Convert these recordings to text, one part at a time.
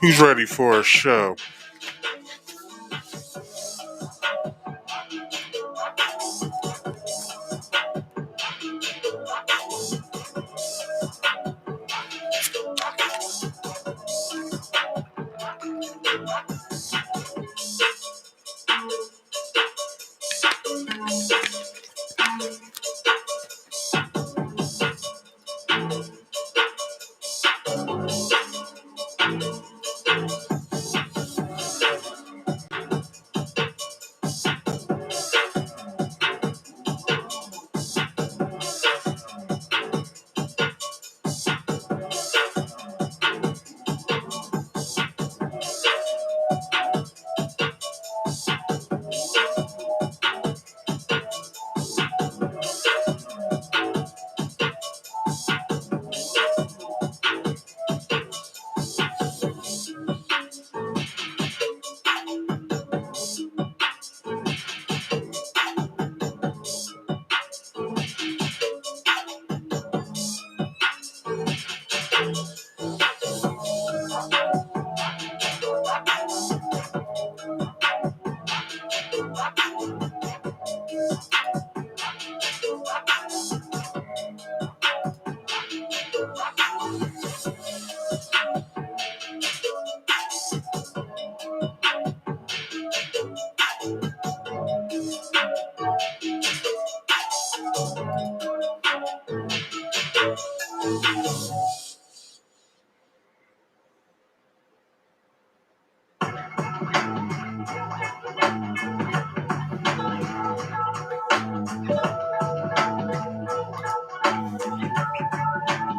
Who's ready for a show?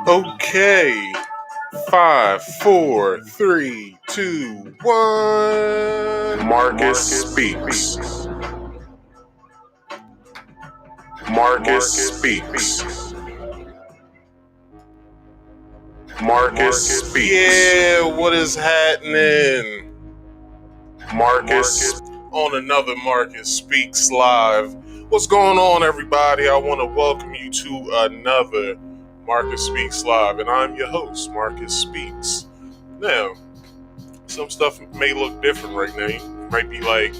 Okay. 5, 4, 3, 2, 1. Marcus speaks. Marcus speaks. Marcus speaks. Yeah, what is happening? Marcus on another Marcus Speaks Live. What's going on, everybody? I want to welcome you to another Marcus Speaks Live, and I'm your host, Marcus Speaks. Now, some stuff may look different right now. You might be like,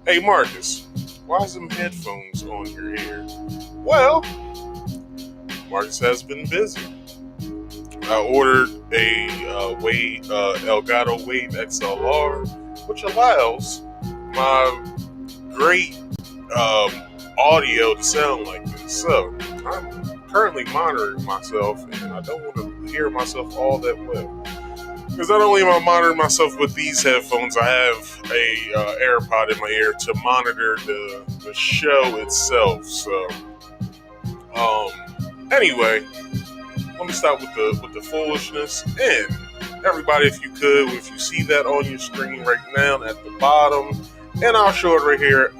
hey, Marcus, why is them headphones on your ear? Well, Marcus has been busy. I ordered a Elgato Wave XLR, which allows my great audio to sound like this. So I'm currently monitoring myself, and I don't want to hear myself all that well. Because not only am I monitoring myself with these headphones, I have a AirPod in my ear to monitor the show itself. So, anyway, let me stop with the foolishness. And everybody, if you you see that on your screen right now at the bottom, and I'll show it right here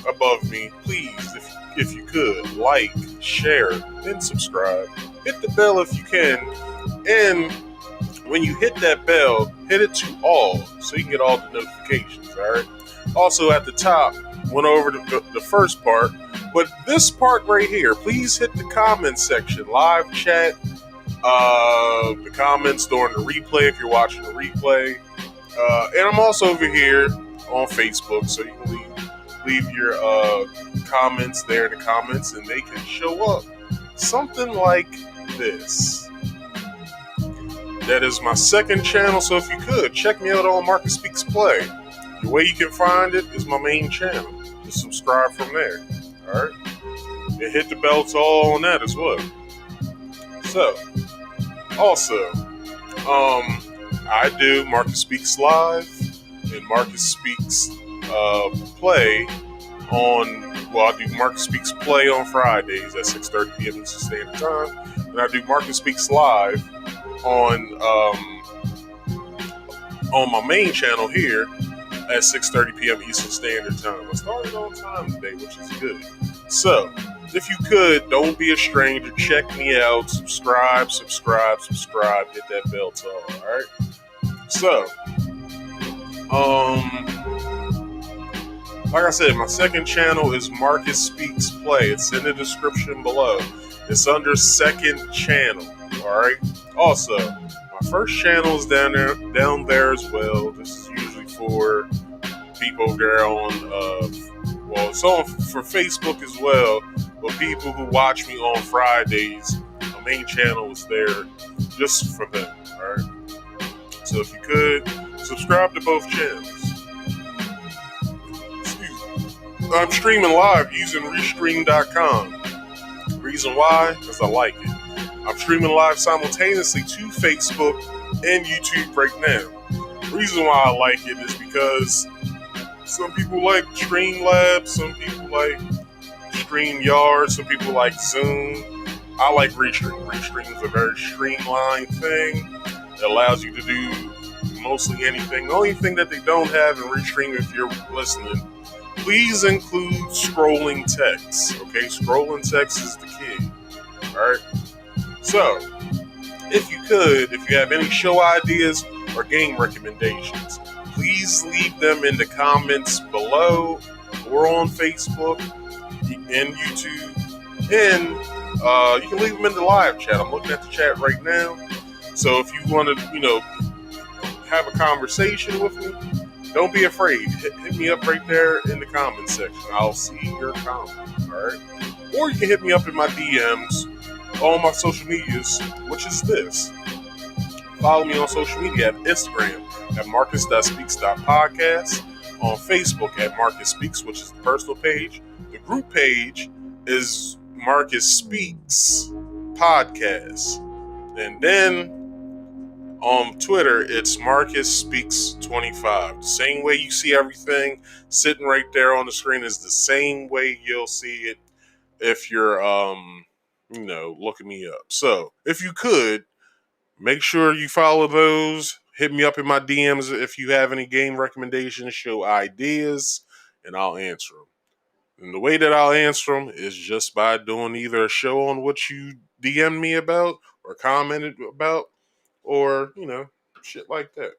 above me, please, if you could, like, share, and subscribe. Hit the bell if you can, and when you hit that bell, hit it to all so you can get all the notifications, alright? Also at the top, went over the first part, but this part right here, please hit the comments section, live chat, the comments during the replay if you're watching the replay. And I'm also over here on Facebook, so you can leave your comments there in the comments, and they can show up. Something like this. That is my second channel, so if you could, check me out on Marcus Speaks Play. The way you can find it is my main channel. Just subscribe from there. Alright? And hit the bell to all on that as well. So, also, I do Marcus Speaks Live and Marcus Speaks Play I do Marcus Speaks Play on Fridays at 6:30 p.m. Eastern Standard Time, and I do Marcus Speaks Live on my main channel here at 6:30 p.m. Eastern Standard Time. I started on time today, which is good. So, if you could, don't be a stranger. Check me out. Subscribe. Hit that bell to all. All right. So, like I said, my second channel is Marcus Speaks Play. It's in the description below. It's under second channel. All right. Also, my first channel is down there as well. This is usually for people there on it's on for Facebook as well, but people who watch me on Fridays, my main channel is there just for them. Alright, so if you could subscribe to both channels. I'm streaming live using Restream.com. Reason why? Because I like it. I'm streaming live simultaneously to Facebook and YouTube right now. Reason why I like it is because some people like Streamlabs, some people like StreamYard, some people like Zoom. I like Restream. Restream is a very streamlined thing that allows you to do mostly anything. The only thing that they don't have in Restream, if you're listening, please include scrolling text. Okay, scrolling text is the key. Alright? So, if you have any show ideas or game recommendations, please leave them in the comments below or on Facebook and YouTube. And you can leave them in the live chat. I'm looking at the chat right now. So if you want to, have a conversation with me, don't be afraid. Hit me up right there in the comment section. I'll see your comment. All right. Or you can hit me up in my DMs on my social medias, which is this. Follow me on social media at Instagram at marcus.speaks.podcast, on Facebook at Marcus Speaks, which is the personal page. The group page is Marcus Speaks Podcast. And then on Twitter, it's Marcus Speaks 25. The same way you see everything sitting right there on the screen is the same way you'll see it if you're, looking me up. So if you could, make sure you follow those. Hit me up in my DMs if you have any game recommendations, show ideas, and I'll answer them. And the way that I'll answer them is just by doing either a show on what you DM me about or commented about or, shit like that.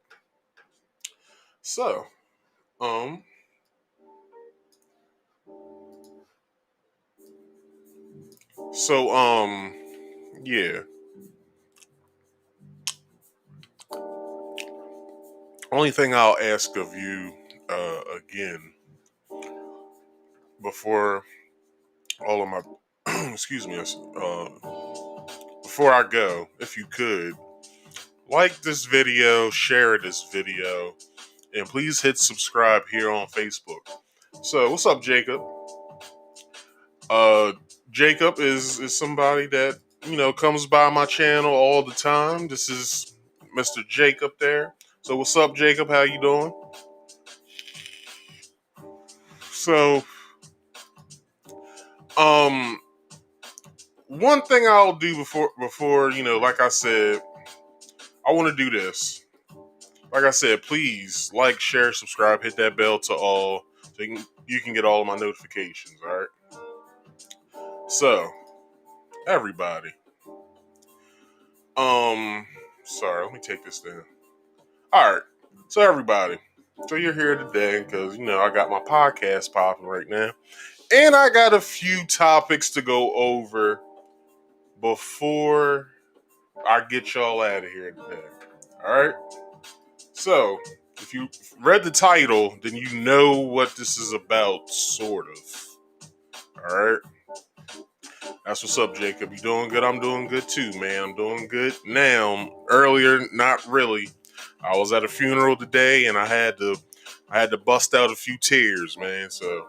So, yeah. Only thing I'll ask of you, again, before all of my, before I go, if you could, like this video, share this video, and please hit subscribe here on Facebook. So, what's up, Jacob? Jacob is somebody that, comes by my channel all the time. This is Mr. Jacob there. So, what's up, Jacob? How you doing? So, one thing I'll do before, like I said, I want to do this. Like I said, please like, share, subscribe, hit that bell to all so you can get all of my notifications, all right? So, everybody. Sorry, let me take this down. All right. So, everybody. So, you're here today because, I got my podcast popping right now. And I got a few topics to go over before I get y'all out of here today. All right? So, if you read the title, then you know what this is about, sort of. All right? That's what's up, Jacob. You doing good? I'm doing good too, man. I'm doing good now. Earlier, not really. I was at a funeral today, and I had to bust out a few tears, man. So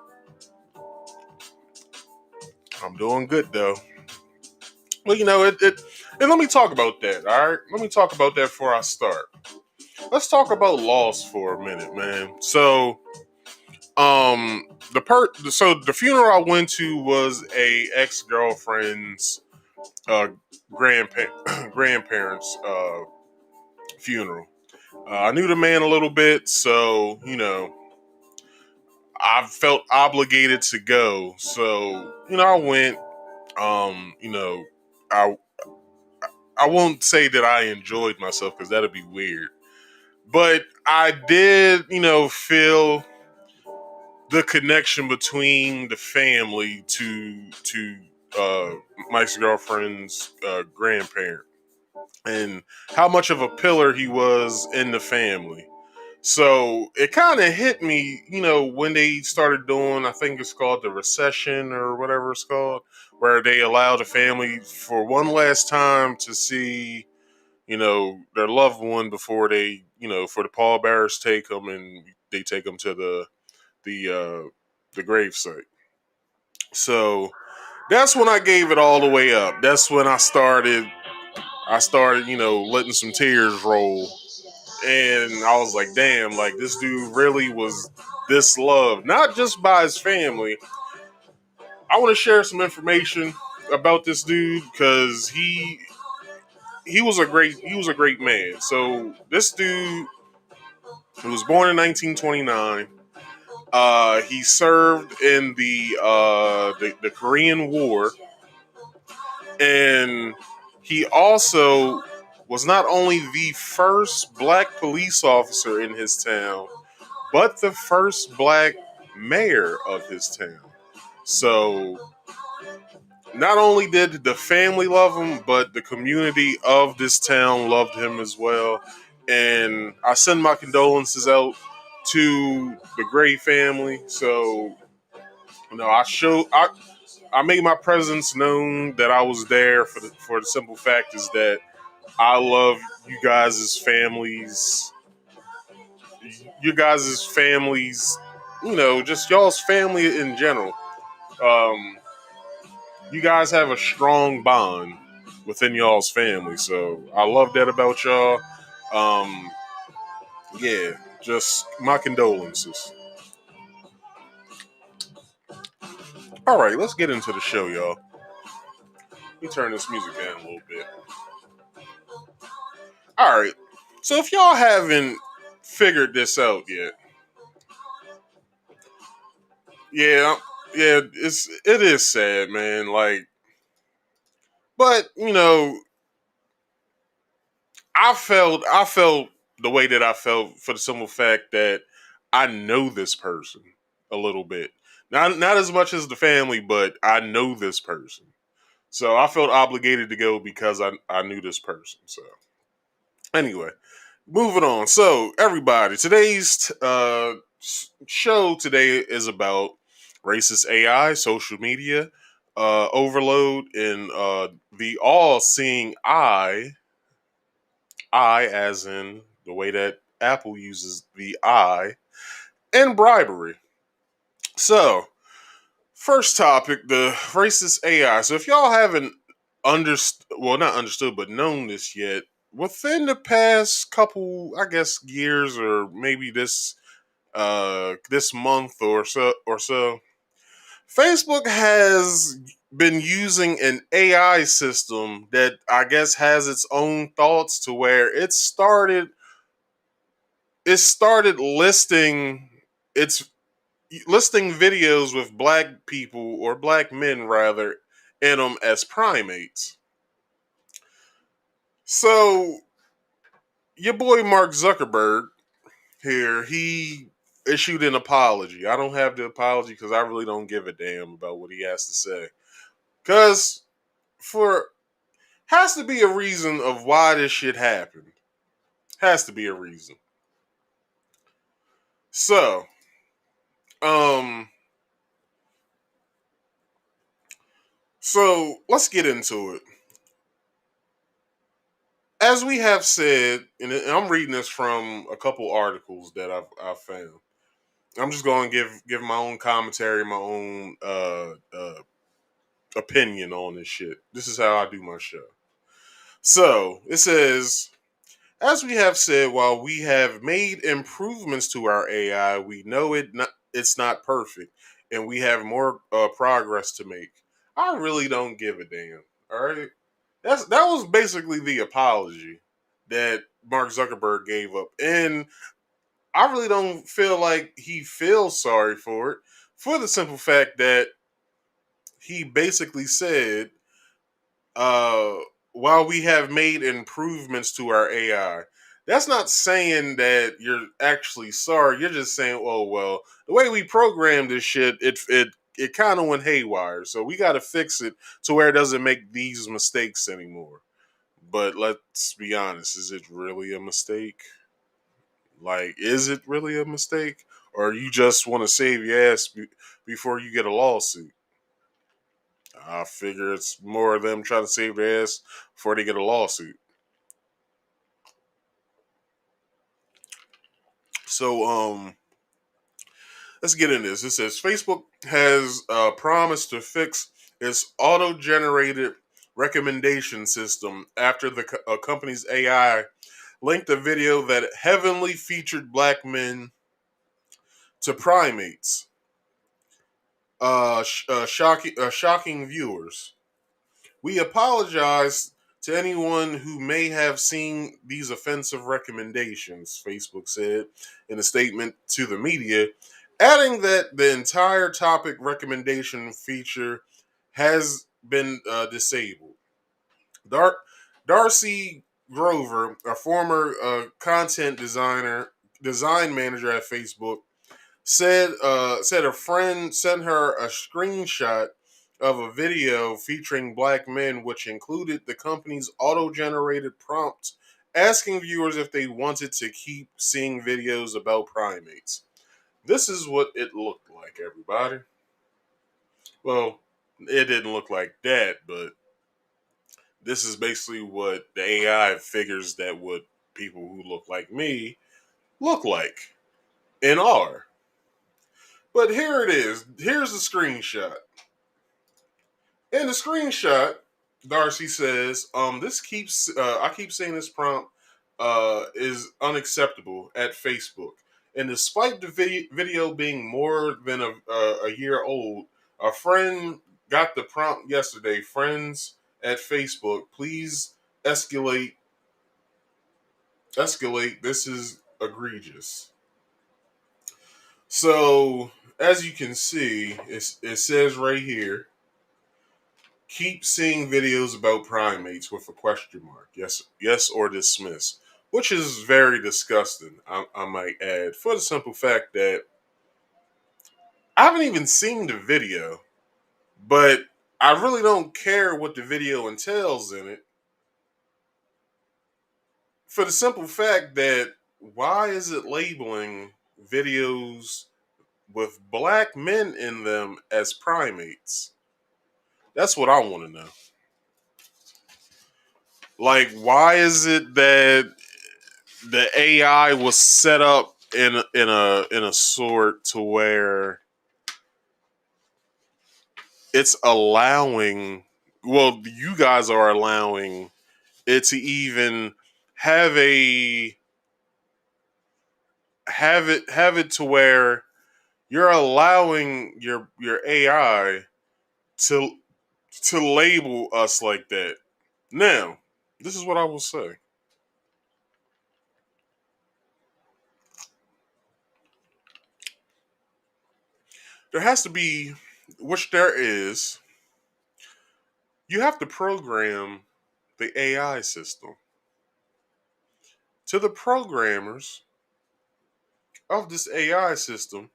I'm doing good though. Well, and let me talk about that. All right, let me talk about that before I start. Let's talk about loss for a minute, man. Um, the funeral I went to was a ex girlfriend's uh grandparents funeral. I knew the man a little bit, so I felt obligated to go. So I went. Um, you know, I I won't say that I enjoyed myself because that'd be weird, but I did, feel the connection between the family to uh, Mike's girlfriend's grandparent and how much of a pillar he was in the family. So it kind of hit me, when they started doing, I think it's called the recession or whatever it's called, where they allow the family for one last time to see, their loved one before they, for the pallbearers take them and they take them to the grave site. So that's when I gave it all the way up. That's when I started, letting some tears roll. And I was like, damn, like this dude really was this loved, not just by his family. I want to share some information about this dude because he was a great man. So this dude, he was born in 1929. He served in the Korean War, and he also was not only the first black police officer in his town, but the first black mayor of his town. So not only did the family love him, but the community of this town loved him as well. And I send my condolences out to the Gray family. So, I made my presence known that I was there for the simple fact is that I love you guys' families, just y'all's family in general. Um, you guys have a strong bond within y'all's family, so I love that about y'all. Um, yeah, just my condolences. All right, let's get into the show, y'all. Let me turn this music down a little bit. All right, so if y'all haven't figured this out yet, yeah, yeah, it is sad, man. Like, but I felt the way that I felt for the simple fact that I know this person a little bit. Not as much as the family, but I know this person. So I felt obligated to go because I knew this person. So anyway, moving on. So everybody, today's show today is about racist AI, social media, overload, and the all-seeing eye. I, as in the way that Apple uses the I, and bribery. So, first topic, the racist AI. So, if y'all haven't not understood, but known this yet, within the past couple, I guess, years or maybe this month or so, Facebook has been using an AI system that I guess has its own thoughts to where it started its listing videos with black people or black men rather in them as primates. So your boy Mark Zuckerberg here, he issued an apology. I don't have the apology because I really don't give a damn about what he has to say. Because for has to be a reason of why this shit happened. Has to be a reason. So, um, So let's get into it. As we have said, and I'm reading this from a couple articles that I've found. I'm just going to give my own commentary, my own opinion on this shit. This is how I do my show. So it says, as we have said, while we have made improvements to our AI, we know it's not perfect, and we have more progress to make. I really don't give a damn. All right, that was basically the apology that Mark Zuckerberg gave up, and I really don't feel like he feels sorry for it, for the simple fact that he basically said, uh, while we have made improvements to our AI, that's not saying that you're actually sorry. You're just saying, oh well, the way we programmed this shit, it kind of went haywire. So we got to fix it to where it doesn't make these mistakes anymore. But let's be honest, is it really a mistake? Like, is it really a mistake? Or you just want to save your ass before you get a lawsuit? I figure it's more of them trying to save their ass before they get a lawsuit. So, let's get into this. It says Facebook has promised to fix its auto-generated recommendation system after the company's AI linked a video that heavily featured black men to primates, shocking viewers. We apologize to anyone who may have seen these offensive recommendations, Facebook said in a statement to the media, adding that the entire topic recommendation feature has been disabled. Dar- Darcy Grover, a former design manager at Facebook, said a friend sent her a screenshot of a video featuring black men, which included the company's auto-generated prompt asking viewers if they wanted to keep seeing videos about primates. This is what it looked like, everybody. Well, it didn't look like that, but this is basically what the AI figures that what people who look like me look like and are. But here it is. Here's the screenshot. In the screenshot, Darcy says, this keeps I keep saying this prompt is unacceptable at Facebook. And despite the video being more than a year old, a friend got the prompt yesterday. Friends at Facebook, please escalate escalate. This is egregious. So as you can see, it says right here, keep seeing videos about primates with a question mark. Yes or dismiss. Which is very disgusting, I might add, for the simple fact that I haven't even seen the video, but I really don't care what the video entails in it. For the simple fact that why is it labeling videos with black men in them as primates? That's what I want to know. Like, why is it that the AI was set up in a sort to where it's allowing, well, you guys are allowing it to even have a have it to where you're allowing your AI to label us like that. Now, this is what I will say. There has to be, which there is, you have to program the AI system. To the programmers of this AI system,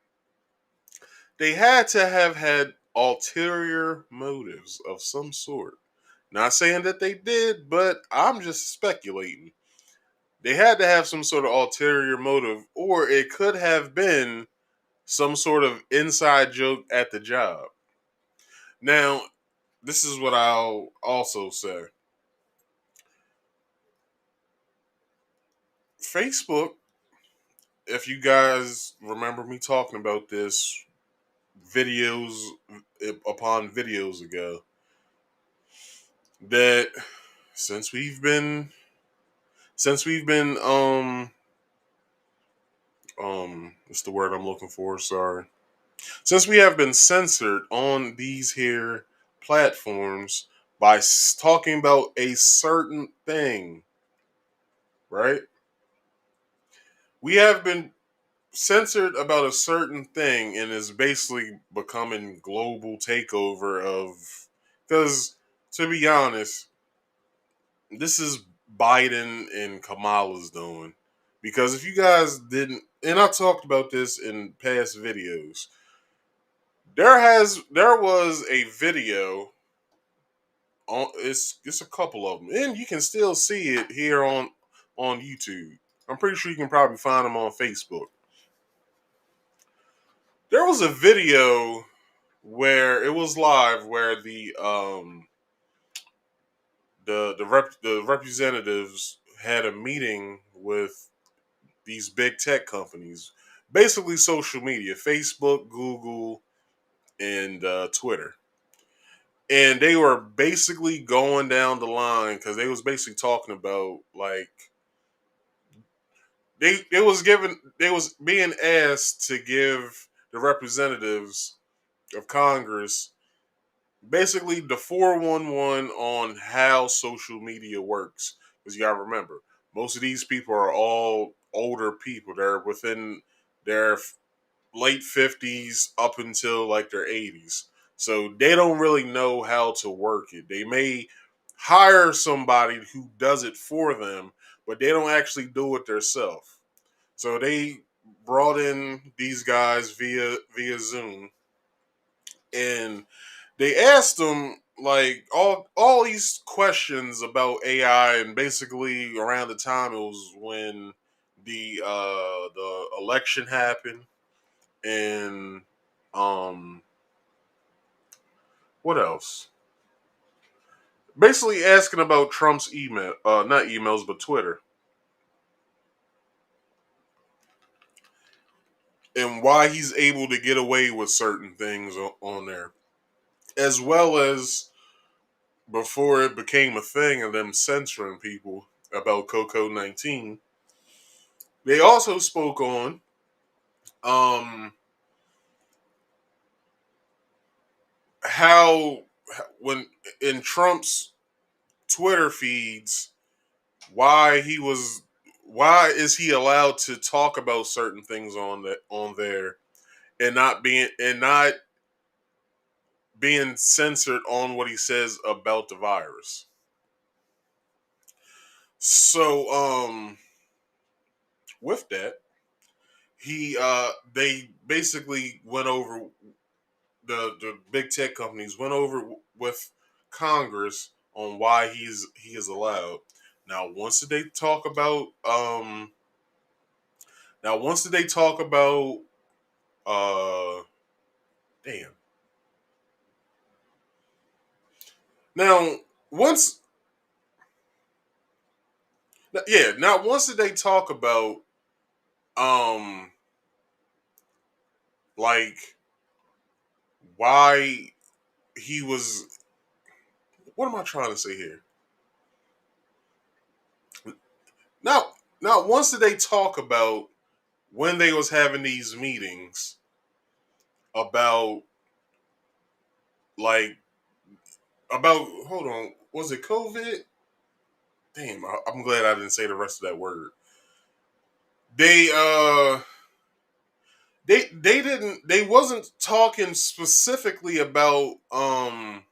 they had to have had ulterior motives of some sort. Not saying that they did, but I'm just speculating. They had to have some sort of ulterior motive, or it could have been some sort of inside joke at the job. Now, this is what I'll also say. Facebook, if you guys remember me talking about this videos upon videos ago, that since we've been what's the word I'm looking for? Sorry. Since we have been censored on these here platforms by talking about a certain thing, right? We have been censored about a certain thing and is basically becoming global takeover of, because to be honest, this is Biden and Kamala's doing. Because if you guys didn't, and I talked about this in past videos, there was a video on, it's a couple of them, and you can still see it here on YouTube. I'm pretty sure you can probably find them on Facebook. There was a video where it was live where the representatives had a meeting with these big tech companies, basically social media, Facebook, Google, and Twitter. And they were basically going down the line because they was basically talking about like they was being asked to give the representatives of Congress basically the 411 on how social media works. Because you gotta remember, most of these people are all older people. They're within their late 50s up until like their 80s. So they don't really know how to work it. They may hire somebody who does it for them, but they don't actually do it themselves. So they brought in these guys via Zoom, and they asked them like all these questions about AI, and basically around the time it was when the election happened, and um what else? Basically asking about Trump's email, not emails, but Twitter, and why he's able to get away with certain things on there, as well as before it became a thing of them censoring people about COVID-19. They also spoke on um how when in Trump's Twitter feeds, why he was why is he allowed to talk about certain things on there, and not being censored on what he says about the virus. So with that, he they basically went over, the big tech companies went over with Congress on why he is allowed. Now once did they talk about now once did they talk about uh damn. Now once yeah, now once did they talk about um like why he was, what am I trying to say here? Now once did they talk about when they was having these meetings about like about, hold on, was it COVID? Damn, I'm glad I didn't say the rest of that word. They they wasn't talking specifically about the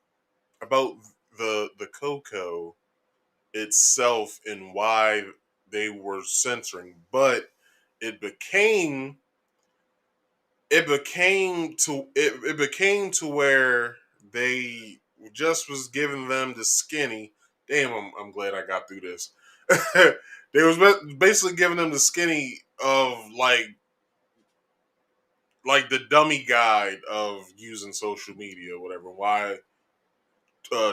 cocoa itself and why they were censoring, but it became it became to where they just was giving them the skinny. Damn, I'm glad I got through this. They was basically giving them the skinny of like the dummy guide of using social media or whatever. Why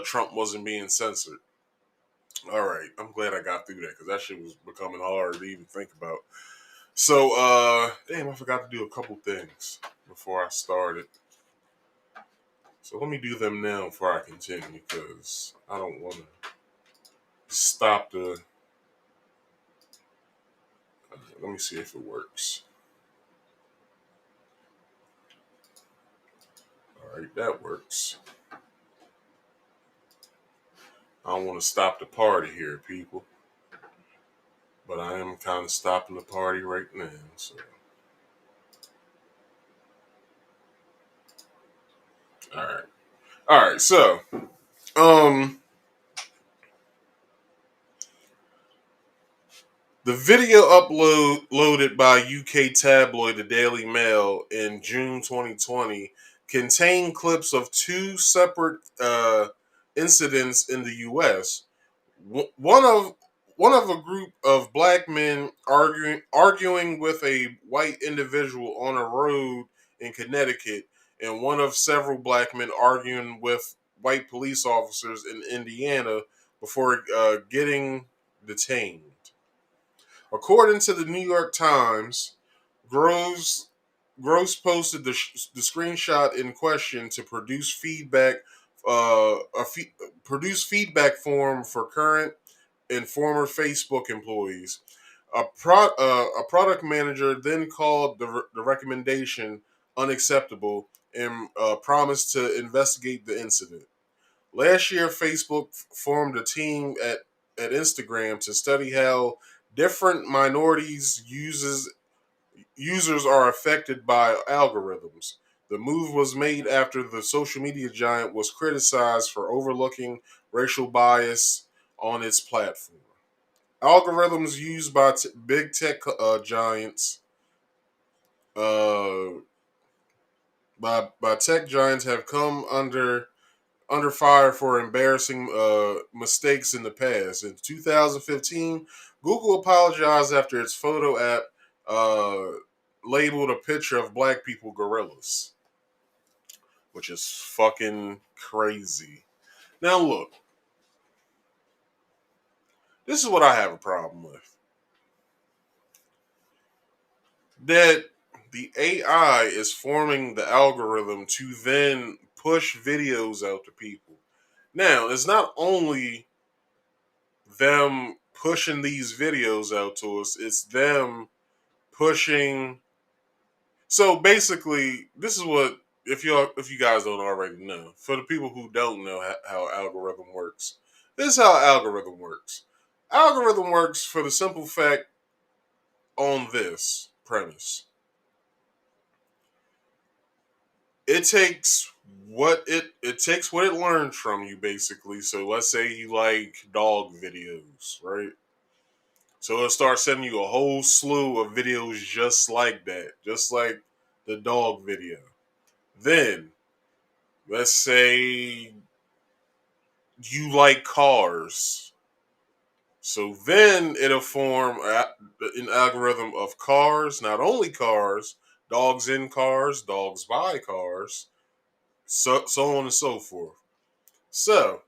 Trump wasn't being censored. All right, I'm glad I got through that because that shit was becoming hard to even think about. So, damn, I forgot to do a couple things before I started. So let me do them now before I continue because I don't want to stop the. Let me see if it works. All right, that works. I don't want to stop the party here, people. But I am kind of stopping the party right now. So, all right, all right. So, um, the video uploaded by UK tabloid The Daily Mail in June 2020 contained clips of two separate incidents in the U.S. One of a group of black men arguing with a white individual on a road in Connecticut, and one of several black men arguing with white police officers in Indiana before getting detained. According to the New York Times, Groves posted the screenshot in question to produce feedback form for current and former Facebook employees. A product manager then called the recommendation unacceptable and promised to investigate the incident. Last year, Facebook formed a team at Instagram to study how different minorities users are affected by algorithms. The move was made after the social media giant was criticized for overlooking racial bias on its platform. Algorithms used by big tech giants, uh, by tech giants, have come under fire for embarrassing mistakes in the past. In 2015, Google apologized after its photo app uh, labeled a picture of black people gorillas, which is fucking crazy. Now, look, this is what I have a problem with. That the AI is forming the algorithm to then push videos out to people. Now, it's not only them pushing these videos out to us, it's them pushing. So basically, this is what, if you guys don't already know, for the people who don't know how algorithm works, this is how algorithm works. Algorithm works for the simple fact on this premise. It takes what it learns from you basically. So let's say you like dog videos, right? So it'll start sending you a whole slew of videos just like that, just like the dog video. Then, let's say you like cars. So then it'll form an algorithm of cars, not only cars, dogs in cars, dogs buy cars, so on and so forth. So,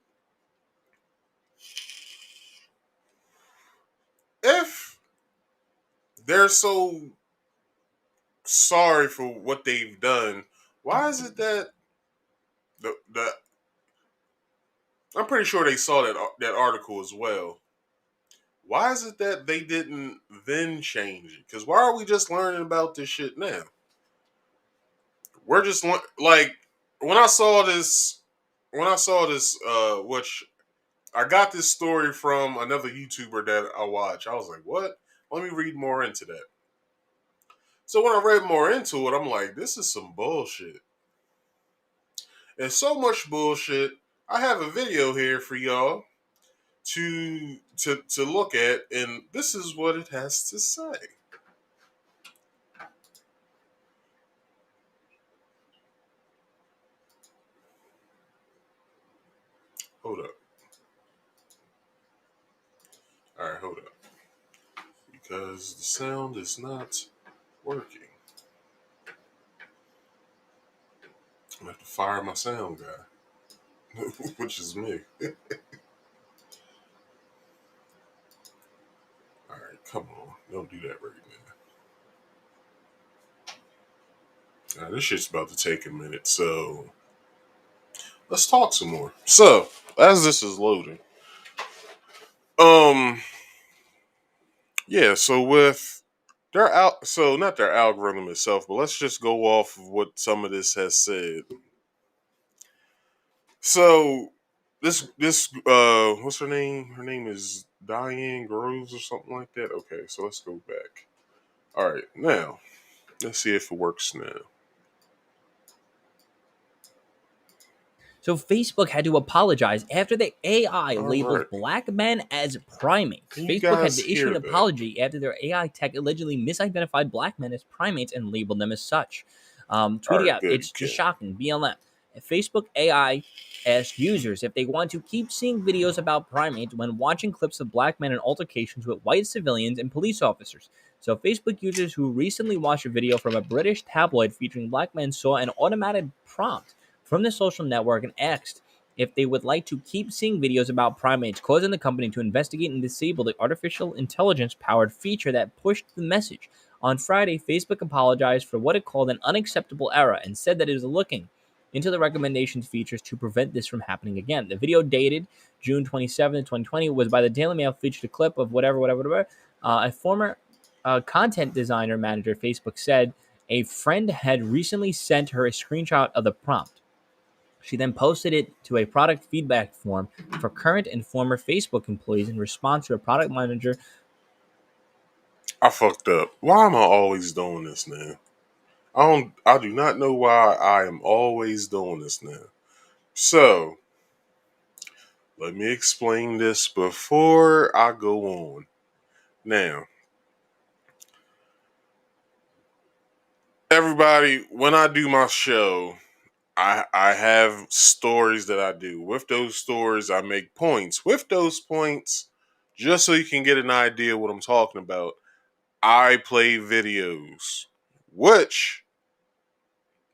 if they're so sorry for what they've done, why is it that the I'm pretty sure they saw that article as well. Why is it that they didn't then change it? Because why are we just learning about this shit now? We're just like when I saw this, which I got this story from another YouTuber that I watch. I was like, what? Let me read more into that. So when I read more into it, I'm like, this is some bullshit. And so much bullshit. I have a video here for y'all to look at, and this is what it has to say. Hold up. All right, hold up. Because the sound is not working. I'm gonna have to fire my sound guy. which is me. All right, come on, don't do that right now. This shit's about to take a minute, so let's talk some more. So, as this is loading, um, yeah. So with their out, so not their algorithm itself, but let's just go off of what some of this has said. So this what's her name? Her name is Diane Groves or something like that. Okay, so let's go back. All right, now let's see if it works now. So Facebook had to apologize after the AI All labeled right, black men as primates. can you Facebook had guys to issue hear an that? apology after their AI tech allegedly misidentified black men as primates and labeled them as such. All Tweeting right, out, good. You it's can. just shocking. BLM. Facebook AI asked users if they want to keep seeing videos about primates when watching clips of black men in altercations with white civilians and police officers. So, Facebook users who recently watched a video from a British tabloid featuring black men saw an automated prompt from the social network and asked if they would like to keep seeing videos about primates, causing the company to investigate and disable the artificial intelligence powered feature that pushed the message. On Friday, Facebook apologized for what it called an unacceptable error and said that it is looking into the recommendations features to prevent this from happening again. The video, dated June 27, 2020, was by the Daily Mail, featured a clip of whatever. A former content designer manager at Facebook said a friend had recently sent her a screenshot of the prompt. She then posted it to a product feedback form for current and former Facebook employees in response to a product manager. I fucked up. Why am I always doing this now? I don't. I do not know why I am always doing this now. So let me explain this before I go on. Now, everybody, when I do my show, I have stories that I do. With those stories, I make points. With those points, just so you can get an idea what I'm talking about, I play videos, which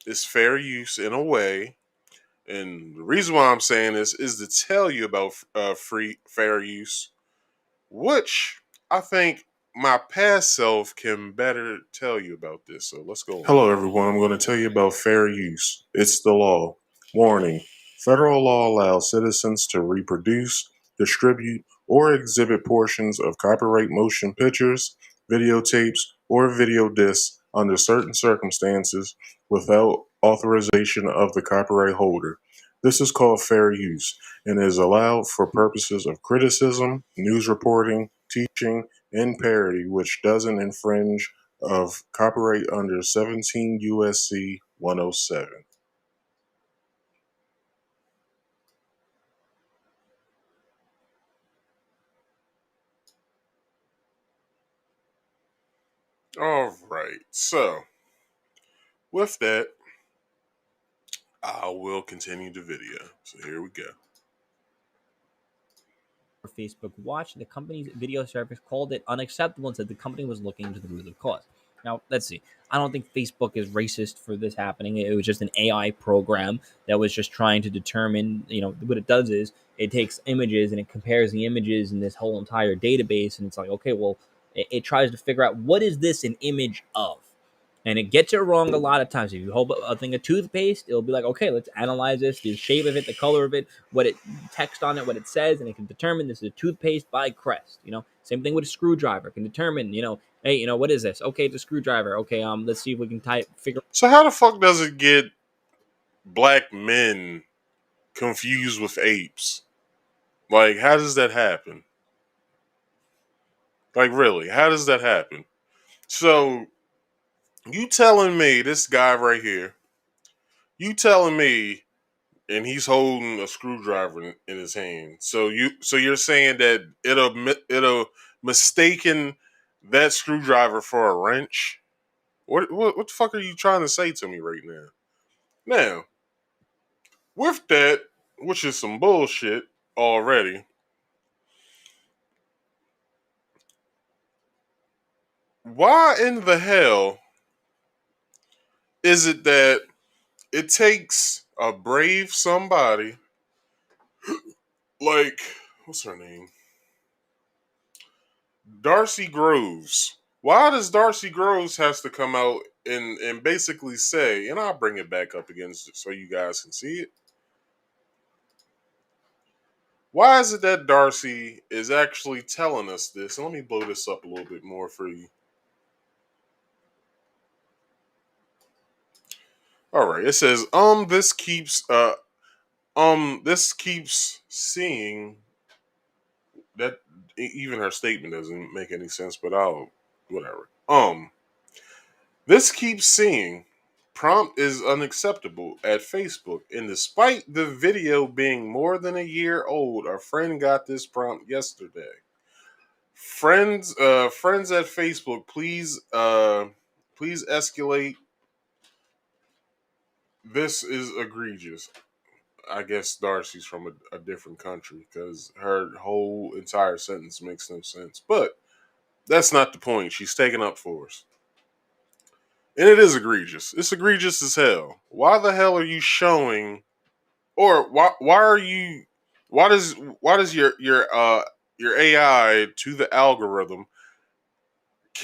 is fair use in a way. And the reason why I'm saying this is to tell you about free fair use, which I think my past self can better tell you about this. So let's go on. Hello, everyone. I'm going to tell you about fair use. It's the law. Warning: federal law allows citizens to reproduce, distribute, or exhibit portions of copyright motion pictures, videotapes, or video discs under certain circumstances without authorization of the copyright holder. This is called fair use and is allowed for purposes of criticism, news reporting, teaching, and parody, which doesn't infringe of copyright under 17 USC 107. All right. So, with that, I will continue the video. So, here we go. Facebook Watch, the company's video service called it unacceptable and said the company was looking into the root of the cause. Now, let's see. I don't think Facebook is racist for this happening. It was just an AI program that was just trying to determine, what it does is it takes images and it compares the images in this whole entire database. And it's like, okay, well, it tries to figure out what is this an image of? And it gets it wrong a lot of times. If you hold a thing of toothpaste, it'll be like, okay, let's analyze this, the shape of it, the color of it, what it text on it, what it says, and it can determine this is a toothpaste by Crest. Same thing with a screwdriver. It can determine, hey, what is this? Okay, it's a screwdriver. Okay, let's see if we can figure. So, how the fuck does it get black men confused with apes? Like, how does that happen? Like, really, how does that happen? So, you telling me this guy right here, you telling me, and he's holding a screwdriver in his hand. So you're saying that it'll mistaken that screwdriver for a wrench? What the fuck are you trying to say to me right now? Now, with that, which is some bullshit already, why in the hell is it that it takes a brave somebody Like, what's her name? Darcy Groves. Why does Darcy Groves has to come out and basically say, and I'll bring it back up again so you guys can see it. Why is it that Darcy is actually telling us this? And let me blow this up a little bit more for you. All right, it says, this keeps seeing that even her statement doesn't make any sense, but I'll whatever. This keeps seeing prompt is unacceptable at Facebook, and despite the video being more than a year old, a friend got this prompt yesterday. Friends at Facebook, please escalate. This is egregious. I guess Darcy's from a different country because her whole entire sentence makes no sense. But that's not the point. She's taking up for us. And it is egregious. It's egregious as hell. Why the hell are you showing or why are you why does your AI to the algorithm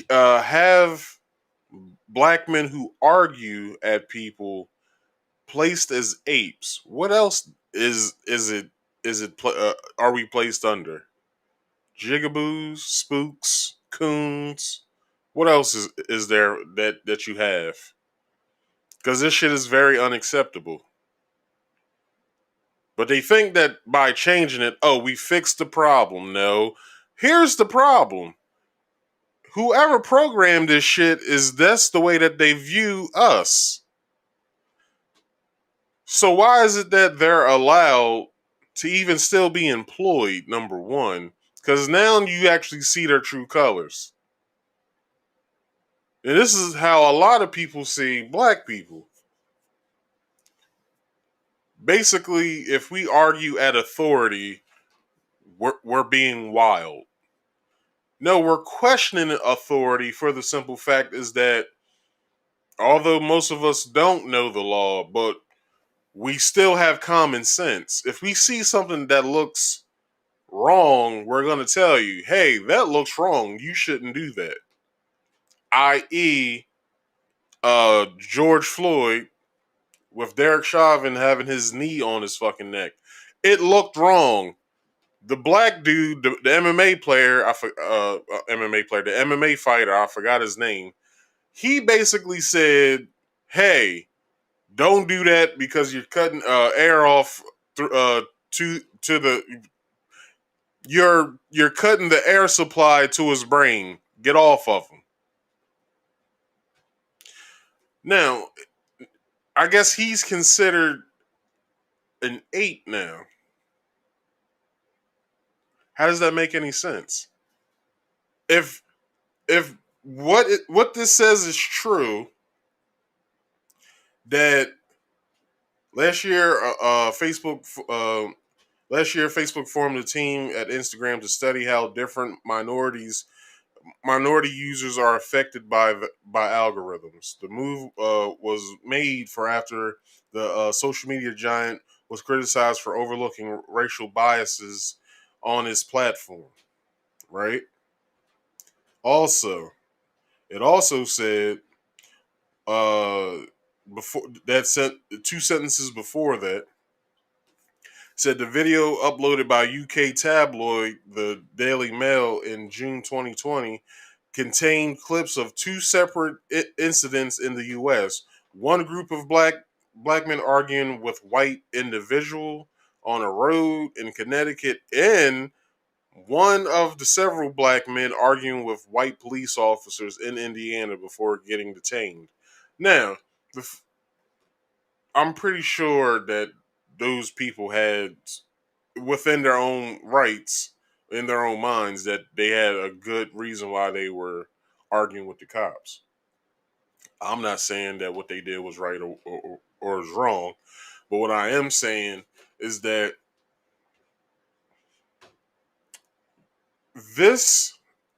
have black men who argue at people placed as apes? What else are we placed under? Jigaboos, spooks, coons. What else is there that you have? Because this shit is very unacceptable. But they think that by changing it, oh, we fixed the problem. No. Here's the problem. Whoever programmed this shit that's the way that they view us. So why is it that they're allowed to even still be employed, number one? Because now you actually see their true colors. And this is how a lot of people see black people. Basically, if we argue at authority, we're being wild. No, we're questioning authority for the simple fact is that although most of us don't know the law, but we still have common sense. If we see something that looks wrong, we're going to tell you, hey, that looks wrong. You shouldn't do that. I.e., George Floyd with Derek Chauvin having his knee on his fucking neck. It looked wrong. The black dude, the MMA player, the MMA fighter, I forgot his name. He basically said, "Hey, don't do that because you're cutting air off to the you're cutting the air supply to his brain. Get off of him." Now, I guess he's considered an ape now. How does that make any sense? If what this says is true, that last year Facebook formed a team at Instagram to study how different minority users are affected by algorithms. The move was made for after the social media giant was criticized for overlooking racial biases on its platform. Right. Also, it also said before that sent two sentences before that said the video uploaded by UK tabloid the Daily Mail in June 2020 contained clips of two separate incidents in the US. One group of black men arguing with white individual on a road in Connecticut, and one of the several black men arguing with white police officers in Indiana before getting detained. Now, I'm pretty sure that those people had within their own rights, in their own minds, that they had a good reason why they were arguing with the cops. I'm not saying that what they did was right or is wrong, but what I am saying is that this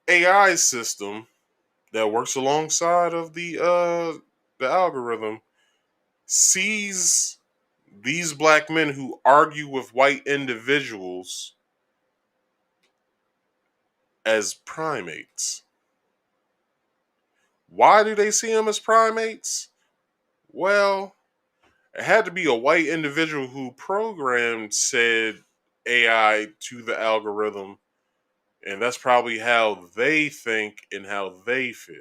AI system that works alongside of the algorithm sees these black men who argue with white individuals as primates. Why do they see them as primates? Well, it had to be a white individual who programmed said AI to the algorithm, and that's probably how they think and how they feel.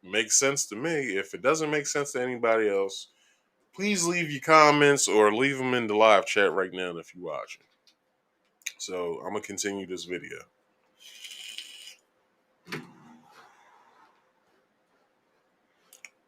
Makes sense to me. If it doesn't make sense to anybody else, please leave your comments or leave them in the live chat right now if you're watching. So I'm gonna continue this video.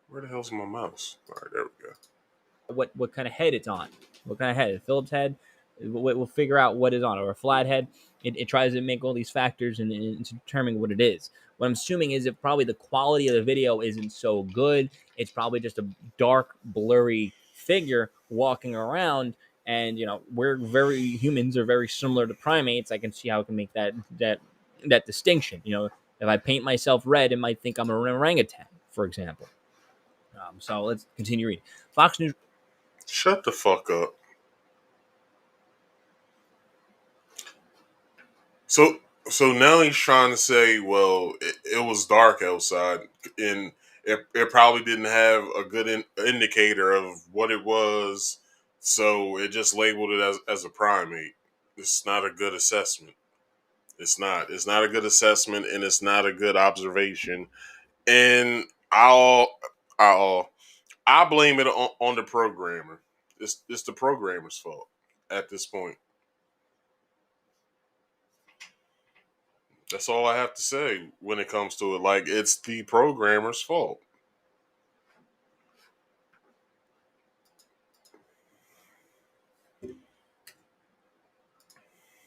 Where the hell's my mouse? All right, there we go. what kind of head it's on. What kind of head? A Phillips head. We'll figure out what is on, or a flat head. It tries to make all these factors and to determine what it is. What I'm assuming is that probably the quality of the video isn't so good. It's probably just a dark, blurry figure walking around. And we're very humans are very similar to primates. I can see how it can make that distinction. If I paint myself red, it might think I'm an orangutan, for example. So let's continue reading. Fox News. Shut the fuck up. So so now he's trying to say, well, it was dark outside, and it probably didn't have a good indicator of what it was, so it just labeled it as a primate. It's not a good assessment. It's not. It's not a good assessment, and it's not a good observation. And I'll I blame it on the programmer. It's the programmer's fault at this point. That's all I have to say when it comes to it. Like, it's the programmer's fault.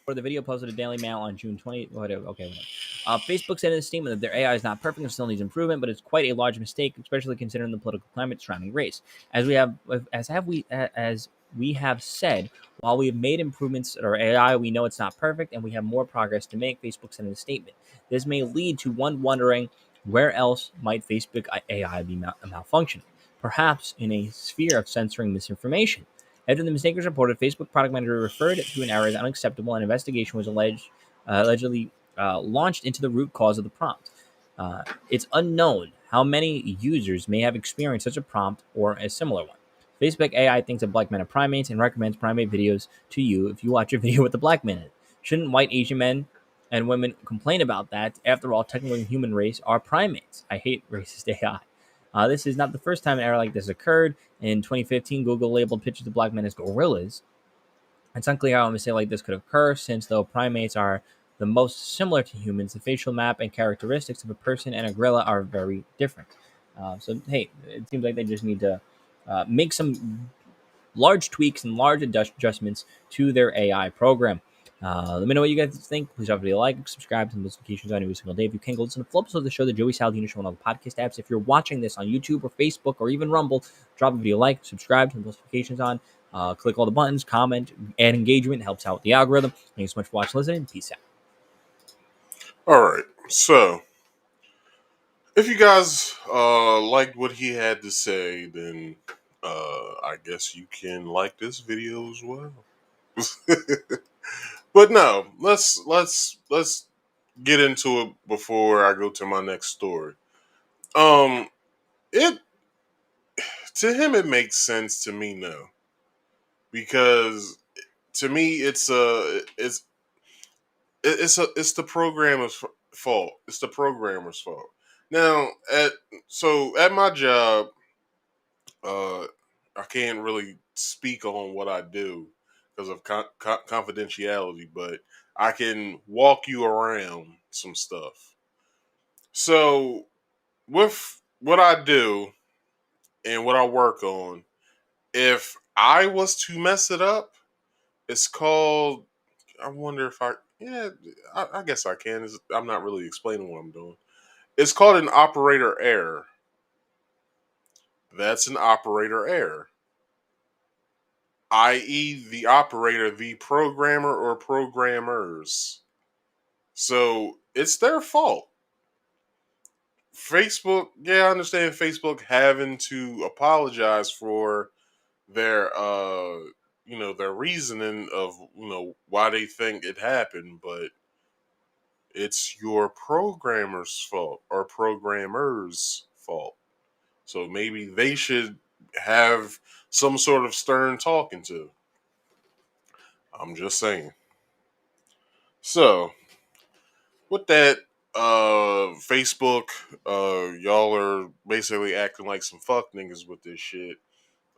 For the video posted to Daily Mail on June 20th. Whatever. Okay, whatever. Facebook said in a statement that their AI is not perfect and still needs improvement, but it's quite a large mistake, especially considering the political climate surrounding race. As we have said, while we have made improvements at our AI, we know it's not perfect, and we have more progress to make. Facebook said in a statement. This may lead to one wondering where else might Facebook AI be malfunctioning? Perhaps in a sphere of censoring misinformation. After the mistake was reported, Facebook product manager referred it to an error as unacceptable, and investigation was allegedly launched into the root cause of the prompt. It's unknown how many users may have experienced such a prompt or a similar one. Facebook AI thinks that black men are primates and recommends primate videos to you if you watch a video with a black man in it. Shouldn't white Asian men and women complain about that? After all, technically, the human race are primates. I hate racist AI. This is not the first time an error like this occurred. In 2015, Google labeled pictures of black men as gorillas. It's unclear how a mistake like this could occur, since though primates are the most similar to humans, the facial map and characteristics of a person and a gorilla are very different. So, hey, it seems like they just need to make some large tweaks and large adjustments to their AI program. Let me know what you guys think. Please drop a like, subscribe to the notifications on every single day. If you can, go listen to full episodes of the show, the Joey Saladino Show, on all the podcast apps. If you're watching this on YouTube or Facebook or even Rumble, drop a video like, subscribe to the notifications on. Click all the buttons, comment, add engagement. It helps out with the algorithm. Thank you so much for watching, listening. Peace out. All right. So, if you guys liked what he had to say, then I guess you can like this video as well. But no, let's get into it before I go to my next story. It to him it makes sense, to me no, because to me it's the programmer's fault. It's the programmer's fault. Now at my job, uh, I can't really speak on what I do because of confidentiality, but I can walk you around some stuff. So with what I do and what I work on, if I was to mess it up, it's called. I wonder if I. Yeah, I guess I can. I'm not really explaining what I'm doing. It's called an operator error. That's an operator error, i.e., the operator, the programmer or programmers. So it's their fault. Facebook, yeah, I understand Facebook having to apologize for their their reasoning of why they think it happened, but it's your programmer's fault or programmer's fault. So maybe they should have some sort of stern talking to. I'm just saying. So with that, Facebook, y'all are basically acting like some fuck niggas with this shit.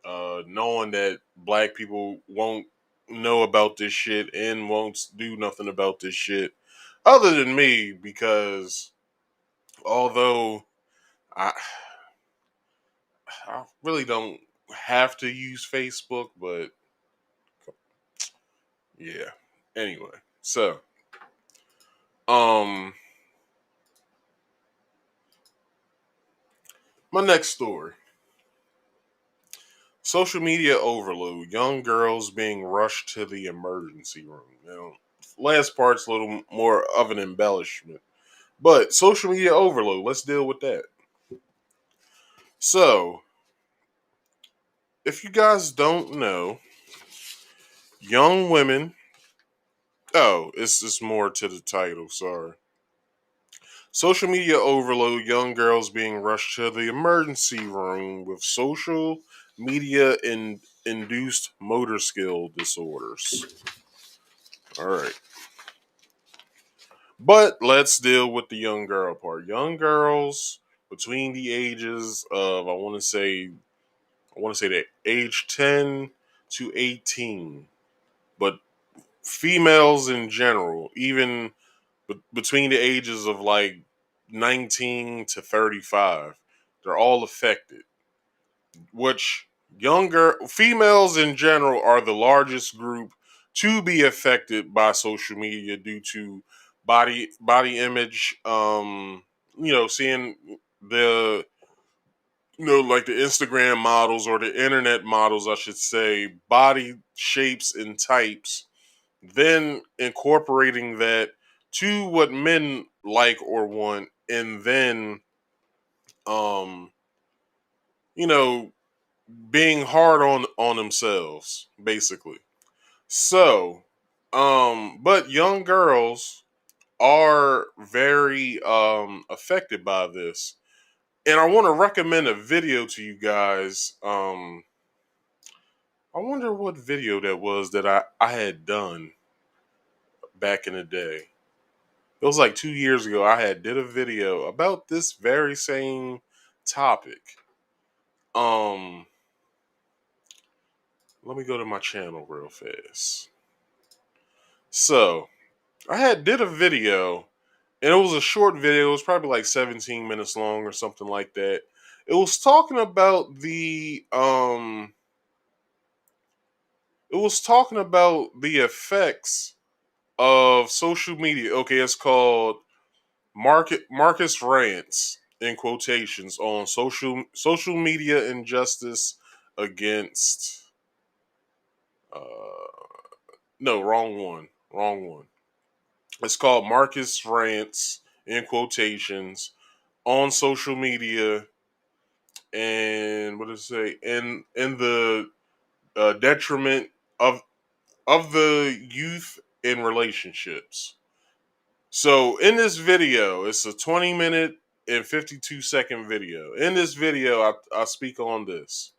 Knowing that black people won't know about this shit and won't do nothing about this shit other than me, because although I I really don't have to use Facebook, but yeah. Anyway, so um my next story. Social media overload, young girls being rushed to the emergency room. Now, last part's a little more of an embellishment. But social media overload, let's deal with that. So, if you guys don't know, young women. Oh, it's just more to the title, sorry. Social media overload, young girls being rushed to the emergency room with social media induced motor skill disorders. All right. But let's deal with the young girl part. Young girls between the ages of I want to say that age 10 to 18, but females in general, even between the ages of like 19 to 35, they're all affected. Which younger females in general are the largest group to be affected by social media due to body image. Seeing the like the Instagram models or the internet models, I should say, body shapes and types, then incorporating that to what men like or want, and then um, you know, being hard on themselves, basically. So, but young girls are very affected by this. And I want to recommend a video to you guys. I wonder what video that was that I had done back in the day. It was like 2 years ago. I had did a video about this very same topic. Um, Let me go to my channel real fast. So I had did a video, and it was a short video. It was probably like 17 minutes long or something like that. It was talking about the effects of social media. Okay, it's called Marcus Rants in quotations on social media injustice against no, wrong one. It's called Marcus Rants in quotations on social media, and what does it say? In the detriment of the youth in relationships. So in this video, it's a 20-minute and 52-second video. In this video, I speak on this.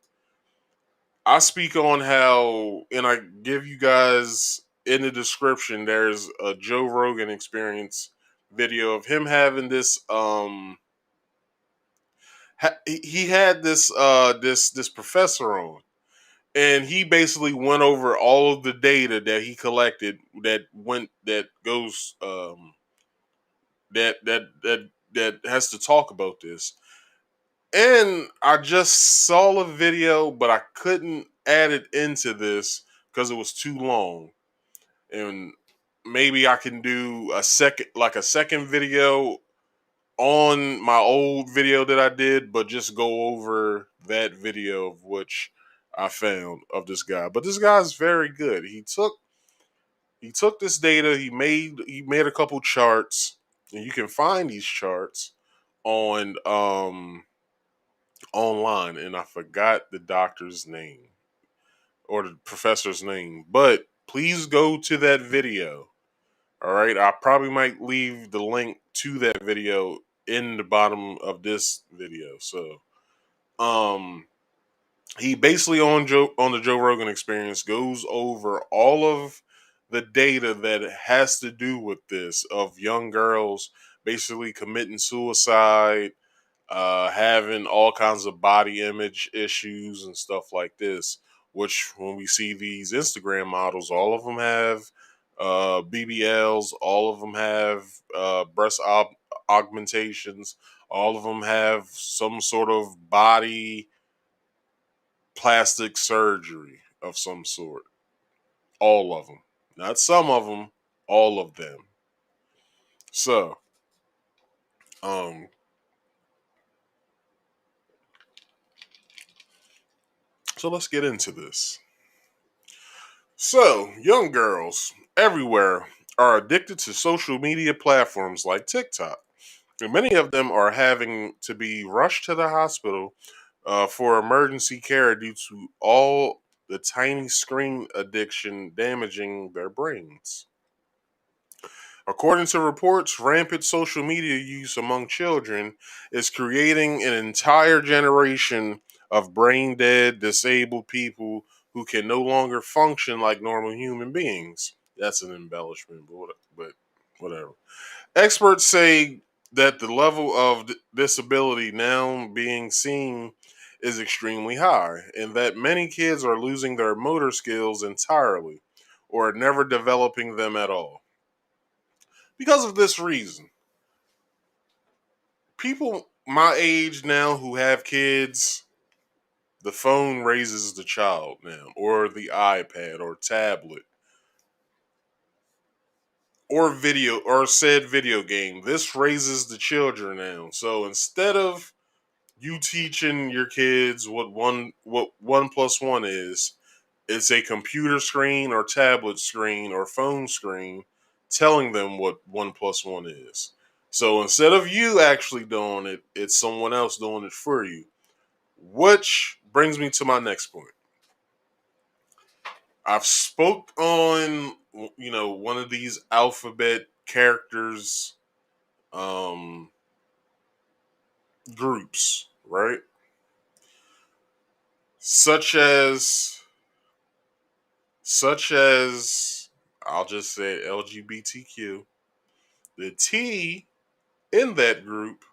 I speak on how, and I give you guys in the description, there's a Joe Rogan experience video of him having this he had this professor on, and he basically went over all of the data that he collected that goes that has to talk about this. And I just saw a video, but I couldn't add it into this because it was too long. And maybe I can do a second video on my old video that I did, but just go over that video of which I found of this guy. But this guy's very good. He took this data, he made a couple charts, and you can find these charts on online, and I forgot the doctor's name. or the professor's name, but please go to that video. All right, I probably might leave the link to that video in the bottom of this video. So, um, he basically on the Joe Rogan Experience goes over all of the data that has to do with this of young girls basically committing suicide, having all kinds of body image issues and stuff like this. Which, when we see these Instagram models, all of them have BBLs, all of them have augmentations, all of them have some sort of body plastic surgery of some sort. All of them. Not some of them, all of them. So, um, so let's get into this. So, young girls everywhere are addicted to social media platforms like TikTok. And many of them are having to be rushed to the hospital for emergency care due to all the tiny screen addiction damaging their brains. According to reports, rampant social media use among children is creating an entire generation of brain dead, disabled people who can no longer function like normal human beings. That's an embellishment, but whatever. Experts say that the level of disability now being seen is extremely high, and that many kids are losing their motor skills entirely or never developing them at all. Because of this reason, people my age now who have kids, the phone raises the child now, or the iPad or tablet, or video or said video game. This raises the children now. So instead of you teaching your kids what one plus one is, it's a computer screen or tablet screen or phone screen telling them what one plus one is. So instead of you actually doing it, it's someone else doing it for you. Which brings me to my next point. I've spoke on one of these alphabet characters um groups, right? Such as such as I'll just say LGBTQ. The T in that group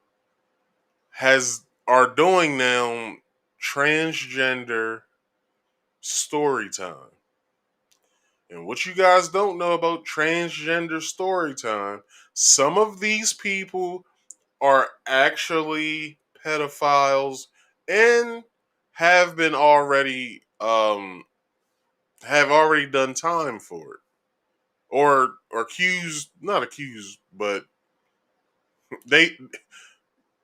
has are doing now transgender story time. And what you guys don't know about transgender story time, some of these people are actually pedophiles and have been already have already done time for it. Or accused, not accused, but they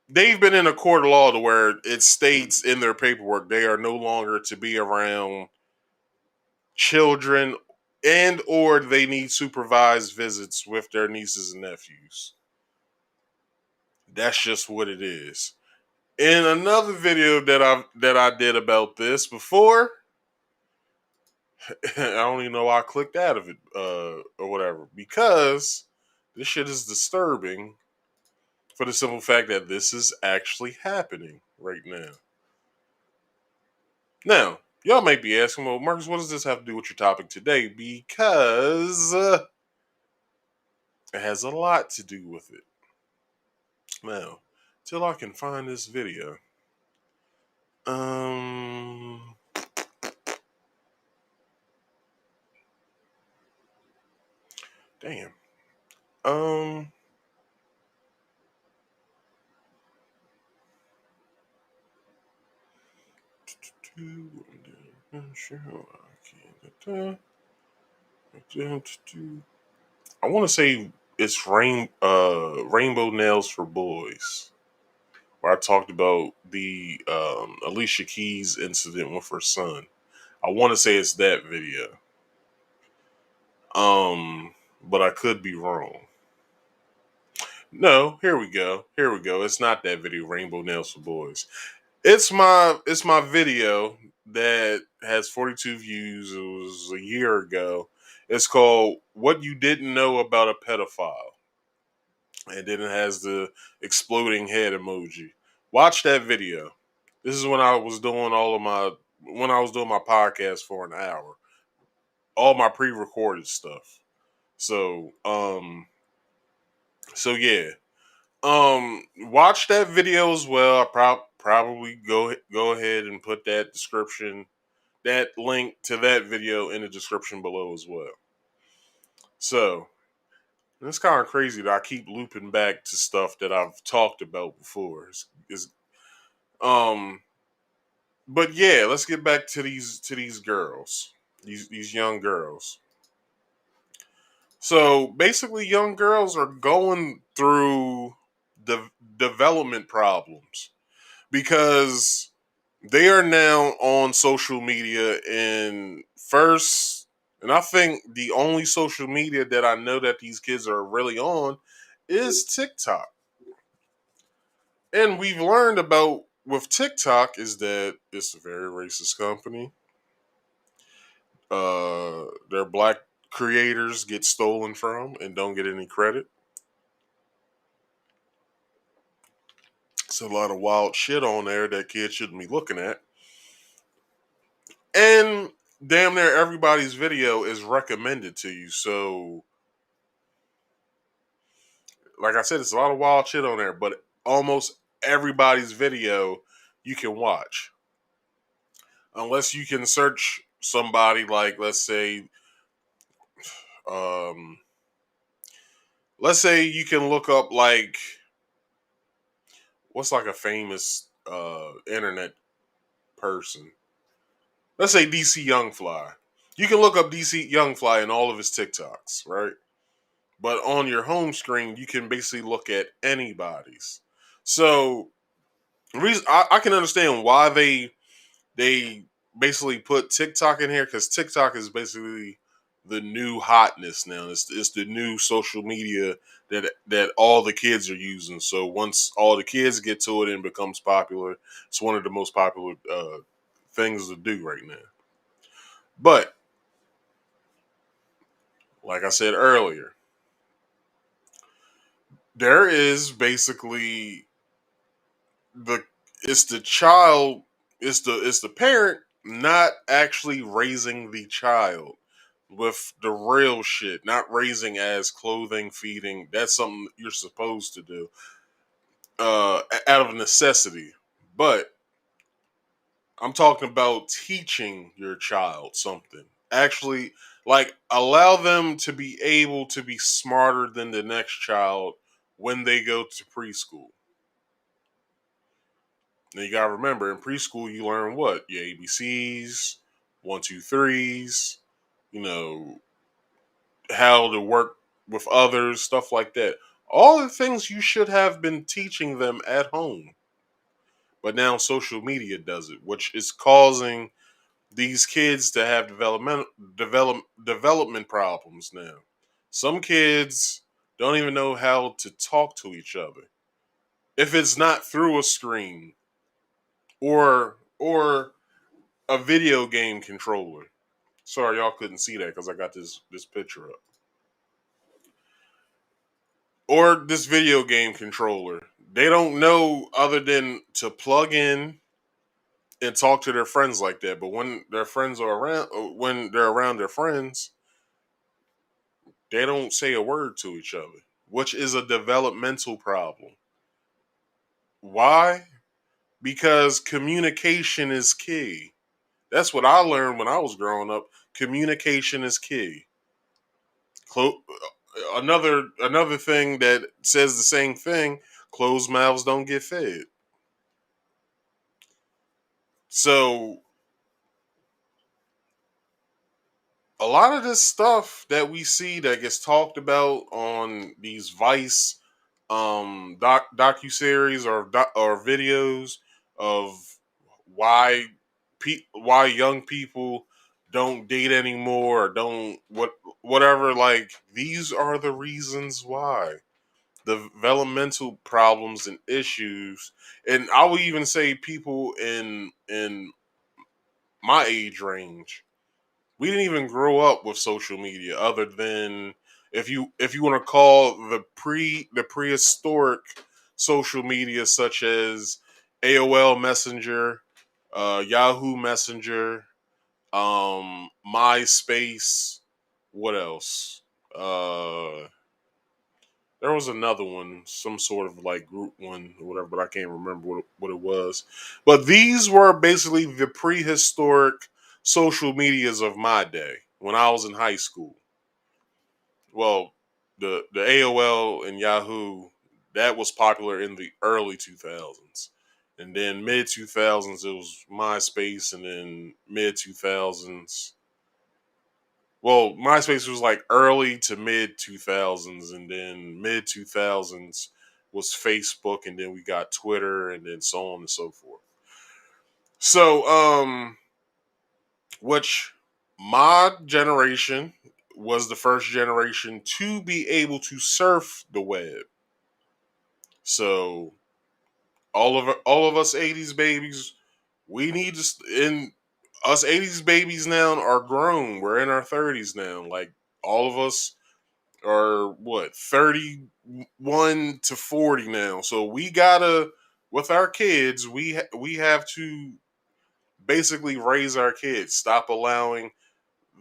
they've been in a court of law to where it states in their paperwork they are no longer to be around children, and or they need supervised visits with their nieces and nephews. That's just what it is. In another video that I did about this before, I don't even know why I clicked out of it or whatever, because this shit is disturbing for the simple fact that this is actually happening right now. Now, y'all might be asking, well, Marcus, what does this have to do with your topic today? Because it has a lot to do with it. Now, till I can find this video. Um, damn. Um, I want to say it's Rainbow Nails for Boys, where I talked about the Alicia Keys incident with her son. I want to say it's that video. But I could be wrong. No, here we go. Here we go. It's not that video, Rainbow Nails for Boys. It's my video that has 42 views. It was a year ago. It's called "What You Didn't Know About a Pedophile," and then it has the exploding head emoji. Watch that video. This is when I was doing my podcast for an hour, all my pre-recorded stuff. So, yeah, watch that video as well. I probably go ahead and put that link to that video in the description below as well. So, it's kind of crazy that I keep looping back to stuff that I've talked about before. Um, but yeah, let's get back to these girls, these young girls. So basically, young girls are going through development problems because they are now on social media. And I think the only social media that I know that these kids are really on is TikTok. And we've learned about with TikTok is that it's a very racist company. Their black creators get stolen from and don't get any credit. It's a lot of wild shit on there that kids shouldn't be looking at. And damn near everybody's video is recommended to you. So, like I said, it's a lot of wild shit on there, but almost everybody's video you can watch. Unless you can search somebody like, um, let's say you can look up like, what's like a famous internet person? Let's say DC Youngfly. You can look up DC Youngfly and all of his TikToks, right? But on your home screen, you can basically look at anybody's. So, I can understand why they basically put TikTok in here, because TikTok is basically the new hotness now. It's the new social media that all the kids are using. So once all the kids get to it and becomes popular, it's one of the most popular things to do right now. But like I said earlier, there is basically the it's the child, it's the parent not actually raising the child with the real shit, not raising as clothing, feeding. That's something you're supposed to do out of necessity. But I'm talking about teaching your child something. Actually, like, allow them to be able to be smarter than the next child when they go to preschool. Now you gotta remember, in preschool you learn what? Your ABCs, one, two, threes, you know, how to work with others, stuff like that. All the things you should have been teaching them at home. But now social media does it, which is causing these kids to have development problems now. Some kids don't even know how to talk to each other if it's not through a screen or a video game controller. Sorry, y'all couldn't see that because I got this picture up. Or this video game controller. They don't know other than to plug in and talk to their friends like that. But when their friends are around, when they're around their friends, they don't say a word to each other, which is a developmental problem. Why? Because communication is key. That's what I learned when I was growing up. Communication is key. Another thing that says the same thing: closed mouths don't get fed. So a lot of this stuff that we see that gets talked about on these Vice docu series or videos of why why young people don't date anymore or don't whatever, like, these are the reasons why. Developmental problems and issues, and I will even say people in my age range, we didn't even grow up with social media other than if you want to call the prehistoric social media such as AOL Messenger, Yahoo Messenger, MySpace. What else? Uh, there was another one, some sort of like group one or whatever, but I can't remember what it was. But these were basically the prehistoric social medias of my day when I was in high school. Well, the AOL and Yahoo, that was popular in the early 2000s. And then mid 2000s it was MySpace, and then mid 2000s, well, MySpace was like early to mid 2000s, and then mid 2000s was Facebook, and then we got Twitter, and then so on and so forth. So, which my generation was the first generation to be able to surf the web. So, all of us 80s babies, we need to, in us 80s babies now are grown. We're in our 30s now. Like, all of us are what, 31 to 40 now, so we gotta, with our kids, we have to basically raise our kids, stop allowing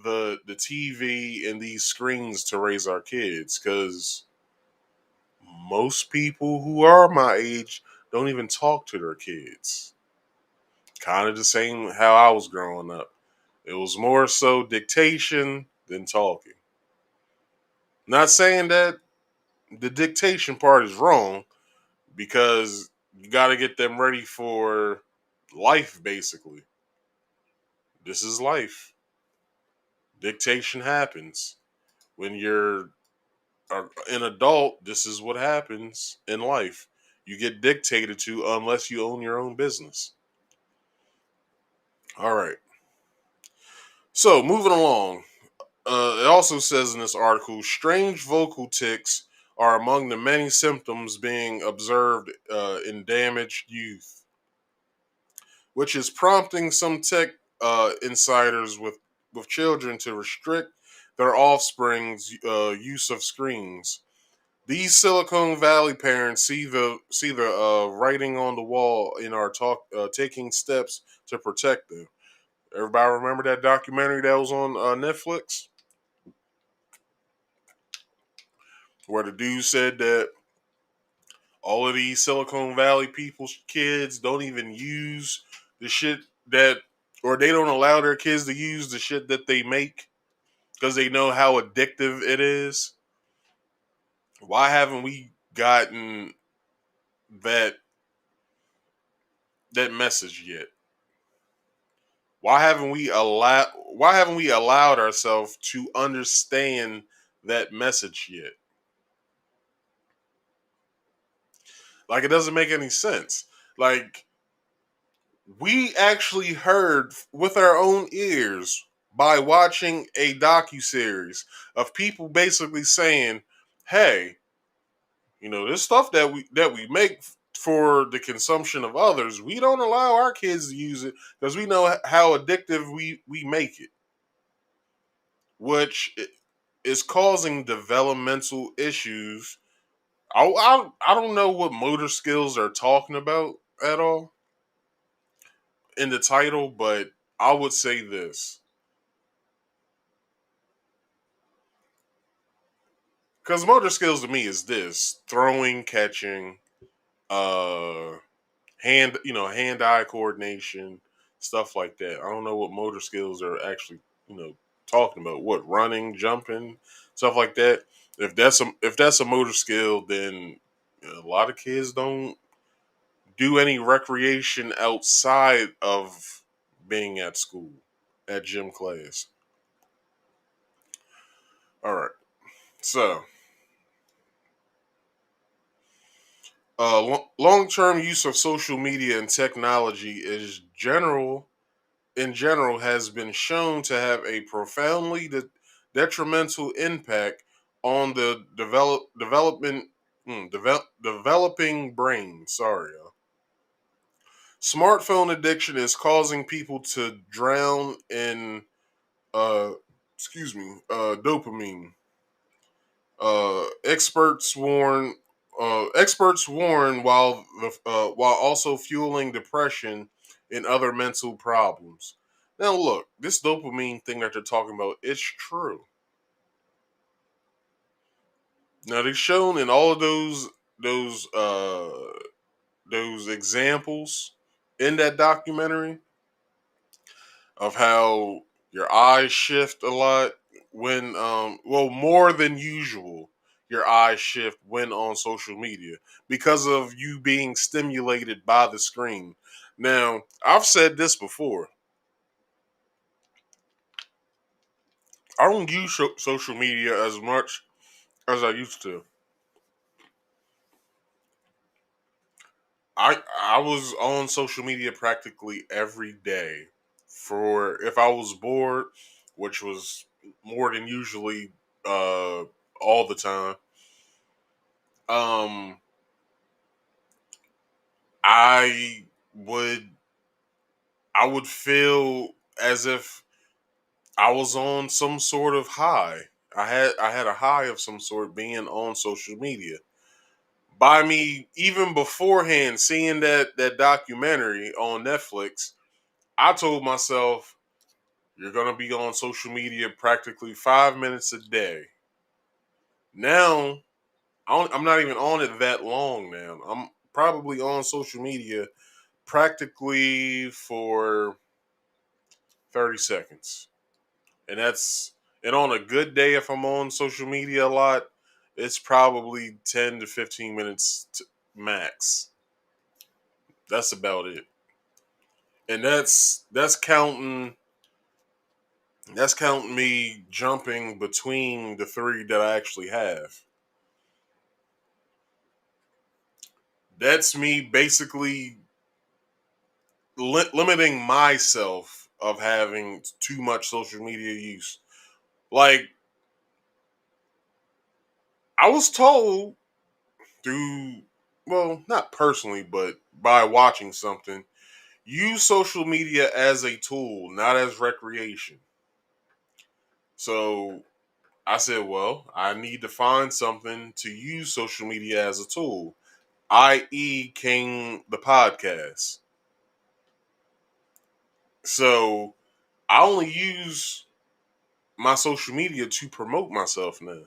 the TV and these screens to raise our kids, because most people who are my age don't even talk to their kids. Kind of the same how I was growing up. It was more so dictation than talking. Not saying that the dictation part is wrong, because you got to get them ready for life, basically. This is life. Dictation happens. When you're an adult, this is what happens in life. You get dictated to unless you own your own business. All right. So, moving along. It also says in this article, strange vocal tics are among the many symptoms being observed in damaged youth, which is prompting some tech insiders with children to restrict their offspring's use of screens. These Silicon Valley parents see the writing on the wall and are taking steps to protect them. Everybody remember that documentary that was on Netflix, where the dude said that all of these Silicon Valley people's kids don't even use the shit that, or they don't allow their kids to use the shit that they make because they know how addictive it is. Why haven't we gotten that that message yet? Why haven't we allowed ourselves to understand that message yet? Like, it doesn't make any sense. Like, we actually heard with our own ears by watching a docu-series of people basically saying, "Hey, this stuff that we make for the consumption of others, we don't allow our kids to use it because we know how addictive we make it, which is causing developmental issues." I don't know what motor skills they're talking about at all in the title, but I would say this, because motor skills to me is this: throwing, catching, uh, hand-eye coordination, stuff like that. I don't know what motor skills are actually, talking about. What, running, jumping, stuff like that. If that's a motor skill, then a lot of kids don't do any recreation outside of being at school, at gym class. All right. So, long-term use of social media and technology in general has been shown to have a profoundly detrimental impact on the developing brain. Sorry, Smartphone addiction is causing people to drown in uh dopamine. Experts warn while also fueling depression and other mental problems. Now look, this dopamine thing that they're talking about, it's true. Now they've shown in all of those uh those examples in that documentary of how your eyes shift a lot when more than usual, your eyes shift when on social media because of you being stimulated by the screen. Now, I've said this before. I don't use social media as much as I used to. I was on social media practically every day for if I was bored, which was more than usually all the time. Um I would I would feel as if I was on some sort of high. I had a high of some sort being on social media. By me even beforehand seeing that documentary on Netflix, I told myself you're going to be on social media practically 5 minutes a day. Now, I'm not even on it that long now. I'm probably on social media practically for 30 seconds. And and on a good day, if I'm on social media a lot, it's probably 10 to 15 minutes max. That's about it. And that's counting me jumping between the three that I actually have. That's me basically limiting myself of having too much social media use. Like I was told through, well, not personally, but by watching something, use social media as a tool, not as recreation. So I said, well, I need to find something to use social media as a tool, i.e., King the podcast. So I only use my social media to promote myself now.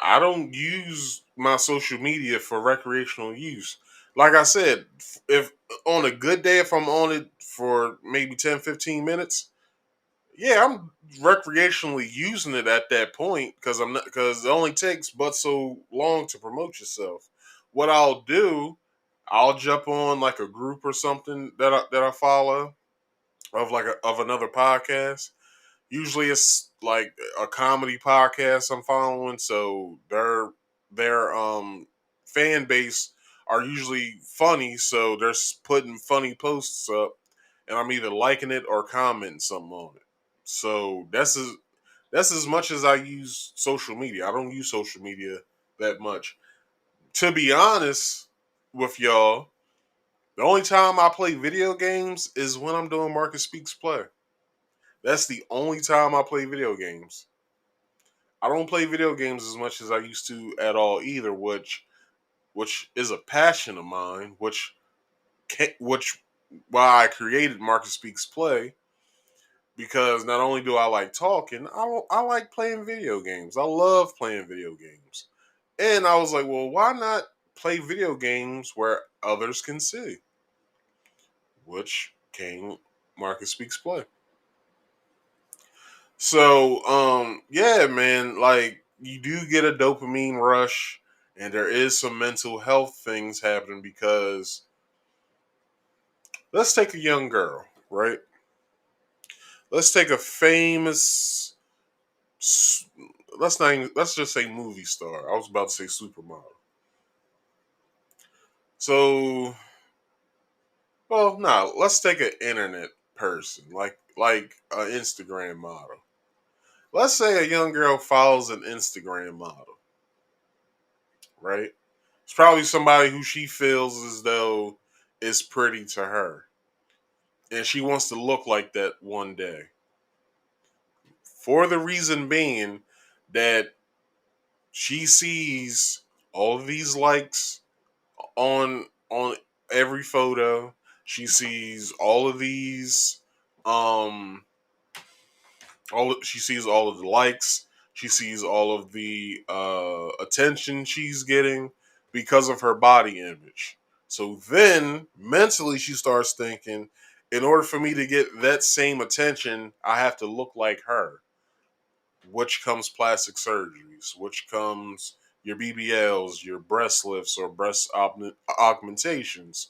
I don't use my social media for recreational use. Like I said, if on a good day, if I'm on it for maybe 10, 15 minutes, yeah, I'm recreationally using it at that point because I'm not because it only takes but so long to promote yourself. What I'll do, I'll jump on like a group or something that I follow of another podcast. Usually it's like a comedy podcast I'm following, so their fan base are usually funny, so they're putting funny posts up, and I'm either liking it or commenting something on it. So that's as much as I use social media. I don't use social media that much. To be honest with y'all, the only time I play video games is when I'm doing Marcus Speaks Play. That's the only time I play video games. I don't play video games as much as I used to at all either, which is a passion of mine, which why I created Marcus Speaks Play, because not only do I like talking, I like playing video games. I love playing video games. And I was like, well, why not play video games where others can see? Which came Marcus Speaks Play. So, yeah, man, like you do get a dopamine rush, and there is some mental health things happening because let's take a young girl, right? Let's take a famous, let's not even, let's just say movie star. I was about to say supermodel. So, well, no, let's take an internet person, like an Instagram model. Let's say a young girl follows an Instagram model, right? It's probably somebody who she feels as though is pretty to her. And she wants to look like that one day. For the reason being that she sees all of these likes on every photo. She sees all of these um she sees all of the likes. She sees all of the attention she's getting because of her body image. So then mentally she starts thinking, in order for me to get that same attention, I have to look like her. Which comes plastic surgeries, which comes your BBLs, your breast lifts or augmentations,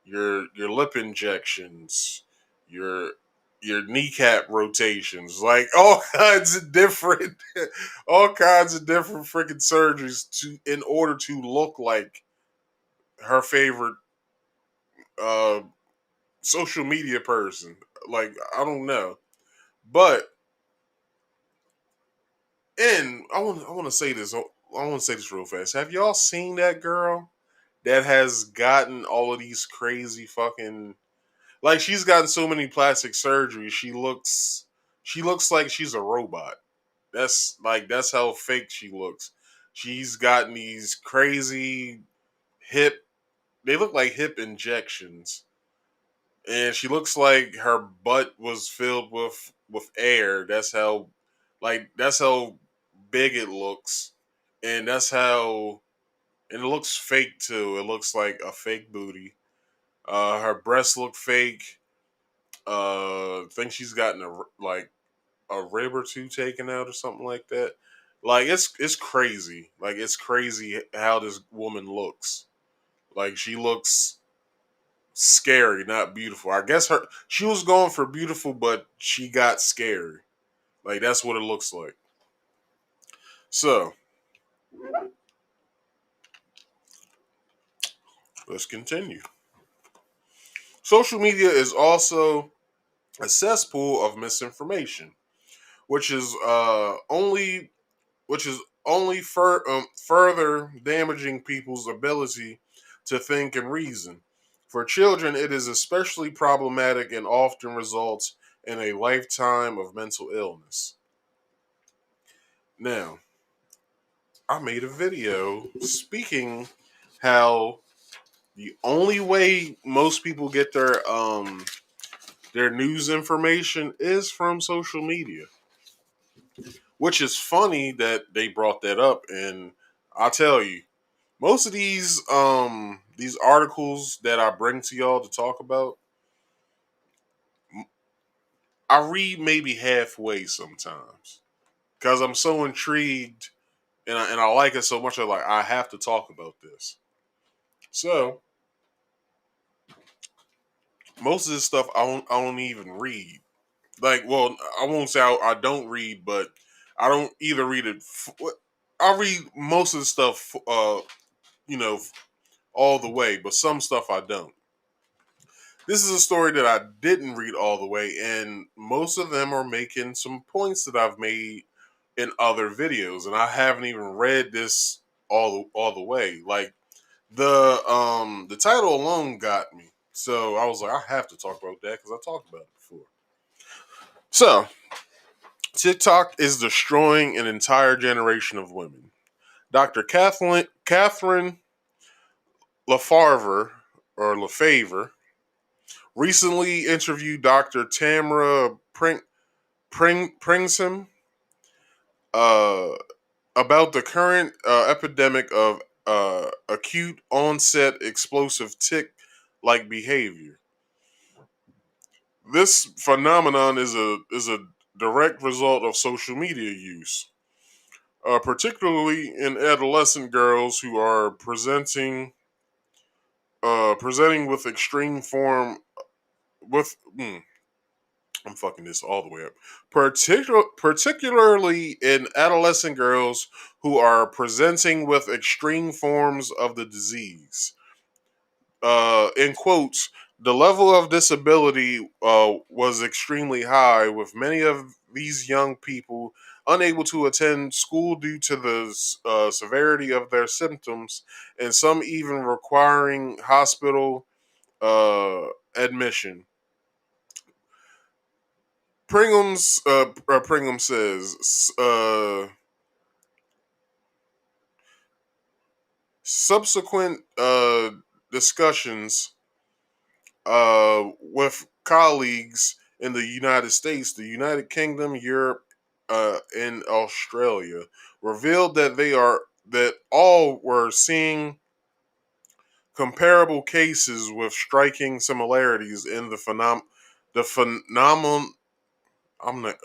your lip injections, your your kneecap rotations, like all kinds of different all kinds of different freaking surgeries to in order to look like her favorite uh social media person. Like I don't know. But and I want to say this. I want to say this real fast. Have y'all seen that girl that has gotten all of these crazy fucking like she's gotten so many plastic surgeries. She looks like she's a robot. That's how fake she looks. She's gotten these crazy hip. They look like hip injections, and she looks like her butt was filled with air. That's how big it looks, and that's how and it looks fake too. It looks like a fake booty. Her breasts look fake. I think she's gotten a rib or two taken out or something like that. Like it's crazy. Like it's crazy how this woman looks. Like she looks scary, not beautiful. I guess she was going for beautiful, but she got scary. Like that's what it looks like. So let's continue. Social media is also a cesspool of misinformation, which is only further damaging people's ability to think and reason. For children, it is especially problematic and often results in a lifetime of mental illness. Now, I made a video speaking how the only way most people get their news information is from social media, which is funny that they brought that up. And I'll tell you, most of these articles that I bring to y'all to talk about, I read maybe halfway sometimes because I'm so intrigued and I like it so much. I'm like, I have to talk about this. So most of this stuff I don't even read. Like, well, I won't say I don't read, but I don't either read it. I read most of the stuff, you know, all the way, but some stuff I don't. This is a story that I didn't read all the way, and most of them are making some points that I've made in other videos, and I haven't even read this all the way. Like the title alone got me, so I was like, I have to talk about that because I talked about it before. So TikTok is destroying an entire generation of women. Dr. Catherine LaFavre or LaFavre recently interviewed Dr. Tamara Pringsham uh, about the current epidemic of acute onset explosive tick like behavior. This phenomenon is a direct result of social media use, particularly in adolescent girls who are presenting with extreme form with. I'm fucking this all the way up. Particularly in adolescent girls who are presenting with extreme forms of the disease. In quotes, the level of disability was extremely high, with many of these young people unable to attend school due to the severity of their symptoms, and some even requiring hospital admission. Pringham says subsequent discussions with colleagues in the United States, the United Kingdom, Europe, and Australia revealed that all were seeing comparable cases with striking similarities in the phenomenon. I'm not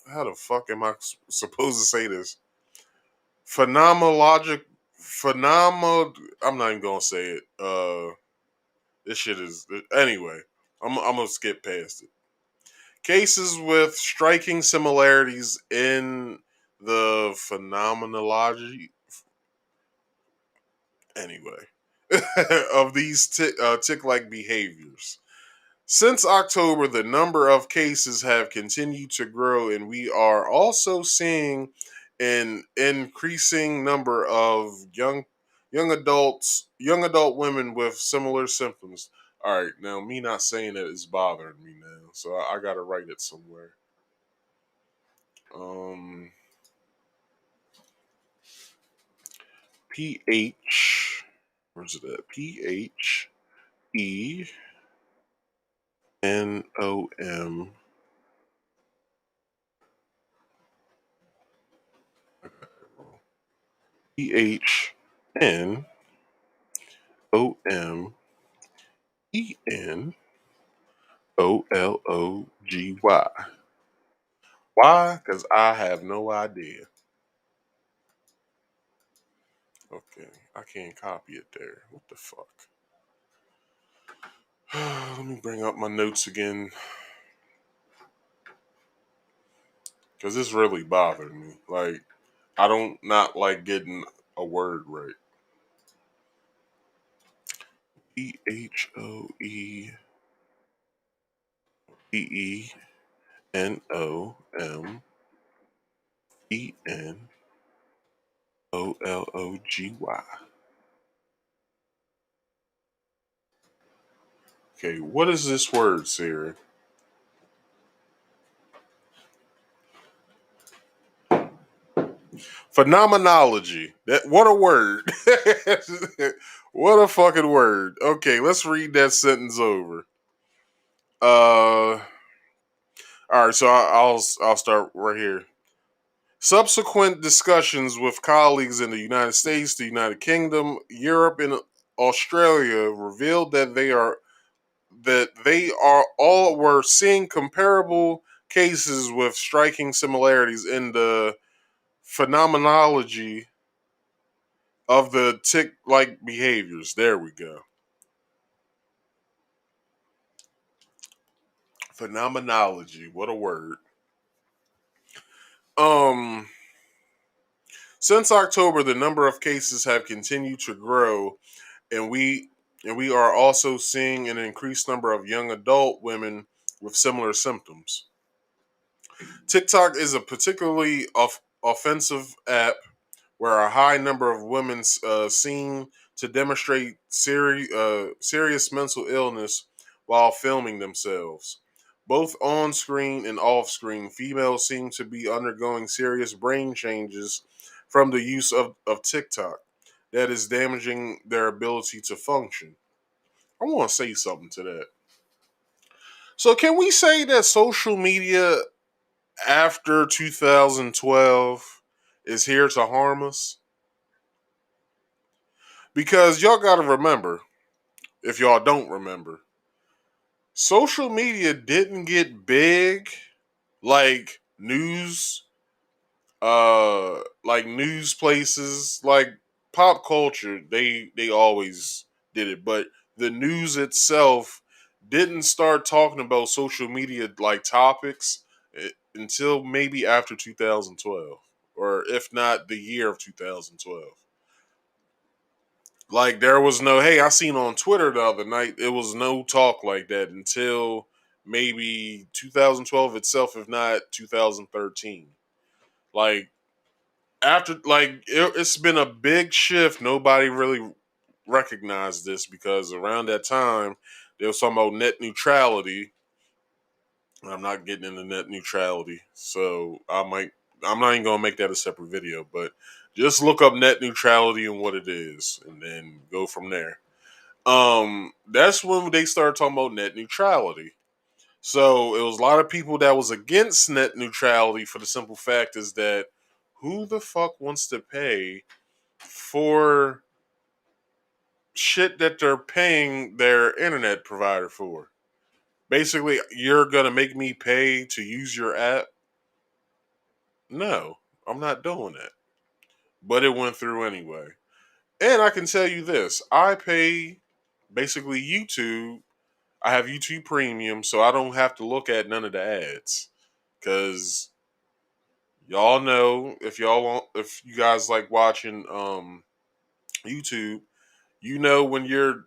how the fuck am I supposed to say this? Phenomenologic phenom. I'm not even gonna say it. This shit is anyway. I'm gonna skip past it. Cases with striking similarities in the phenomenology, anyway, of these tick-like behaviors. Since October, the number of cases have continued to grow, and we are also seeing an increasing number of young adult women with similar symptoms. All right, now me not saying that is bothering me now, so I gotta write it somewhere. Um, PH, where's it at? PHNOMENOLOGY. Why? Because I have no idea. Okay, I can't copy it there. What the fuck? Let me bring up my notes again. Because this really bothered me. Like, I don't not like getting a word right. PHOENOMENOLOGY. Okay, what is this word, Sarah? Phenomenology. That what a word. What a fucking word. Okay, let's read that sentence over. All right, so I'll start right here. Subsequent discussions with colleagues in the United States, the United Kingdom, Europe, and Australia revealed that they are all were seeing comparable cases with striking similarities in the phenomenology of the tick-like behaviors. There we go. Phenomenology. What a word. Um since October, the number of cases have continued to grow, and we are also seeing an increased number of young adult women with similar symptoms. TikTok is a particularly offensive app where a high number of women seem to demonstrate serious mental illness while filming themselves. Both on screen and off screen, females seem to be undergoing serious brain changes from the use of TikTok that is damaging their ability to function. I want to say something to that. So, can we say that social media after 2012 is here to harm us? Because y'all got to remember, if y'all don't remember, social media didn't get big like news places, like pop culture. They always did it, but the news itself didn't start talking about social media like topics until maybe after 2012, or if not the year of 2012. Like there was no, hey, I seen on Twitter the other night, it was no talk like that until maybe 2012 itself, if not 2013. Like after it's been a big shift. Nobody really recognized this because around that time they was talking about net neutrality. I'm not getting into net neutrality, so I'm not even gonna make that a separate video, but just look up net neutrality and what it is, and then go from there. That's when they started talking about net neutrality. So it was a lot of people that was against net neutrality for the simple fact is that who the fuck wants to pay for shit that they're paying their internet provider for? Basically, you're gonna make me pay to use your app? No, I'm not doing that. But it went through anyway. And I can tell you this: I pay basically YouTube. I have YouTube Premium, so I don't have to look at none of the ads because y'all know if you guys like watching YouTube, you know you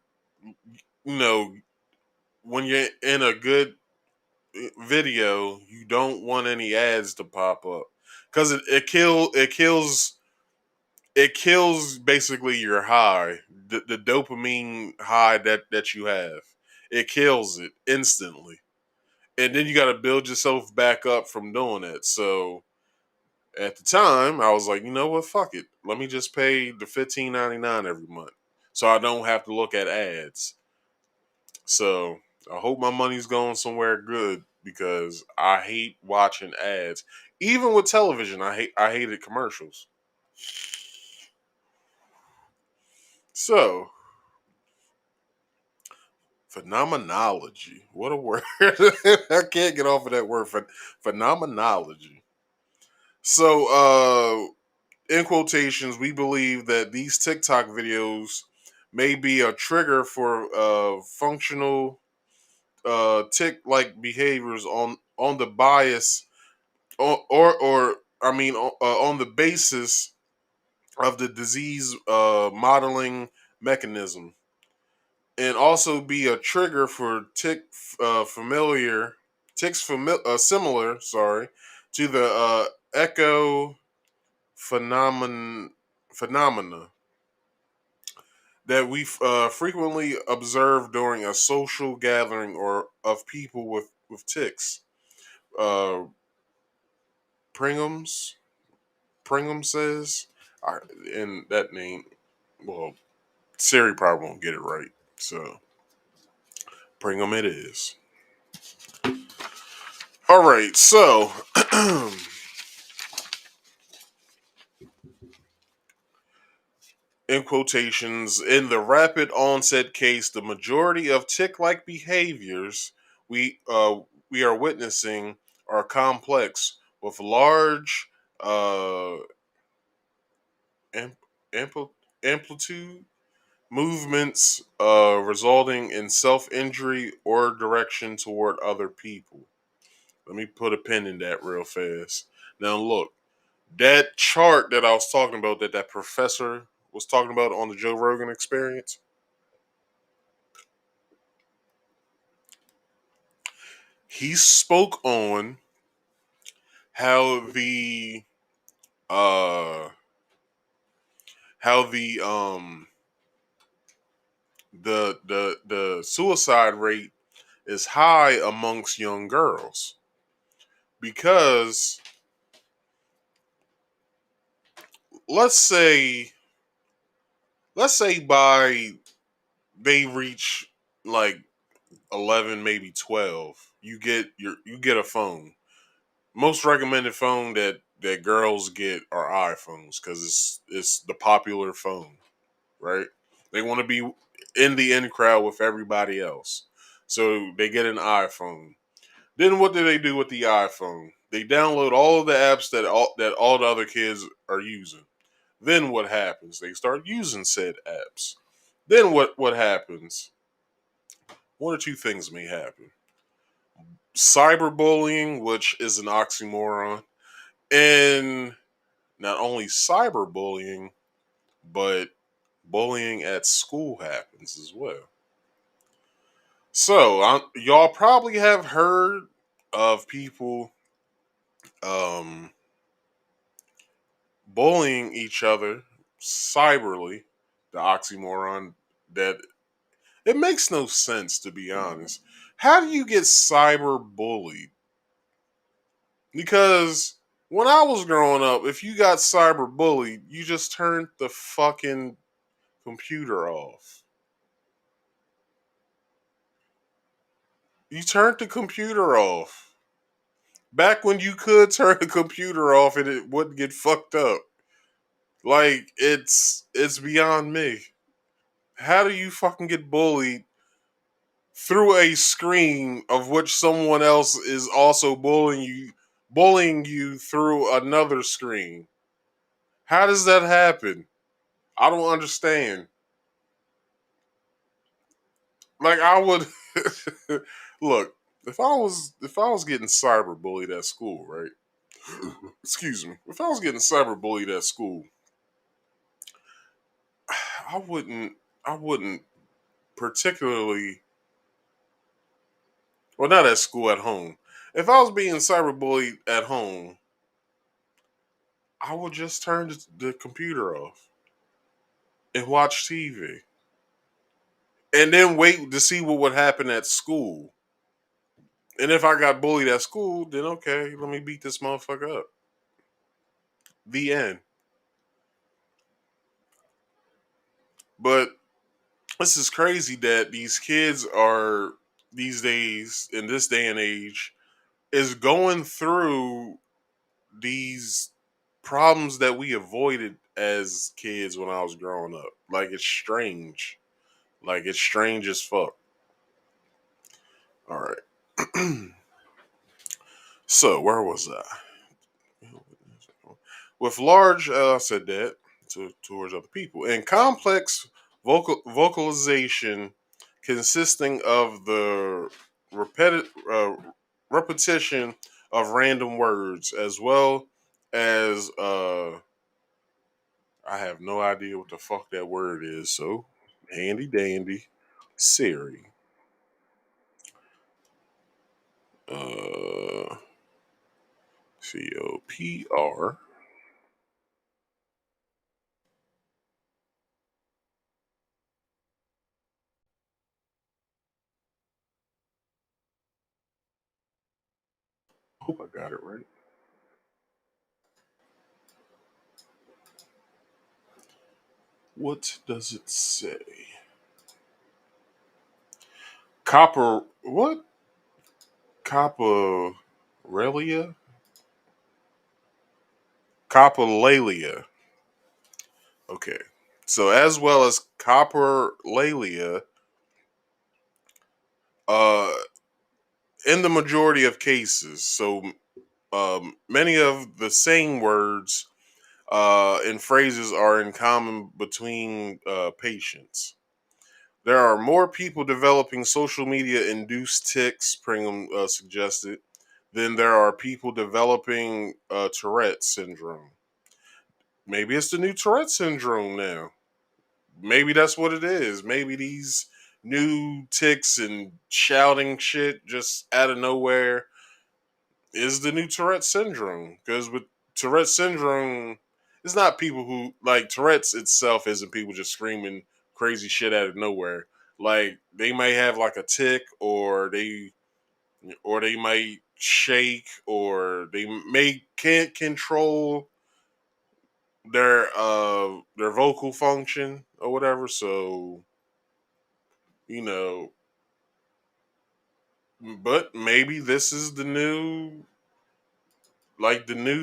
know when you're in a good video, you don't want any ads to pop up because it kills basically your high, the dopamine high that you have. It kills it instantly, and then you got to build yourself back up from doing it. So at the time, I was like, you know what, fuck it. Let me just pay the $15.99 every month, so I don't have to look at ads. So I hope my money's going somewhere good because I hate watching ads. Even with television, I hated commercials. So phenomenology. What a word. I can't get off of that word. Phenomenology. So, in quotations, we believe that these TikTok videos may be a trigger for functional tick-like behaviors on the bias or I mean on the basis of the disease modeling mechanism, and also be a trigger for familiar similar, to the echo phenomena that we frequently observe during a social gathering or of people with ticks. Uh, Pringham's Pringham says, and that name, well, Siri probably won't get it right, so Pringham it is. All right, so in quotations, in the rapid onset case, the majority of tick-like behaviors we uh, we are witnessing are complex with large uh, amp- ampl- amplitude movements resulting in self-injury or direction toward other people. Let me put a pin in that real fast. Now look, that chart that I was talking about, that professor was talking about on the Joe Rogan Experience, he spoke on how uh the the suicide rate is high amongst young girls because let's say let's say by they reach like 11, maybe 12, you get a phone. Most recommended phone that girls get are iPhones because it's the popular phone, right? They want to be in the in crowd with everybody else, so they get an iPhone. Then what do they do with the iPhone? They download all of the apps that all the other kids are using. Then what happens? They start using said apps. Then what happens? One or two things may happen. Cyberbullying, which is an oxymoron, and not only cyberbullying, but bullying at school happens as well. So y'all probably have heard of people um, bullying each other cyberly, the oxymoron that it makes no sense, to be honest. How do you get cyber bullied? Because when I was growing up, if you got cyber bullied, you just turned the fucking computer off. You turned the computer off. Back when you could turn the computer off and it wouldn't get fucked up. Like it's beyond me. How do you fucking get bullied through a screen of which someone else is also bullying you through another screen? How does that happen? I don't understand. Like I would look, if I was getting cyber bullied at school, right? Excuse me. If I was getting cyber bullied at school, I wouldn't I wouldn't particularly, well, not at school, at home. If I was being cyberbullied at home, I would just turn the computer off and watch TV, and then wait to see what would happen at school. And if I got bullied at school, then okay, let me beat this motherfucker up. The end. But this is crazy that these kids are these days in this day and age is going through these problems that we avoided as kids when I was growing up. Like it's strange. Like it's strange as fuck. All right. So where was I? With large, I said that towards other people, and complex vocalization consisting of the repetition of random words as well as I have no idea what the fuck that word is. So handy dandy. Siri. Uh, COPR. Hope I got it right. What does it say? Copper. What? Copperelia? Coprolalia. Okay. So as well as coprolalia, uh, in the majority of cases, so many of the same words and phrases are in common between patients. There are more people developing social media induced tics, Pringham suggested, than there are people developing Tourette syndrome. Maybe it's the new Tourette syndrome now. Maybe that's what it is. Maybe these new ticks and shouting shit just out of nowhere is the new Tourette syndrome. Because with Tourette syndrome, it's not people who like Tourette's itself isn't people just screaming crazy shit out of nowhere. Like they might have like a tick, or they might shake, or they may can't control their vocal function or whatever. So you know, but maybe this is the new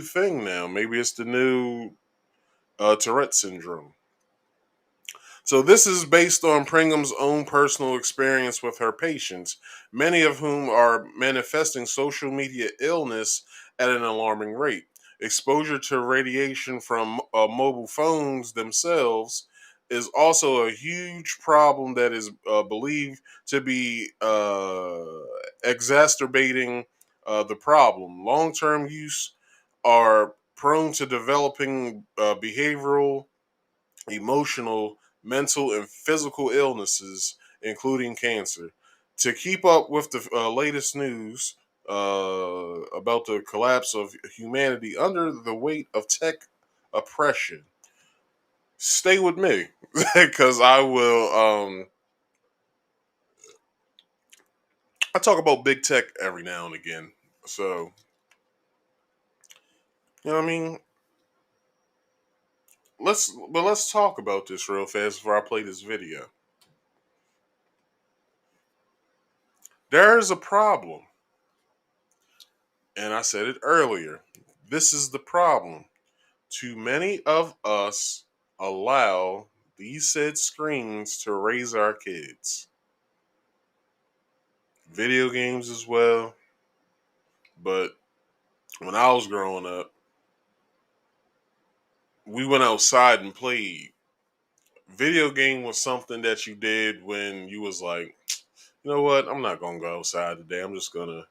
thing now. Maybe it's the new Tourette syndrome. So this is based on Pringham's own personal experience with her patients, many of whom are manifesting social media illness at an alarming rate. Exposure to radiation from mobile phones themselves is also a huge problem that is believed to be exacerbating the problem. Long-term use are prone to developing behavioral, emotional, mental, and physical illnesses, including cancer. To keep up with the latest news about the collapse of humanity under the weight of tech oppression, stay with me because I will. I talk about big tech every now and again, so you know what I mean. Let's talk about this real fast before I play this video. There's a problem, and I said it earlier. This is the problem. Too many of us allow these said screens to raise our kids. Video games as well. But when I was growing up, we went outside and played. Video game was something that you did when you was like, you know what, I'm not gonna go outside today. I'm just gonna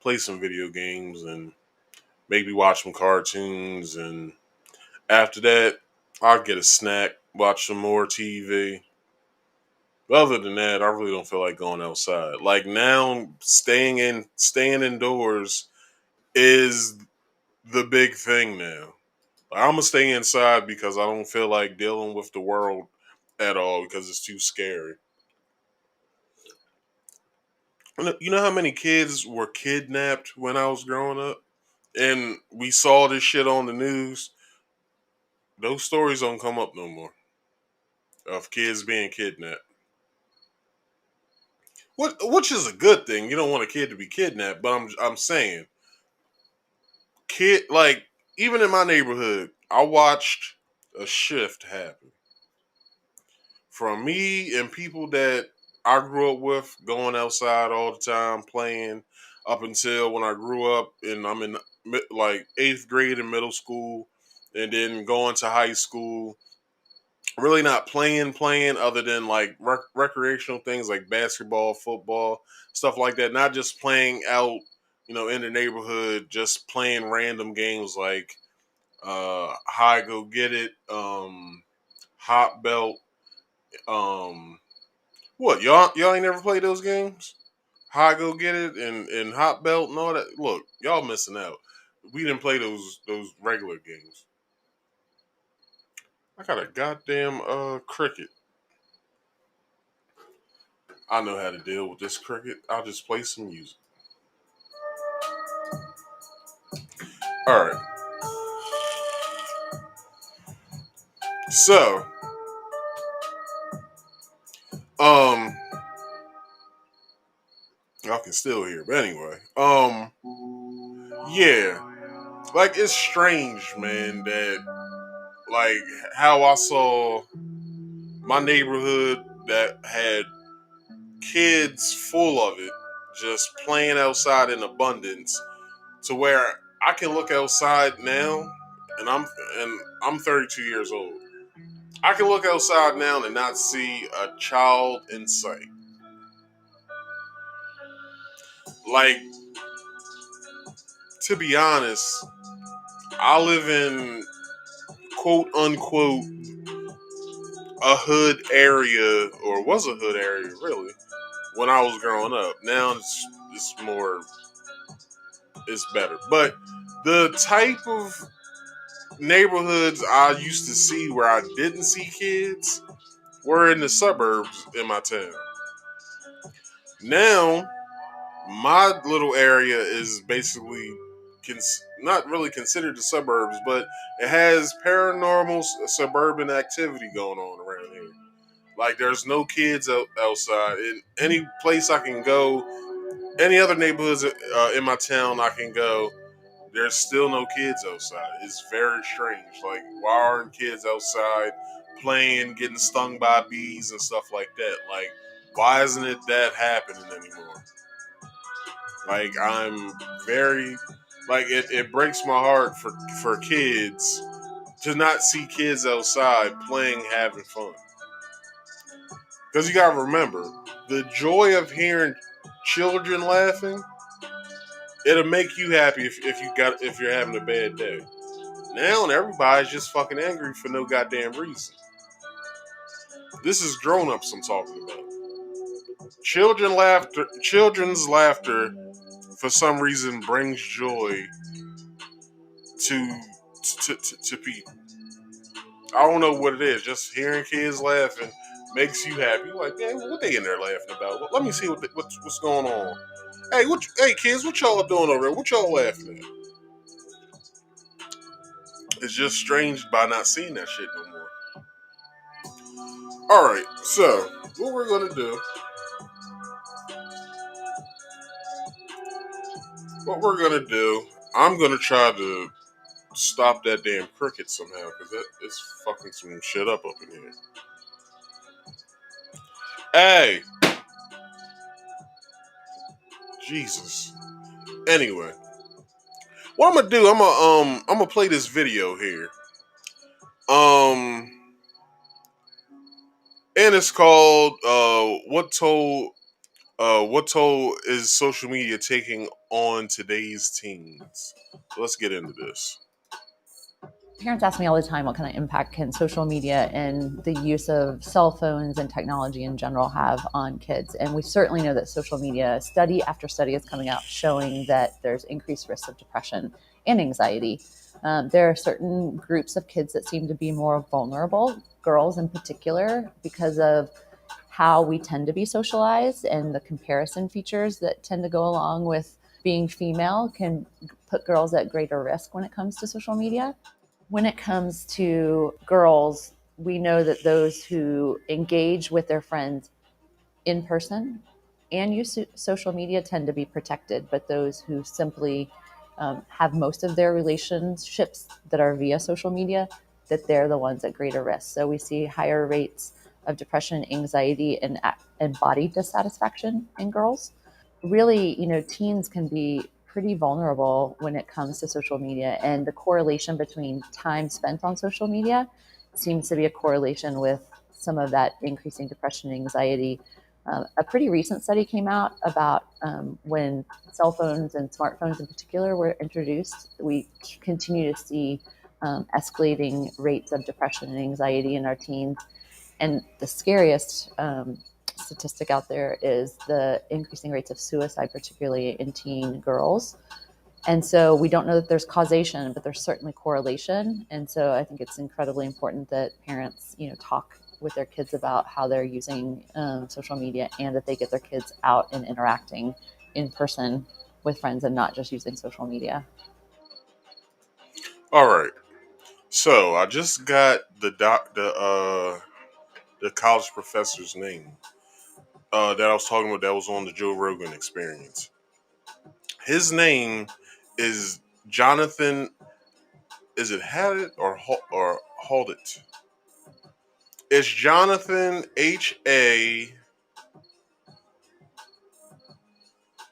play some video games and maybe watch some cartoons, and after that I'll get a snack, watch some more TV. But other than that, I really don't feel like going outside. Like now, staying indoors is the big thing now. I'm gonna stay inside because I don't feel like dealing with the world at all because it's too scary. You know how many kids were kidnapped when I was growing up, and we saw this shit on the news. Those stories don't come up no more of kids being kidnapped. Which is a good thing. You don't want a kid to be kidnapped, but I'm saying like even in my neighborhood, I watched a shift happen from me and people that I grew up with going outside all the time playing up until when I grew up and I'm in like 8th grade in middle school and then going to high school, really not playing other than like recreational things like basketball, football, stuff like that, not just playing out, in the neighborhood, just playing random games like high go get it, hot belt, what y'all ain't never played those games? High go get it and hot belt and all that. Look, y'all missing out. We didn't play those regular games. I got a goddamn cricket. I know how to deal with this cricket. I'll just play some music. All right. So, um, y'all can still hear, but anyway, yeah, like it's strange, man, that like how I saw my neighborhood that had kids full of it just playing outside in abundance to where I can look outside now and I'm 32 years old. I can look outside now and not see a child in sight. Like, to be honest, I live in quote unquote a hood area, or was a hood area really, when I was growing up. Now it's more, it's better. But the type of neighborhoods I used to see where I didn't see kids were in the suburbs in my town. Now, my little area is basically not really considered the suburbs, but it has paranormal suburban activity going on around here. Like, there's no kids outside. In any place I can go, any other neighborhoods in my town I can go, there's still no kids outside. It's very strange. Like, why aren't kids outside playing, getting stung by bees and stuff like that? Like, why isn't it that happening anymore? Like, I'm very, like, it breaks my heart for kids to not see kids outside playing, having fun. Because you gotta remember, the joy of hearing children laughing, it'll make you happy if you're having a bad day. Now everybody's just fucking angry for no goddamn reason. This is grown-ups I'm talking about. Children's laughter, for some reason, brings joy to people. I don't know what it is. Just hearing kids laughing makes you happy. You're like, man, what they in there laughing about? Well, let me see what's going on. Hey, hey kids, what y'all doing over there? What y'all laughing at? It's just strange by not seeing that shit no more. All right, so what we're gonna do? What we're gonna do? I'm gonna try to stop that damn cricket somehow because that is fucking some shit up in here. Hey, Jesus. Anyway, what I'm gonna do? I'm gonna play this video here. Um, and it's called what toll is social media taking on today's teens? So let's get into this. Parents ask me all the time what kind of impact can social media and the use of cell phones and technology in general have on kids. And we certainly know that social media, study after study is coming out showing that there's increased risk of depression and anxiety. There are certain groups of kids that seem to be more vulnerable, girls in particular, because of how we tend to be socialized, and the comparison features that tend to go along with being female can put girls at greater risk when it comes to social media. When it comes to girls, we know that those who engage with their friends in person and use social media tend to be protected, but those who simply have most of their relationships that are via social media, that they're the ones at greater risk. So we see higher rates of depression, anxiety, and body dissatisfaction in girls. Really, teens can be pretty vulnerable when it comes to social media, and the correlation between time spent on social media seems to be a correlation with some of that increasing depression and anxiety. A pretty recent study came out about when cell phones and smartphones in particular were introduced, we continue to see escalating rates of depression and anxiety in our teens. And the scariest statistic out there is the increasing rates of suicide, particularly in teen girls. And so we don't know that there's causation, but there's certainly correlation. And so I think it's incredibly important that parents, talk with their kids about how they're using social media, and that they get their kids out and interacting in person with friends and not just using social media. All right. So I just got the college professor's name that I was talking about that was on the Joe Rogan Experience. His name is Jonathan. Is it Haddett or Haldit? It's Jonathan H.A.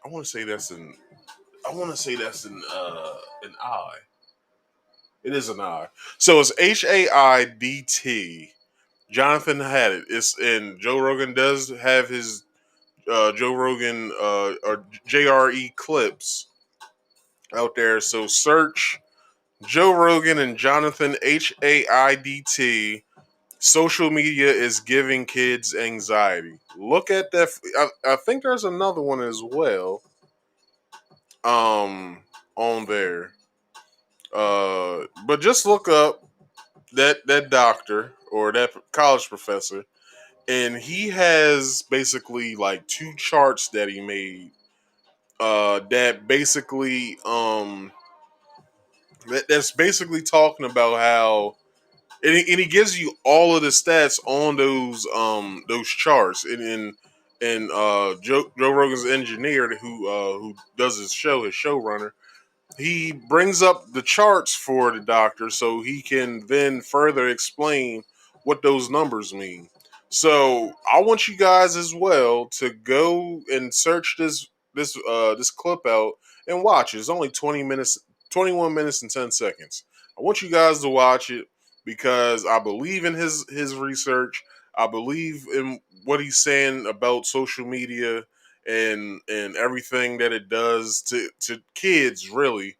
I want to say that's an. I want to say that's an I. It is an I. So it's Haidt. Jonathan Haddett. It's and Joe Rogan does have his Joe Rogan or JRE clips out there. So search Joe Rogan and Jonathan Haidt. Social media is giving kids anxiety. Look at that. I think there's another one as well. On there. But just look up that doctor or that college professor, and he has basically like two charts that he made. That basically that's basically talking about how and he gives you all of the stats on those charts and Joe Rogan's engineer who does his showrunner, he brings up the charts for the doctor so he can then further explain what those numbers mean. So I want you guys as well to go and search this clip out and watch it. It's only 20 minutes, 21 minutes and 10 seconds. I want you guys to watch it because I believe in his research. I believe in what he's saying about social media and everything that it does to kids really,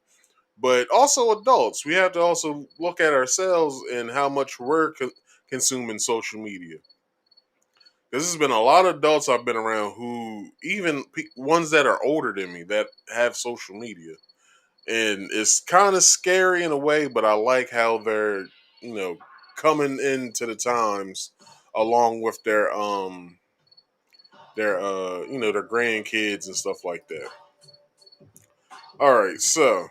but also adults. We have to also look at ourselves and how much we're consuming social media. Because there's been a lot of adults I've been around who, even ones that are older than me, that have social media, and it's kind of scary in a way. But I like how they're, you know, coming into the times along with their their grandkids and stuff like that. All right, so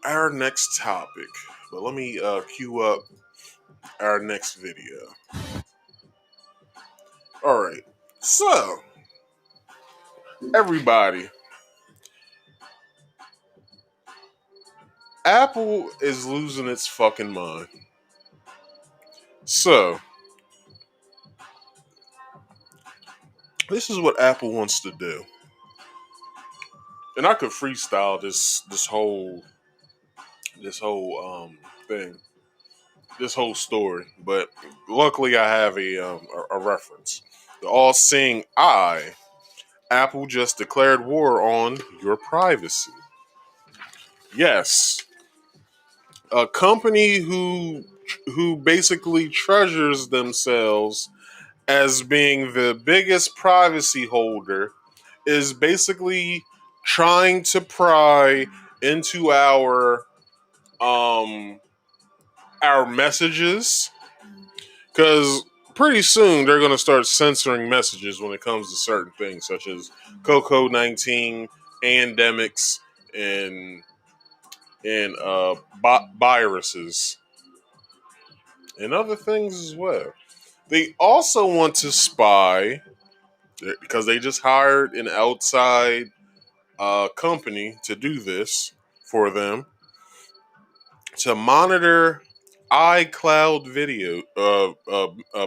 our next topic, but let me cue up our next video. All right, so everybody, Apple is losing its fucking mind. So this is what Apple wants to do, and I could freestyle thing, this whole story, but luckily I have a reference. The all-seeing eye. Apple just declared war on your privacy. Yes, a company who basically treasures themselves as being the biggest privacy holder is basically trying to pry into um our messages, because pretty soon they're going to start censoring messages when it comes to certain things such as COVID-19, pandemics, and viruses and other things as well. They also want to spy because they just hired an outside company to do this for them, to monitor iCloud video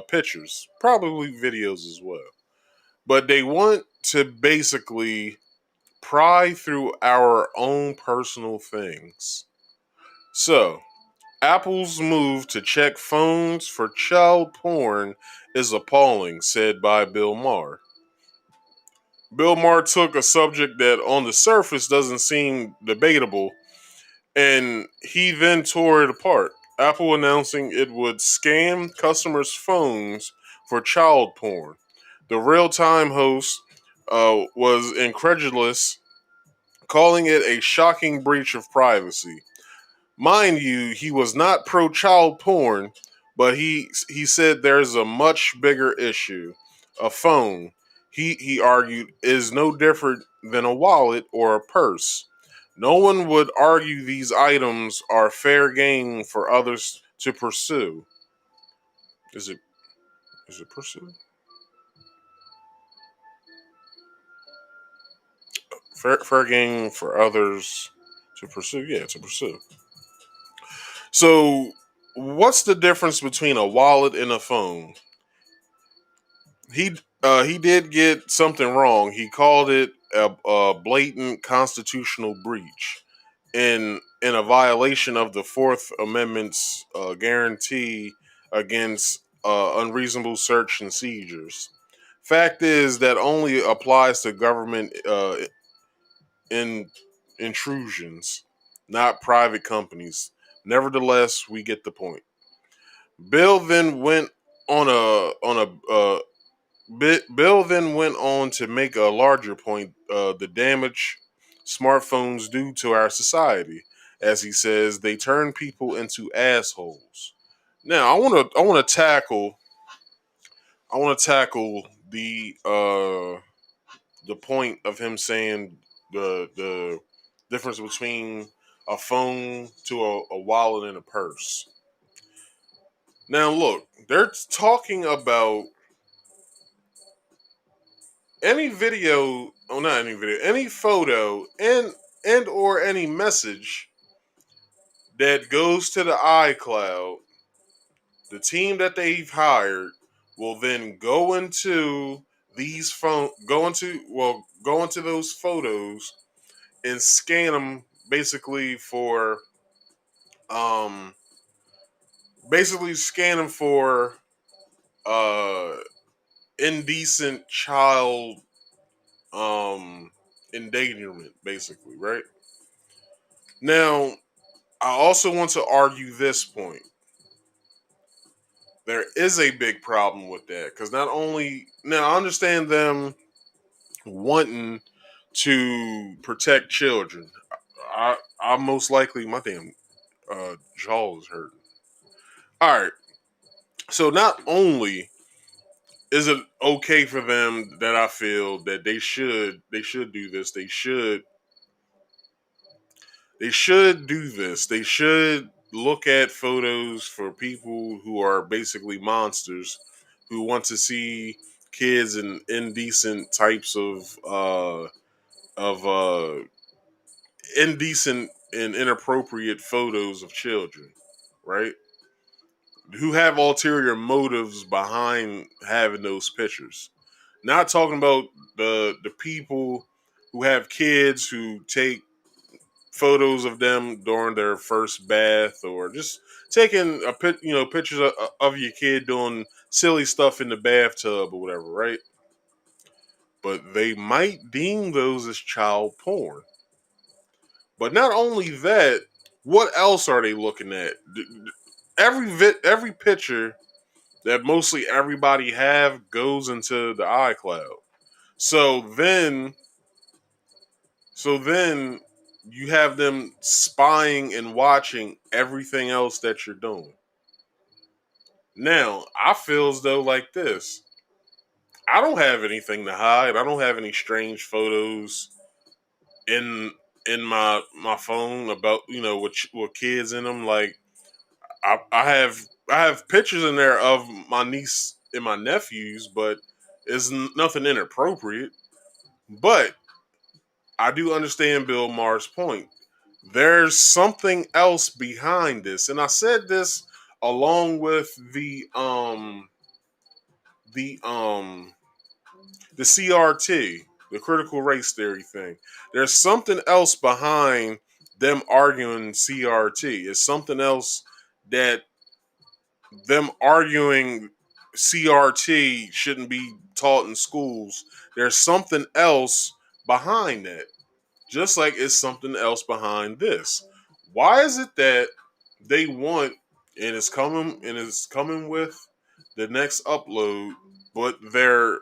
pictures, probably videos as well. But they want to basically pry through our own personal things. So, Apple's move to check phones for child porn is appalling, said by Bill Maher. Bill Maher took a subject that on the surface doesn't seem debatable, and he then tore it apart. Apple announcing it would scan customers' phones for child porn. The real time host was incredulous, calling it a shocking breach of privacy. Mind you, he was not pro child porn, but he said there's a much bigger issue. A phone, he argued, is no different than a wallet or a purse. No one would argue these items are fair game for others to pursue. Is it pursue? Fair game for others to pursue? Yeah, to pursue. So, what's the difference between a wallet and a phone? He did get something wrong. He called it a blatant constitutional breach in a violation of the Fourth Amendment's guarantee against unreasonable search and seizures. Fact is that only applies to government in intrusions, not private companies. Nevertheless, we get the point. Bill then went on Bill then went on to make a larger point: the damage smartphones do to our society. As he says, they turn people into assholes. Now, I want to tackle the point of him saying the difference between a phone to a wallet and a purse. Now, look, they're talking about any video, oh, not any video, any photo and or any message that goes to the iCloud. The team that they've hired will then go into those photos and scan them um basically scan them for uh indecent child endangerment, basically, right? Now, I also want to argue this point. There is a big problem with that, because not only now I understand them wanting to protect children. I most likely, my damn jaw is hurting. All right. So not only is it okay for them that I feel that they should do this. They should do this. They should look at photos for people who are basically monsters who want to see kids in indecent types of indecent and inappropriate photos of children, right? Who have ulterior motives behind having those pictures. Not talking about the people who have kids who take photos of them during their first bath, or just taking pictures of your kid doing silly stuff in the bathtub or whatever, right? But they might deem those as child porn. But not only that, what else are they looking at? Every picture that mostly everybody have goes into the iCloud. So then so then you have them spying and watching everything else that you're doing. Now, I feel as though like this. I don't have anything to hide. I don't have any strange photos in my phone about with kids in them. Like I have pictures in there of my niece and my nephews, but it's nothing inappropriate. But I do understand Bill Maher's point. There's something else behind this, and I said this along with the um the CRT, the critical race theory thing. There's something else behind them arguing CRT. It's something else that them arguing CRT shouldn't be taught in schools. There's something else behind that. Just like it's something else behind this. Why is it that they want and it's coming with the next upload, but they're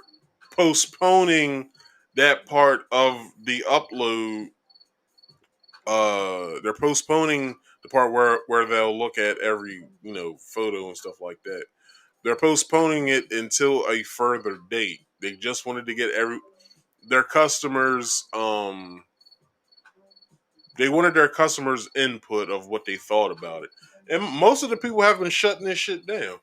postponing that part of the upload? They're postponing the part where they'll look at every photo and stuff like that. They're postponing it until a further date. They just wanted to get their customers they wanted their customers input of what they thought about it. And most of the people have been shutting this shit down.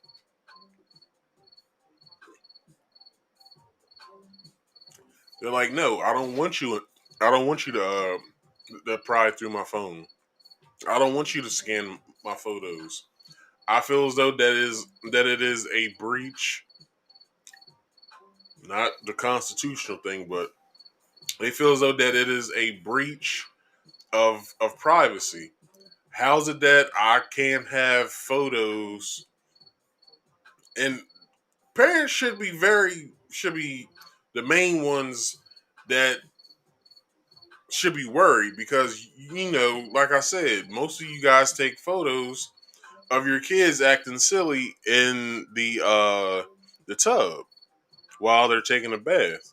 They're like, no, I don't want you to pry through my phone. I don't want you to scan my photos. I feel as though that it is a breach, not the constitutional thing, but they feel as though that it is a breach of privacy. How's it that I can't have photos? And parents should be the main ones that should be worried, because like I said, most of you guys take photos of your kids acting silly in the tub while they're taking a bath.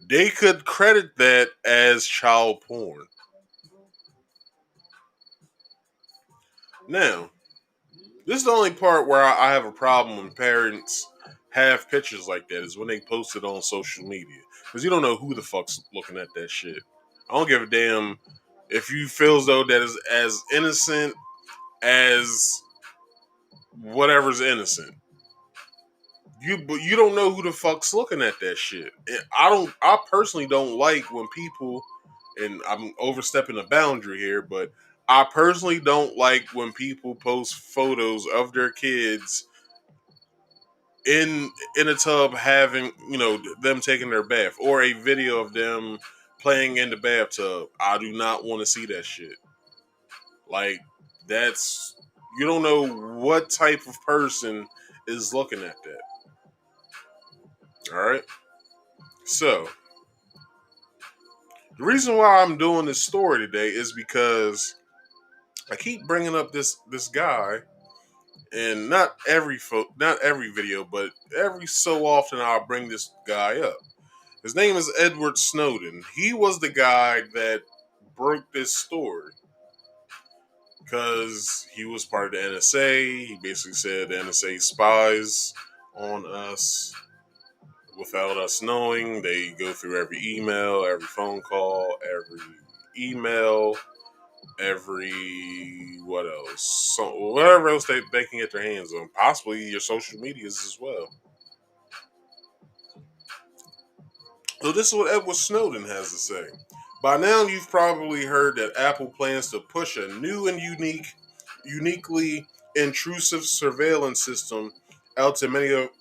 They could credit that as child porn. Now, this is the only part where I have a problem when parents have pictures like that, is when they post it on social media. Because you don't know who the fuck's looking at that shit. I don't give a damn if you feel as though that is as innocent as whatever's innocent. You don't know who the fuck's looking at that shit. And I personally don't like when people, and I'm overstepping a boundary here, but I personally don't like when people post photos of their kids in a tub having them taking their bath, or a video of them playing in the bathtub. I do not want to see that shit. Like, that's, you don't know what type of person is looking at that. All right. So the reason why I'm doing this story today is because I keep bringing up this guy, and not every video, but every so often I'll bring this guy up. His name is Edward Snowden. He was the guy that broke this story. because he was part of the NSA. He basically said the NSA spies on us without us knowing. They go through every email, every phone call, every email, every what else? So whatever else they can get their hands on. Possibly your social medias as well. So this is what Edward Snowden has to say. By now, you've probably heard that Apple plans to push a new and uniquely intrusive surveillance system out to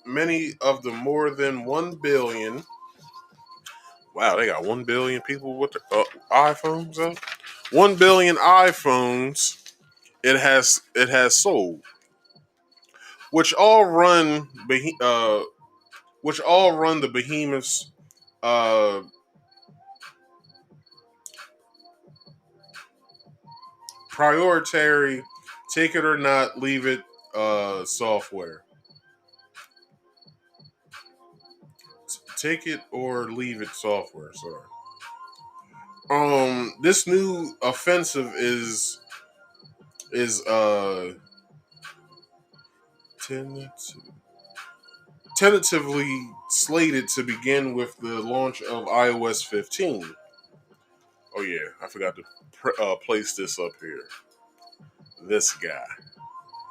many of the more than 1 billion. Wow, they got 1 billion people with iPhones out. 1 billion iPhones it has sold, which all run which all run the behemoth's uh, proprietary take it or not leave it software. Take it or leave it software. Sorry. This new offensive is tentatively slated to begin with the launch of iOS 15. Oh yeah, I forgot to place this up here. This guy,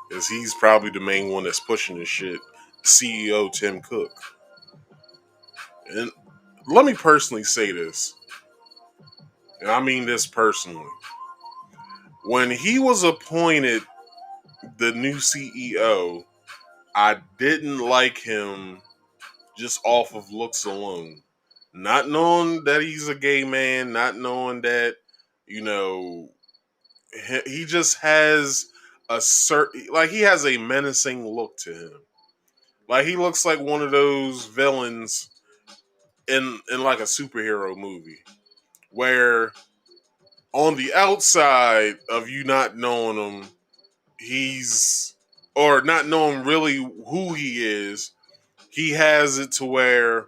because he's probably the main one that's pushing this shit. CEO Tim Cook. And let me personally say this, and I mean this personally. When he was appointed the new CEO, I didn't like him just off of looks alone. Not knowing that he's a gay man, not knowing that, you know, he just has a certain, like, he has a menacing look to him. Like, he looks like one of those villains in like a superhero movie where on the outside of you not knowing him, he's or not knowing really who he is, he has it to where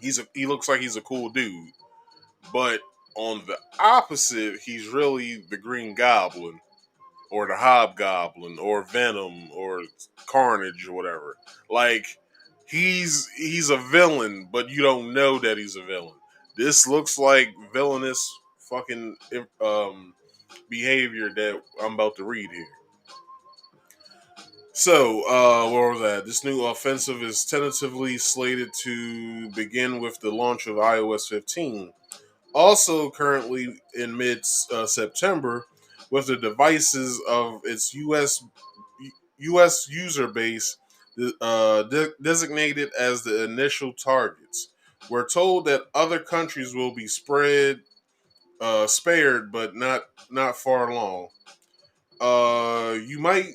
he looks like he's a cool dude. But on the opposite, he's really the Green Goblin or the Hobgoblin or Venom or Carnage or whatever. Like, he's a villain, but you don't know that he's a villain. This looks like villainous fucking behavior that I'm about to read here. So, where was that? This new offensive is tentatively slated to begin with the launch of iOS 15. Also, currently in mid September, with the devices of its U.S. user base designated as the initial targets. We're told that other countries will be spared, but not far along. You might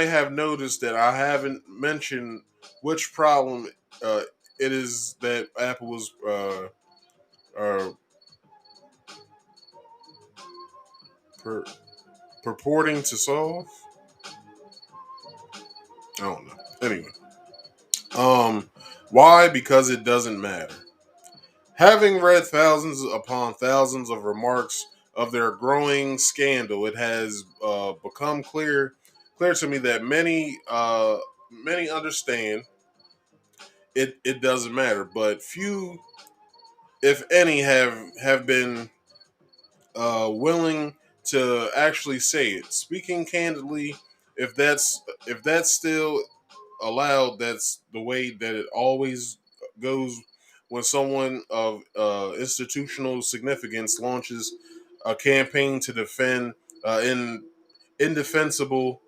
have noticed that I haven't mentioned which problem uh, it is that Apple was uh, pur- purporting to solve. I don't know. Anyway, um, why? Because it doesn't matter. Having read thousands upon thousands of remarks of their growing scandal, it has become clear to me that many understand it doesn't matter, but few, if any, have been willing to actually say it. Speaking candidly, if that's still allowed, that's the way that it always goes when someone of institutional significance launches a campaign to defend indefensible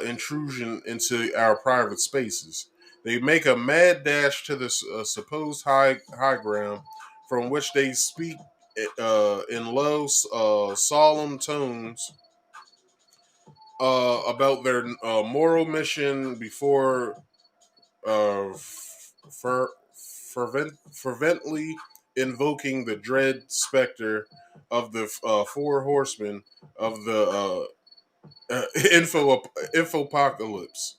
intrusion into our private spaces. They make a mad dash to the supposed high ground from which they speak in low, solemn tones about their moral mission before fer- fervently invoking the dread specter of the four horsemen of the infopocalypse,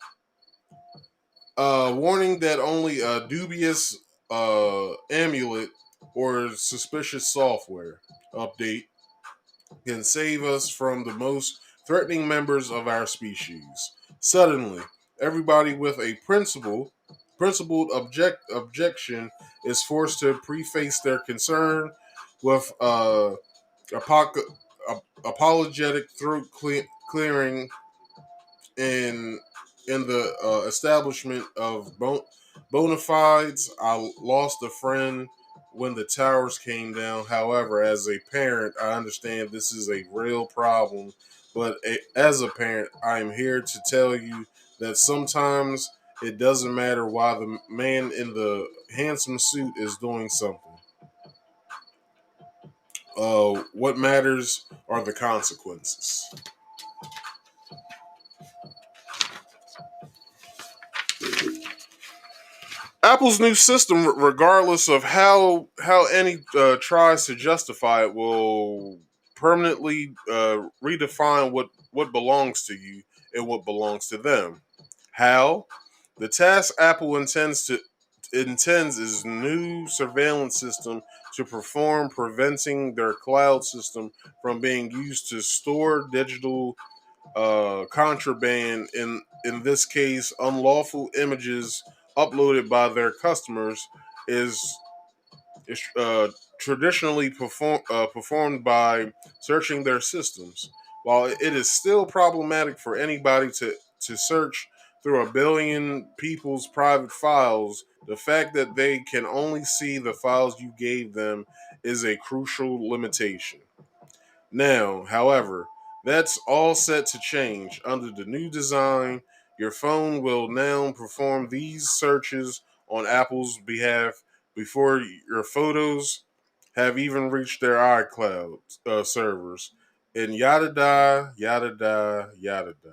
warning that only a dubious amulet or suspicious software update can save us from the most threatening members of our species. Suddenly, everybody with a principled objection is forced to preface their concern with apoc- apologetic throat clearing in the establishment of bona fides. I lost a friend when the towers came down. However, as a parent, I understand this is a real problem. But as a parent, I am here to tell you that sometimes it doesn't matter why the man in the handsome suit is doing something. What matters are the consequences. Apple's new system, regardless of how any tries to justify it, will permanently redefine what belongs to you and what belongs to them. How? The task Apple intends is new surveillance system to perform, preventing their cloud system from being used to store digital contraband, in this case unlawful images uploaded by their customers, is traditionally performed by searching their systems. While it is still problematic for anybody to search through a billion people's private files, the fact that they can only see the files you gave them is a crucial limitation. Now, however, that's all set to change. Under the new design, your phone will now perform these searches on Apple's behalf before your photos have even reached their iCloud servers. And yada da, yada da, yada da.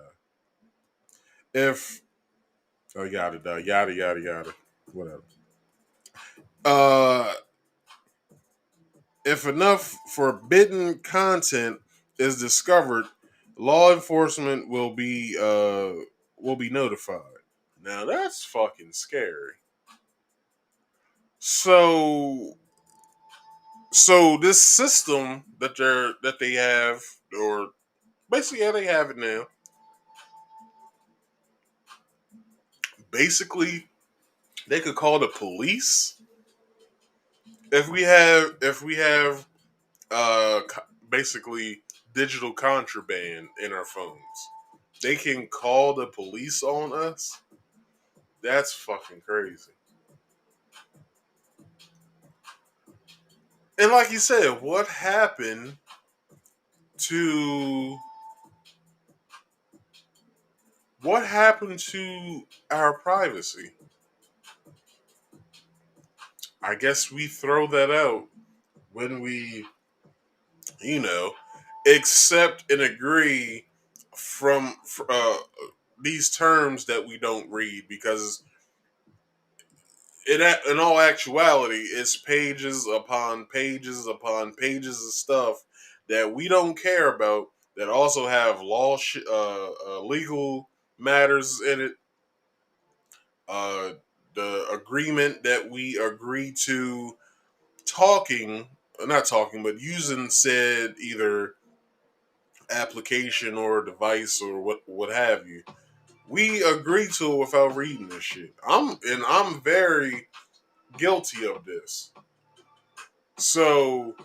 If, oh, yada da, yada, yada, yada, whatever. Uh, if enough forbidden content is discovered, law enforcement will be notified. Now that's fucking scary. So this system that they have, or basically how they have it now, basically they could call the police if we have basically digital contraband in our phones. They can call the police on us. That's fucking crazy. And like you said, to what happened to our privacy? I guess we throw that out when we, you know, accept and agree from these terms that we don't read, because in all actuality, it's pages upon pages upon pages of stuff that we don't care about, that also have legal matters in it. Uh, the agreement that we agree to talking, not talking, but using said either application or device or what have you. We agree to it without reading this shit. I'm very guilty of this. So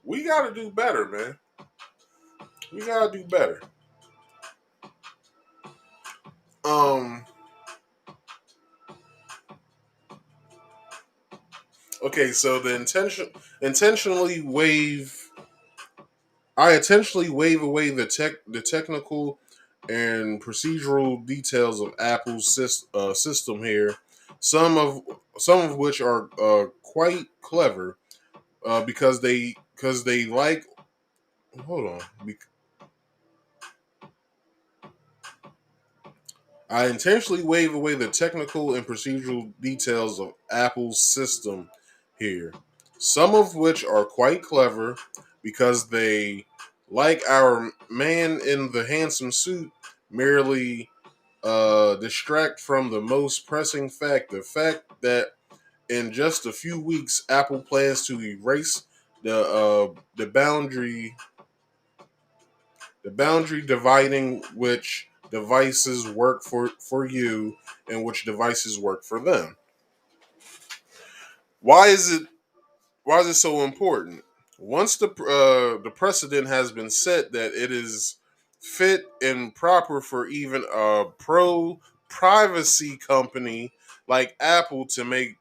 we got to do better, man. We got to do better. Um. Okay, so the intentionally waive. I intentionally waive away the technical and procedural details of Apple's system here. Some of which are quite clever, because they like. Hold on. I intentionally wave away the technical and procedural details of Apple's system here, some of which are quite clever because they, like our man in the handsome suit, merely distract from the most pressing fact, the fact that in just a few weeks, Apple plans to erase the boundary The boundary dividing which devices work for you and which devices work for them. Why is it so important? Once the precedent has been set that it is fit and proper for even a pro privacy company like Apple to make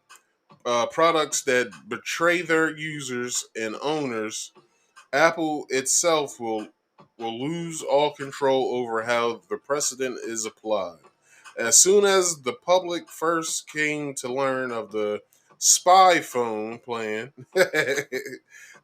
products that betray their users and owners, Apple itself will lose all control over how the precedent is applied. As soon as the public first came to learn of the spy phone plan,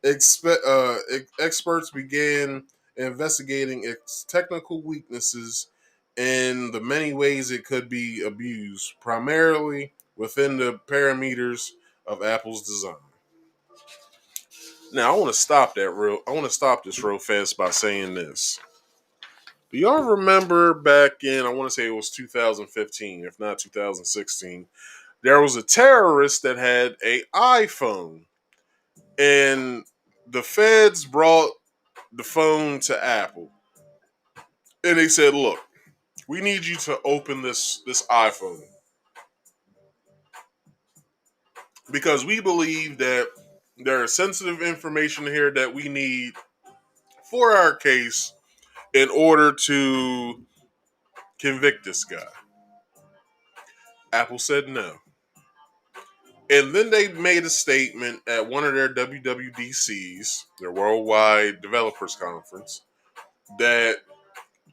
experts began investigating its technical weaknesses and the many ways it could be abused, primarily within the parameters of Apple's design. Now, I want to stop this real fast by saying this. Do y'all remember back in, I want to say it was 2015, if not 2016, there was a terrorist that had a iPhone, and the feds brought the phone to Apple, and they said, "Look, we need you to open this iPhone because we believe that there is sensitive information here that we need for our case in order to convict this guy." Apple said no. And then they made a statement at one of their WWDCs, their Worldwide Developers Conference, that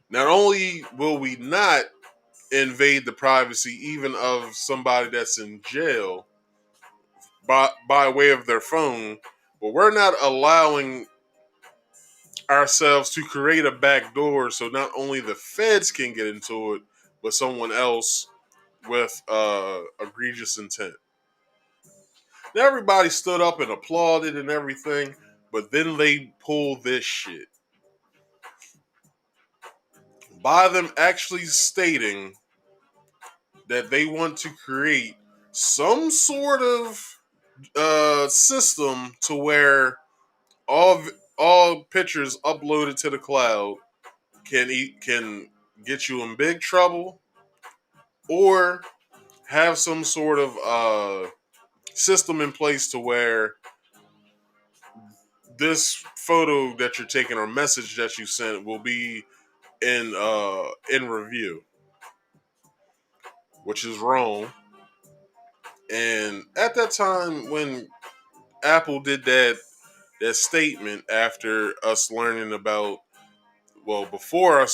not only will we not invade the privacy even of somebody that's in jail by way of their phone, but we're not allowing ourselves to create a back door so not only the feds can get into it, but someone else with egregious intent. Now everybody stood up and applauded and everything, but then they pulled this shit. By them actually stating that they want to create some sort of system to where all pictures uploaded to the cloud can get you in big trouble, or have some sort of system in place to where this photo that you're taking or message that you sent will be in review, which is wrong. And at that time, when Apple did that statement after us learning about, well, before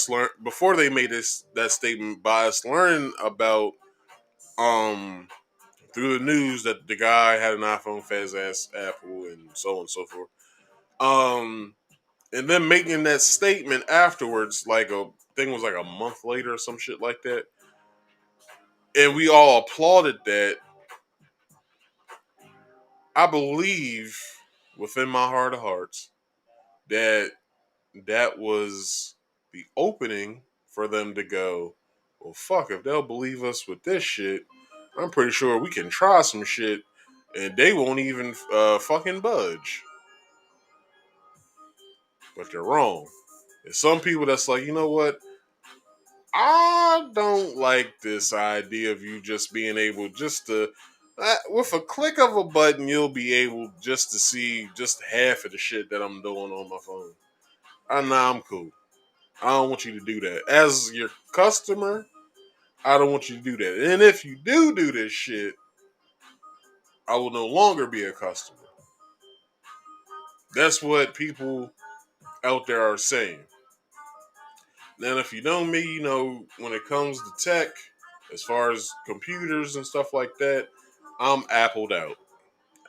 they made that statement, by us learning about through the news that the guy had an iPhone, fez ass Apple, and so on and so forth. And then making that statement afterwards, like a thing was like a month later or some shit like that, and we all applauded that. I believe within my heart of hearts that that was the opening for them to go, well, fuck, if they'll believe us with this shit, I'm pretty sure we can try some shit and they won't even fucking budge. But they're wrong. There's some people that's like, you know what? I don't like this idea of you just being able just to, with a click of a button, you'll be able just to see just half of the shit that I'm doing on my phone. Nah, I'm cool. I don't want you to do that. As your customer, I don't want you to do that. And if you do this shit, I will no longer be a customer. That's what people out there are saying. Now, if you know me, you know when it comes to tech, as far as computers and stuff like that, I'm appled out.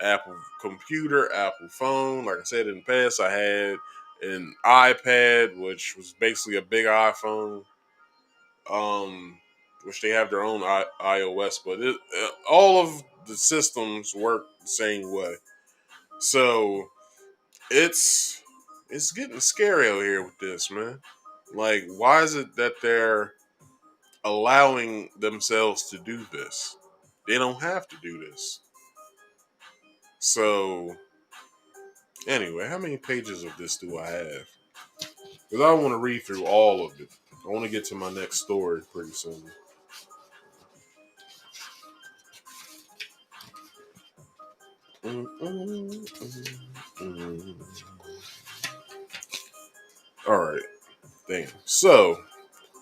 Apple computer, Apple phone. Like I said in the past, I had an iPad, which was basically a big iPhone. Which they have their own iOS, but all of the systems work the same way. So it's getting scary out here with this, man. Like, why is it that they're allowing themselves to do this? They don't have to do this. So, anyway, how many pages of this do I have? because I don't want to read through all of it. I want to get to my next story pretty soon. All right, damn. So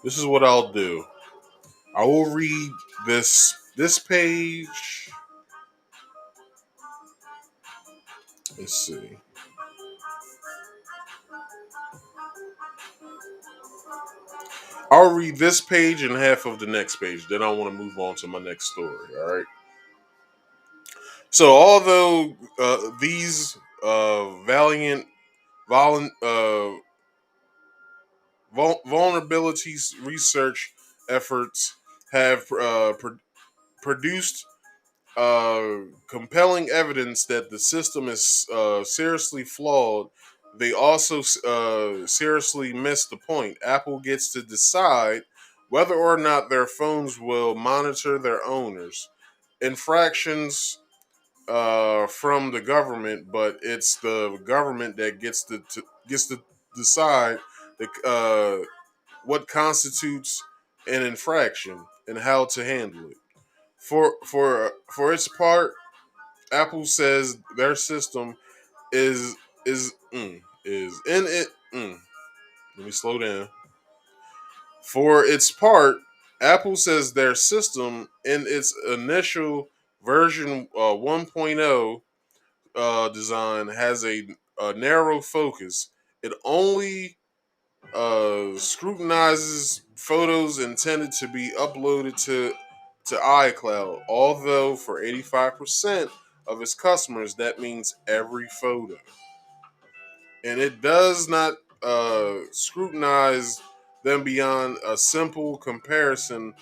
this is what I'll do. I will read this page. Let's see. I'll read this page and half of the next page. Then I want to move on to my next story. All right. So although these valiant volun, vulnerabilities research efforts have produced compelling evidence that the system is seriously flawed, they also seriously miss the point. Apple gets to decide whether or not their phones will monitor their owners. Infractions from the government, but it's the government that gets to decide the, what constitutes an infraction and how to handle it. For its part, Apple says their system is is in it. Let me slow down. For its part, Apple says their system in its initial version 1.0 design has a narrow focus. It only scrutinizes photos intended to be uploaded to iCloud. Although for 85% of its customers, that means every photo, and it does not scrutinize them beyond a simple comparison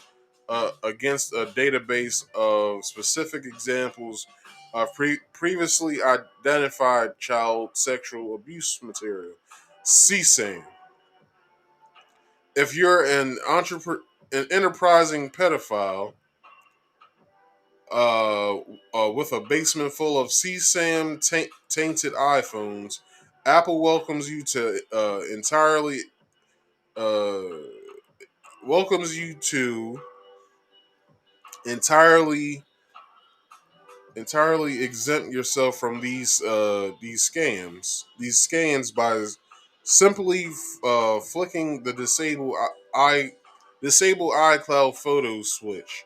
against a database of specific examples of previously identified child sexual abuse material. CSAM. If you're an enterprising pedophile with a basement full of CSAM tainted iPhones, Apple uh, welcomes you to entirely exempt yourself from these scams by simply flicking the disable iCloud photo switch,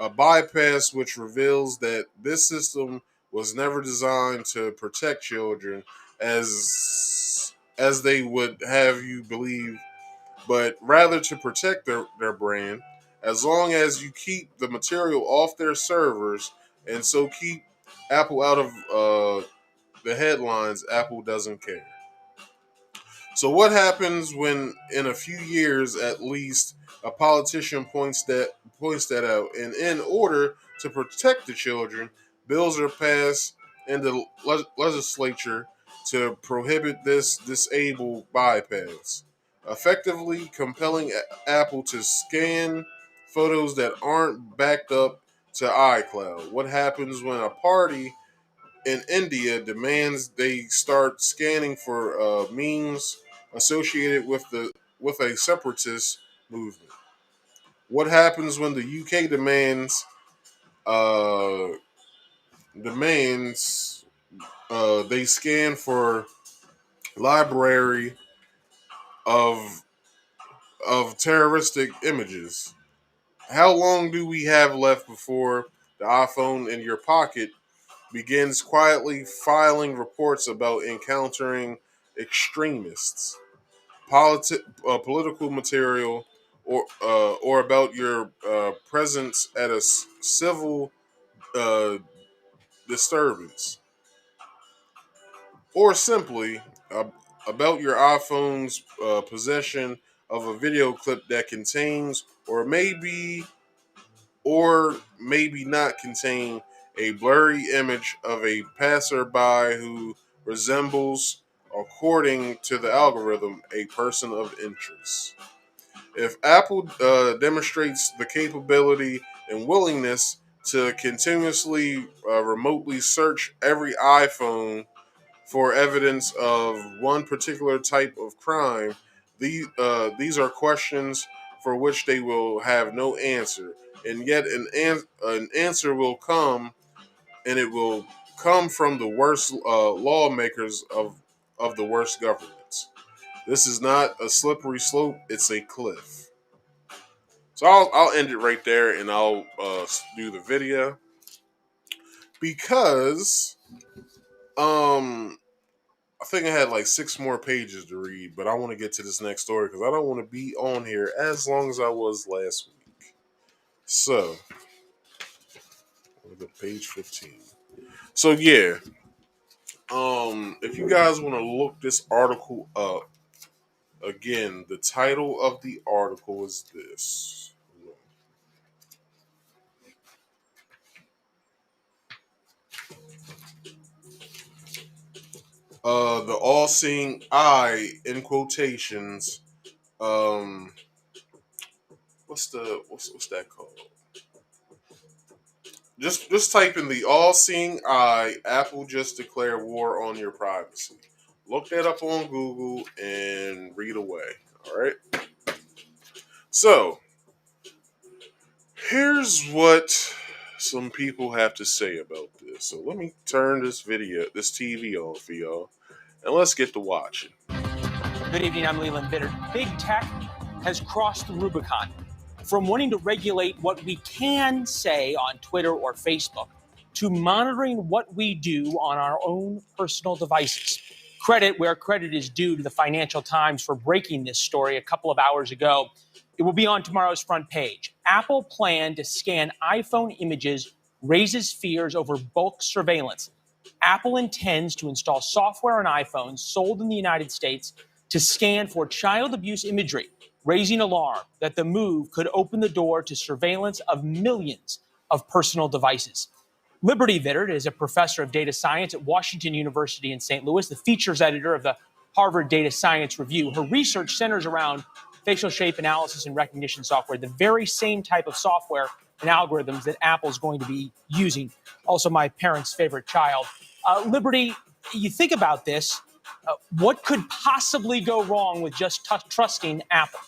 a bypass which reveals that this system was never designed to protect children as they would have you believe, but rather to protect their brand. As long as you keep the material off their servers and so keep Apple out of the headlines, Apple doesn't care. So what happens when, in a few years at least, a politician points that out, and in order to protect the children, bills are passed in the legislature to prohibit this disabled bypass, effectively compelling Apple to scan photos that aren't backed up to iCloud. What happens when a party in India demands they start scanning for memes associated with a separatist movement? What happens when the UK uh, demands they scan for library of terroristic images? How long do we have left before the iPhone in your pocket begins quietly filing reports about encountering extremists, political material, or about your presence at a civil uh, disturbance, or simply uh, about your iPhone's possession of a video clip that contains, or maybe not contain, a blurry image of a passerby who resembles, according to the algorithm, a person of interest. If Apple demonstrates the capability and willingness to continuously remotely search every iPhone for evidence of one particular type of crime, These are questions for which they will have no answer, and yet an answer will come, and it will come from the worst lawmakers of the worst governments. This is not a slippery slope; it's a cliff. So I'll end it right there, and I'll do the video because I think I had like 6 more pages to read, but I want to get to this next story because I don't want to be on here as long as I was last week. So, I'm gonna go to page 15. So yeah, if you guys want to look this article up again, the title of the article is this. The all-seeing eye in quotations. Um, what's that called? Just type in the all-seeing eye. Apple just declared war on your privacy. Look that up on Google and read away. All right. So here's what some people have to say about this. So let me turn this TV on for y'all, and let's get to watching. Good evening, I'm Leland Bitter. Big tech has crossed the Rubicon from wanting to regulate what we can say on Twitter or Facebook to monitoring what we do on our own personal devices. Credit where credit is due to the Financial Times for breaking this story a couple of hours ago. It will be on tomorrow's front page. Apple plan to scan iPhone images raises fears over bulk surveillance. Apple intends to install software on iPhones sold in the United States to scan for child abuse imagery, raising alarm that the move could open the door to surveillance of millions of personal devices. Liberty Vittert is a professor of data science at Washington University in St. Louis, the features editor of the Harvard Data Science Review. Her research centers around facial shape analysis and recognition software, the very same type of software and algorithms that Apple's going to be using. Also, my parents' favorite child. Liberty, you think about this, what could possibly go wrong with just trusting Apple?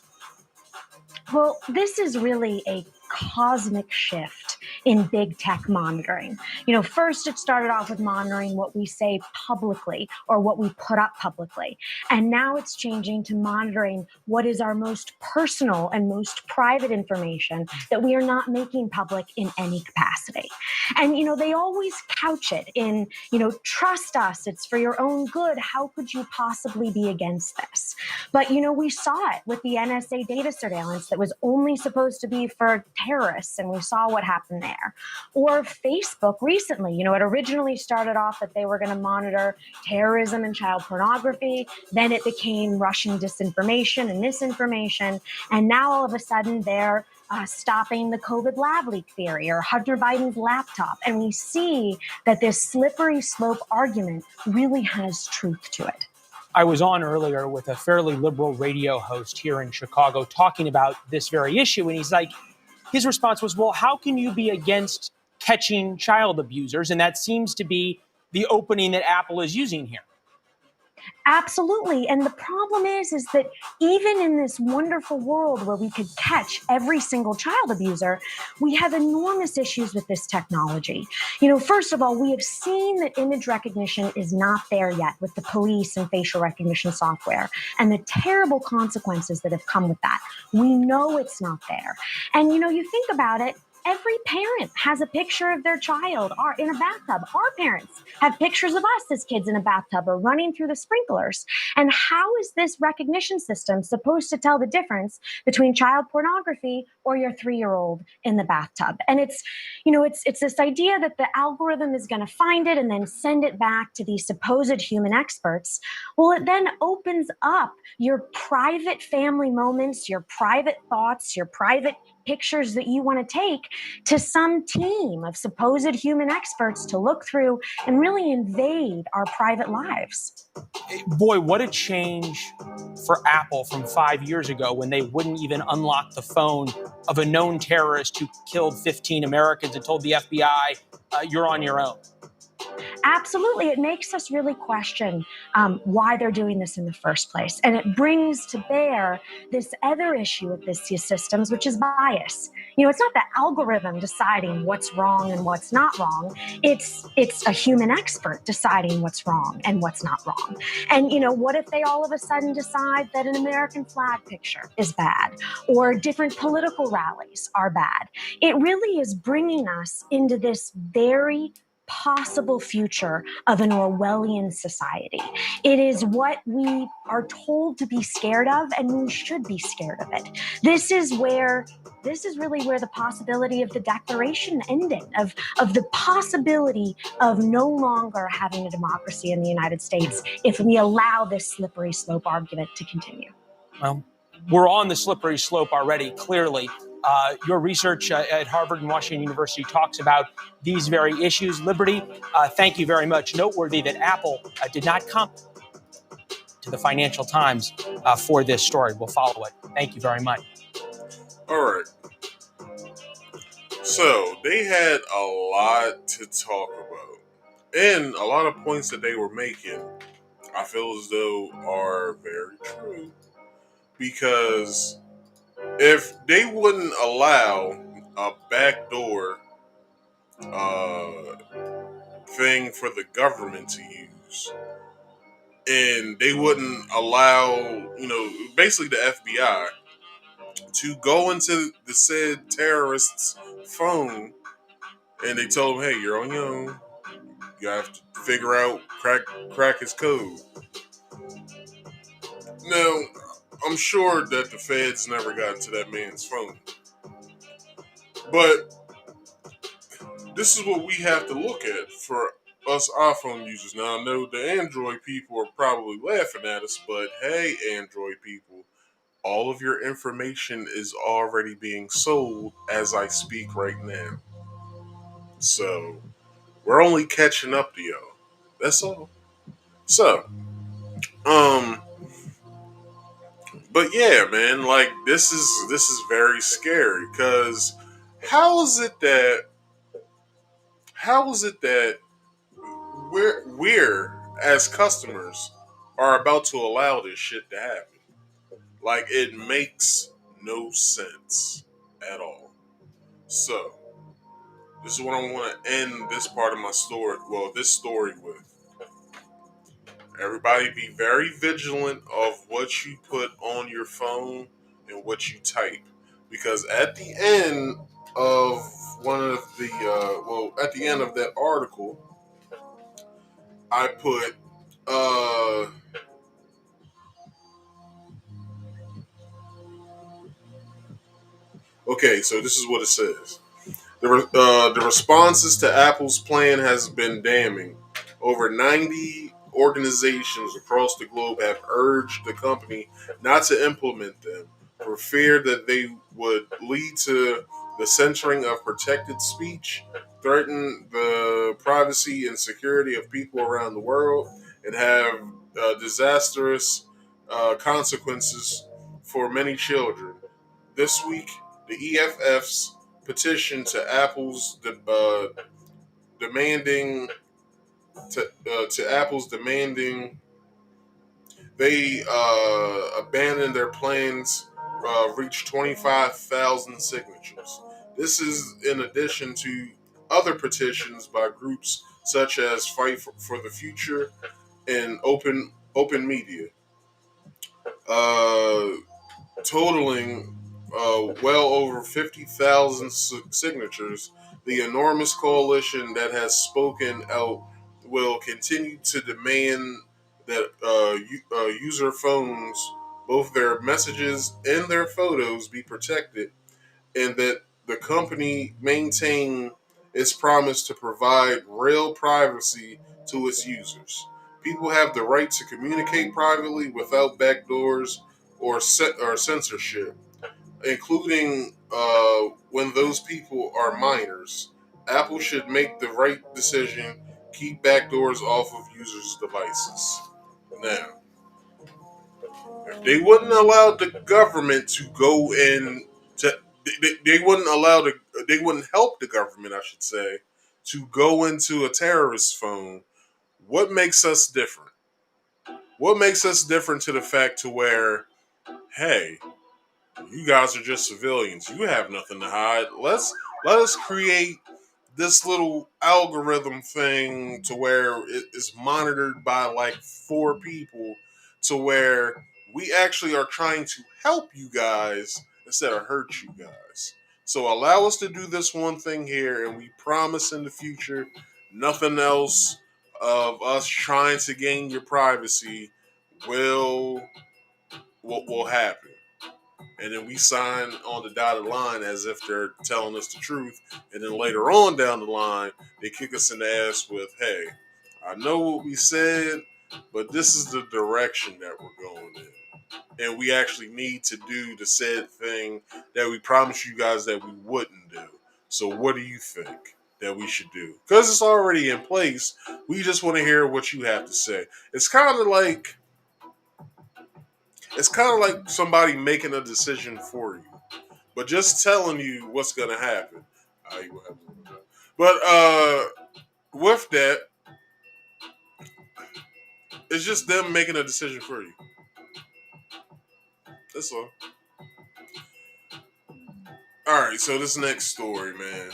Well, this is really a cosmic shift in big tech monitoring. First it started off with monitoring what we say publicly or what we put up publicly. And now it's changing to monitoring what is our most personal and most private information that we are not making public in any capacity. And, they always couch it in, trust us, it's for your own good. How could you possibly be against this? But, we saw it with the NSA data surveillance that was only supposed to be for terrorists, and we saw what happened there. Or Facebook recently, it originally started off that they were going to monitor terrorism and child pornography. Then it became Russian disinformation and misinformation. And now all of a sudden they're stopping the COVID lab leak theory or Hunter Biden's laptop. And we see that this slippery slope argument really has truth to it. I was on earlier with a fairly liberal radio host here in Chicago talking about this very issue. And his response was, well, how can you be against catching child abusers? And that seems to be the opening that Apple is using here. Absolutely. And the problem is that even in this wonderful world where we could catch every single child abuser, we have enormous issues with this technology. First of all, we have seen that image recognition is not there yet with the police and facial recognition software and the terrible consequences that have come with that. We know it's not there. And, you think about it, every parent has a picture of their child in a bathtub. Our parents have pictures of us as kids in a bathtub or running through the sprinklers. And how is this recognition system supposed to tell the difference between child pornography or your 3-year-old in the bathtub? And it's this idea that the algorithm is going to find it and then send it back to these supposed human experts. Well, it then opens up your private family moments, your private thoughts, your private pictures that you want to take to some team of supposed human experts to look through and really invade our private lives. Boy, what a change for Apple from 5 years ago when they wouldn't even unlock the phone of a known terrorist who killed 15 Americans and told the FBI, you're on your own. Absolutely. It makes us really question why they're doing this in the first place. And it brings to bear this other issue with these systems, which is bias. It's not the algorithm deciding what's wrong and what's not wrong. It's a human expert deciding what's wrong and what's not wrong. And, what if they all of a sudden decide that an American flag picture is bad or different political rallies are bad? It really is bringing us into this very possible future of an Orwellian society. It is what we are told to be scared of, and we should be scared of it. This is really where the possibility of the Declaration ending, of the possibility of no longer having a democracy in the United States if we allow this slippery slope argument to continue. Well, we're on the slippery slope already, clearly. Your research at Harvard and Washington University talks about these very issues. Liberty, thank you very much. Noteworthy that Apple did not come to the Financial Times for this story. We'll follow it. Thank you very much. All right. So they had a lot to talk about, and a lot of points that they were making, I feel as though are very true. Because if they wouldn't allow a backdoor thing for the government to use, and they wouldn't allow, basically the FBI to go into the said terrorist's phone, and they told him, hey, you're on your own. You have to figure out, crack his code. Now, I'm sure that the feds never got into that man's phone. But this is what we have to look at for us iPhone users. Now, I know the Android people are probably laughing at us, but hey, Android people, all of your information is already being sold as I speak right now. So, we're only catching up to y'all. That's all. So, but yeah, man, like this is very scary because how is it that how is it that we're as customers are about to allow this shit to happen? Like it makes no sense at all. So this is what I want to end this part of my story. Well, this story with. Everybody be very vigilant of what you put on your phone and what you type. Because at the end of one of the, at the end of that article, I put, okay, so this is what it says. The responses to Apple's plan has been damning. Over 90 organizations across the globe have urged the company not to implement them for fear that they would lead to the censoring of protected speech, threaten the privacy and security of people around the world, and have disastrous consequences for many children. This week, the EFF's petition to Apple's demanding to Apple's demanding they abandon their plans reached 25,000 signatures. This is in addition to other petitions by groups such as Fight for the Future and Open Media. Uh, Totaling well over 50,000 signatures, the enormous coalition that has spoken out will continue to demand that user phones, both their messages and their photos, be protected, and that the company maintain its promise to provide real privacy to its users. People have the right to communicate privately without backdoors or censorship, including when those people are minors. Apple should make the right decision, keep backdoors off of users' devices. Now, if they wouldn't allow the government to go in to they wouldn't allow they wouldn't help the government, I should say, to go into a terrorist phone what makes us different? What makes us different to the fact to where, hey, you guys are just civilians. You have nothing to hide. Let us create this little algorithm thing to where it is monitored by like 4 people, to where we actually are trying to help you guys instead of hurt you guys. So allow us to do this one thing here, and we promise in the future nothing else of us trying to gain your privacy will will happen. And then we sign on the dotted line as if they're telling us the truth. And then later on down the line, they kick us in the ass with, hey, I know what we said, but this is the direction that we're going in. And we actually need to do the said thing that we promised you guys that we wouldn't do. So what do you think that we should do? Because it's already in place. We just want to hear what you have to say. It's kind of like somebody making a decision for you, but just telling you what's gonna happen. But with that, it's just them making a decision for you. That's all. All right, so this next story, man,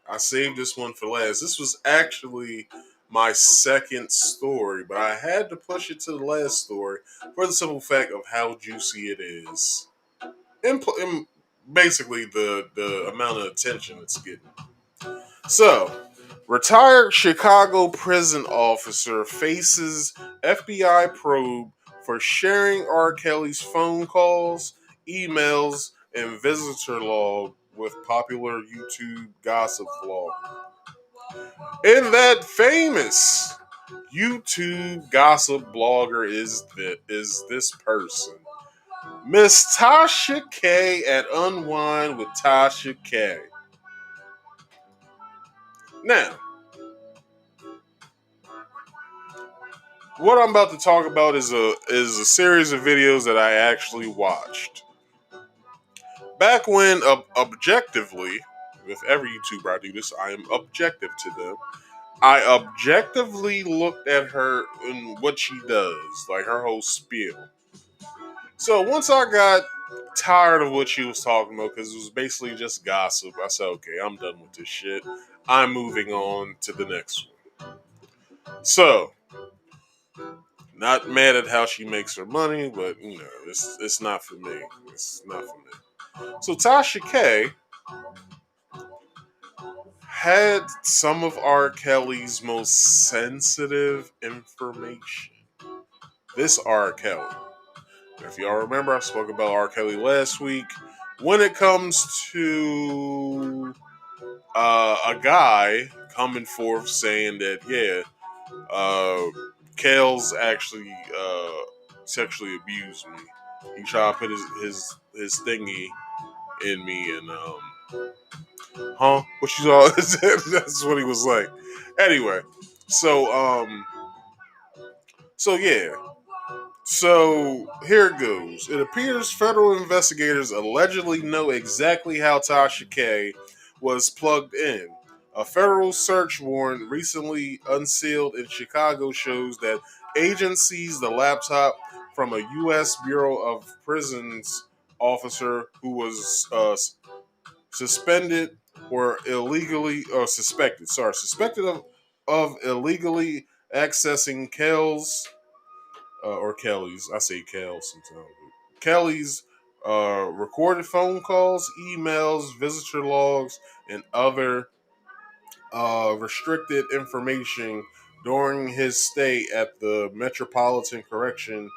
I saved this one for last. This was actually my second story, but I had to push it to the last story for the simple fact of how juicy it is, and basically the amount of attention it's getting. So, retired Chicago prison officer faces FBI probe for sharing R. Kelly's phone calls, emails, and visitor log with popular YouTube gossip vlogger. And that famous YouTube gossip blogger is this person, Miss Tasha K at Unwind with Tasha K. Now, what I'm about to talk about is a series of videos that I actually watched. Back when, objectively, with every YouTuber I do this, I am objective to them. I objectively looked at her and what she does, like her whole spiel. So once I got tired of what she was talking about, because it was basically just gossip, I said, okay, I'm done with this shit. I'm moving on to the next one. So, not mad at how she makes her money, but it's not for me. It's not for me. So Tasha K had some of R. Kelly's most sensitive information. This R. Kelly. If y'all remember, I spoke about R. Kelly last week. When it comes to a guy coming forth saying that, Kale's actually sexually abused me. He tried to put his thingy in me, and what you saw? That's what he was like. Anyway, so so yeah. So here it goes. It appears federal investigators allegedly know exactly how Tasha K was plugged in. A federal search warrant recently unsealed in Chicago shows that agents seized the laptop from a U.S. Bureau of Prisons officer who was suspended or illegally, or suspected of illegally accessing Kelly's, I say Kel sometimes. Kelly's recorded phone calls, emails, visitor logs, and other restricted information during his stay at the Metropolitan Correction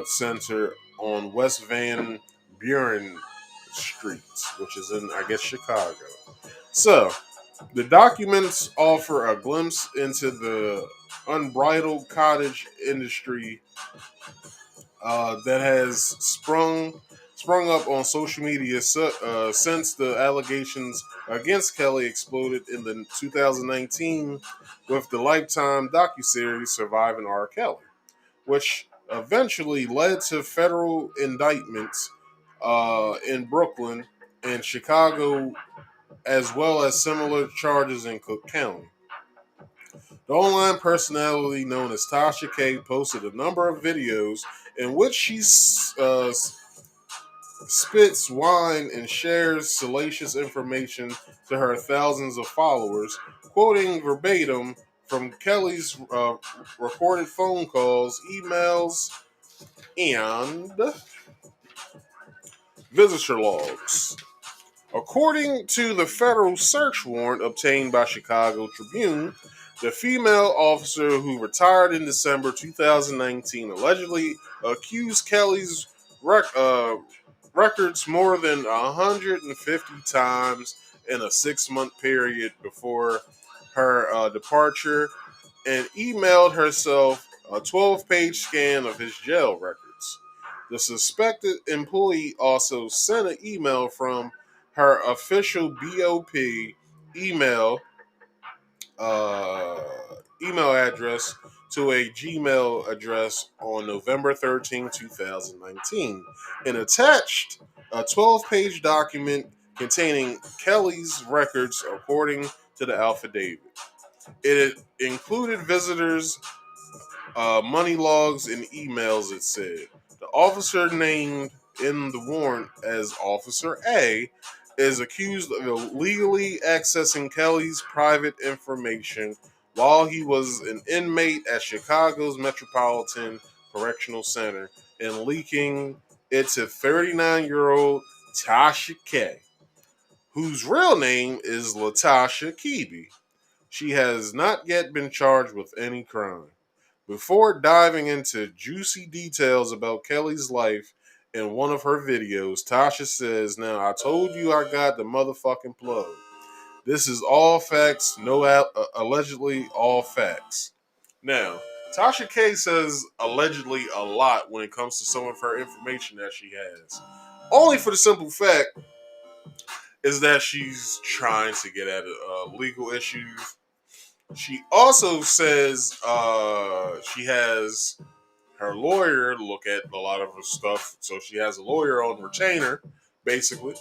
Center on West Van Buren Street, which is in, I guess, Chicago. So, the documents offer a glimpse into the unbridled cottage industry that has sprung up on social media since the allegations against Kelly exploded in the 2019 with the Lifetime docuseries Surviving R. Kelly, which eventually led to federal indictments in Brooklyn and Chicago, as well as similar charges in Cook County. The online personality known as Tasha K posted a number of videos in which she spits wine and shares salacious information to her thousands of followers, quoting verbatim from Kelly's recorded phone calls, emails, and visitor logs. According to the federal search warrant obtained by Chicago Tribune, the female officer who retired in December 2019 allegedly accused Kelly's records more than 150 times in a 6-month period before her departure and emailed herself a 12-page scan of his jail records. The suspected employee also sent an email from her official BOP email uh, email address to a Gmail address on November 13, 2019, and attached a 12-page document containing Kelly's records according to the affidavit. It included visitors' money logs and emails, it said. The officer named in the warrant as Officer A is accused of illegally accessing Kelly's private information while he was an inmate at Chicago's Metropolitan Correctional Center and leaking it to 39-year-old Tasha K, whose real name is Latasha Kebe. She has not yet been charged with any crime. Before diving into juicy details about Kelly's life in one of her videos, Tasha says, "Now, I told you I got the motherfucking plug. This is all facts, allegedly all facts." Now, Tasha K says allegedly a lot when it comes to some of her information that she has. Only for the simple fact is that she's trying to get at legal issues. She also says she has her lawyer look at a lot of her stuff. So she has a lawyer on retainer, basically.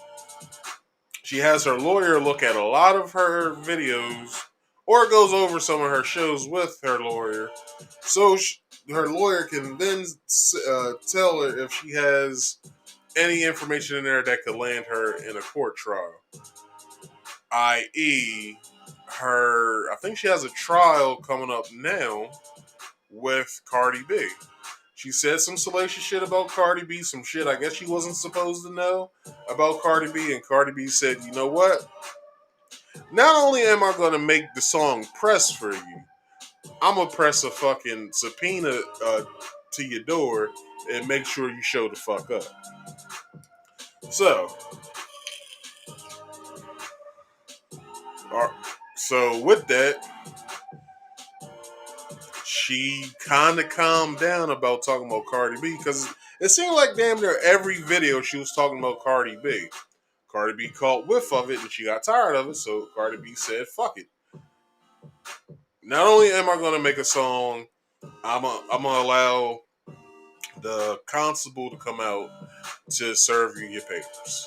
She has her lawyer look at a lot of her videos or goes over some of her shows with her lawyer. So her lawyer can then tell her if she has any information in there that could land her in a court trial. I.e., I think she has a trial coming up now with Cardi B. She said some salacious shit about Cardi B, some shit I guess she wasn't supposed to know about Cardi B, and Cardi B said, "You know what? Not only am I going to make the song press for you, I'm going to press a fucking subpoena to your door and make sure you show the fuck up." So, with that, she kind of calmed down about talking about Cardi B because it seemed like damn near every video she was talking about Cardi B. Cardi B caught whiff of it and she got tired of it, so Cardi B said, "Fuck it. Not only am I going to make a song, I'm gonna allow the constable to come out to serve you your papers."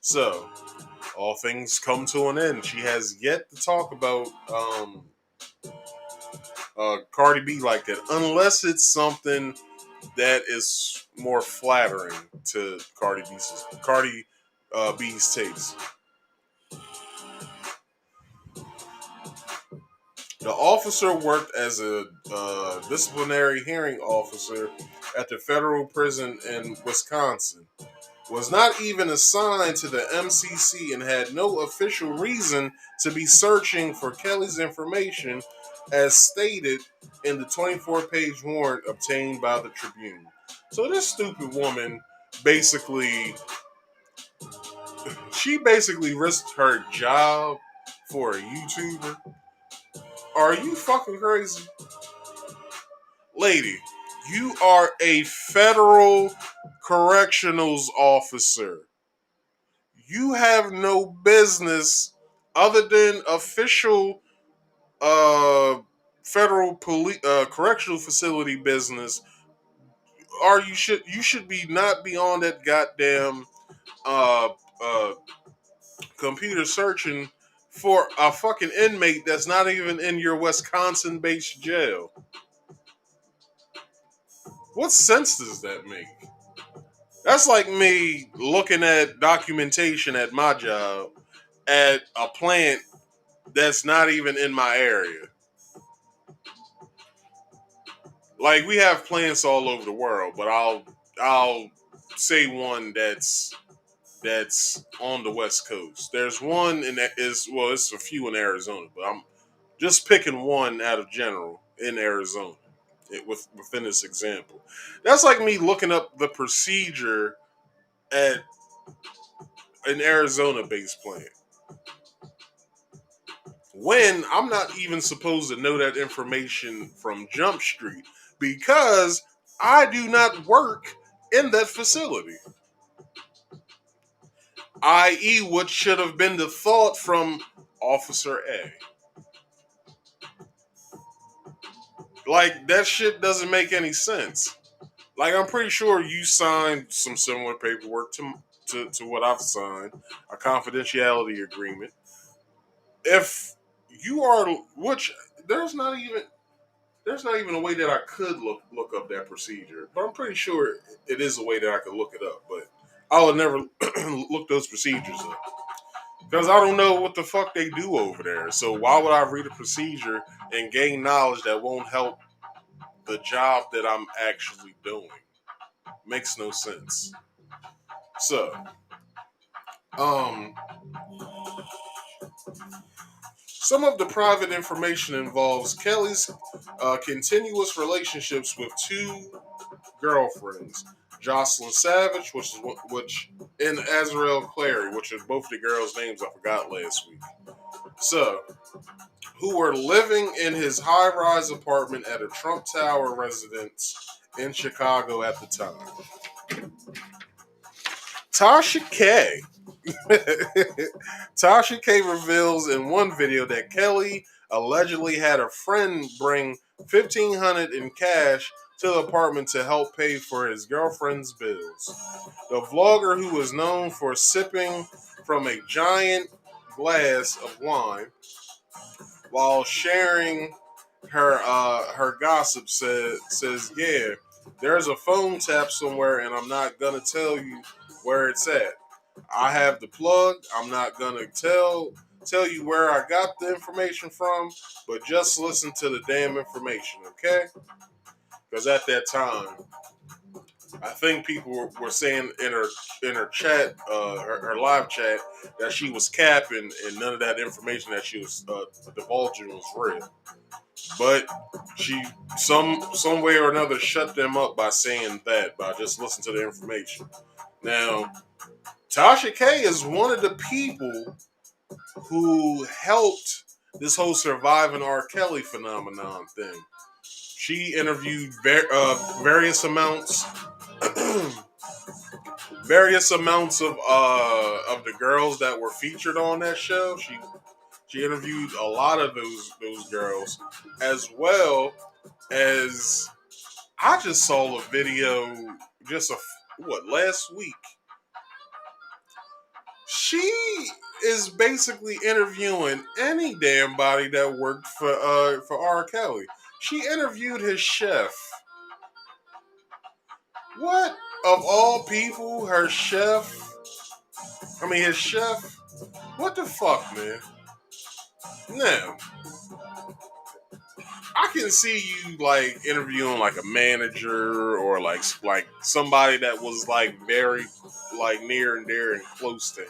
So, all things come to an end. She has yet to talk about Cardi B like that, unless it's something that is more flattering to Cardi B's taste. The officer worked as a disciplinary hearing officer at the federal prison in Wisconsin, was not even assigned to the MCC, and had no official reason to be searching for Kelly's information, as stated in the 24-page warrant obtained by the Tribune. So this stupid woman she basically risked her job for a YouTuber. Are you fucking crazy? Lady, you are a federal correctionals officer. You have no business other than official federal police correctional facility business. You should be not be on that goddamn uh, uh, computer searching for a fucking inmate that's not even in your Wisconsin-based jail. What sense does that make? That's like me looking at documentation at my job at a plant that's not even in my area. Like, we have plants all over the world, but I'll say one that's on the West Coast. There's one in that it's a few in Arizona, but I'm just picking one out of general in Arizona within this example. That's like me looking up the procedure at an Arizona-based plant when I'm not even supposed to know that information from Jump Street because I do not work in that facility. I.e., what should have been the thought from Officer A. Like, that shit doesn't make any sense. Like, I'm pretty sure you signed some similar paperwork to what I've signed, a confidentiality agreement. If you are, which there's not even a way that I could look up that procedure, but I'm pretty sure it is a way that I could look it up. But I would never look those procedures up because I don't know what the fuck they do over there. So why would I read a procedure and gain knowledge that won't help the job that I'm actually doing? Makes no sense. So, some of the private information involves Kelly's continuous relationships with two girlfriends, Jocelyn Savage, and Azrael Clary, which are both the girls' names I forgot last week. So, who were living in his high-rise apartment at a Trump Tower residence in Chicago at the time. Tasha K. Tasha K reveals in one video that Kelly allegedly had a friend bring $1,500 in cash to the apartment to help pay for his girlfriend's bills. The vlogger, who was known for sipping from a giant glass of wine while sharing her gossip, says, yeah, there's a phone tap somewhere and I'm not gonna tell you where it's at. I have the plug. I'm not gonna tell you where I got the information from, but just listen to the damn information, okay? Because at that time, I think people were saying in her chat, her live chat, that she was capping and none of that information that she was divulging was real. But she some way or another shut them up by saying that, by just listening to the information. Now, Tasha K is one of the people who helped this whole surviving R. Kelly phenomenon thing. She interviewed various amounts of the girls that were featured on that show. She interviewed a lot of those girls, as well as I just saw a video last week. She is basically interviewing any damn body that worked for R. Kelly. She interviewed his chef. What, of all people, his chef? What the fuck, man? Now, I can see you like interviewing like a manager or like somebody that was like very like near and dear and close to him.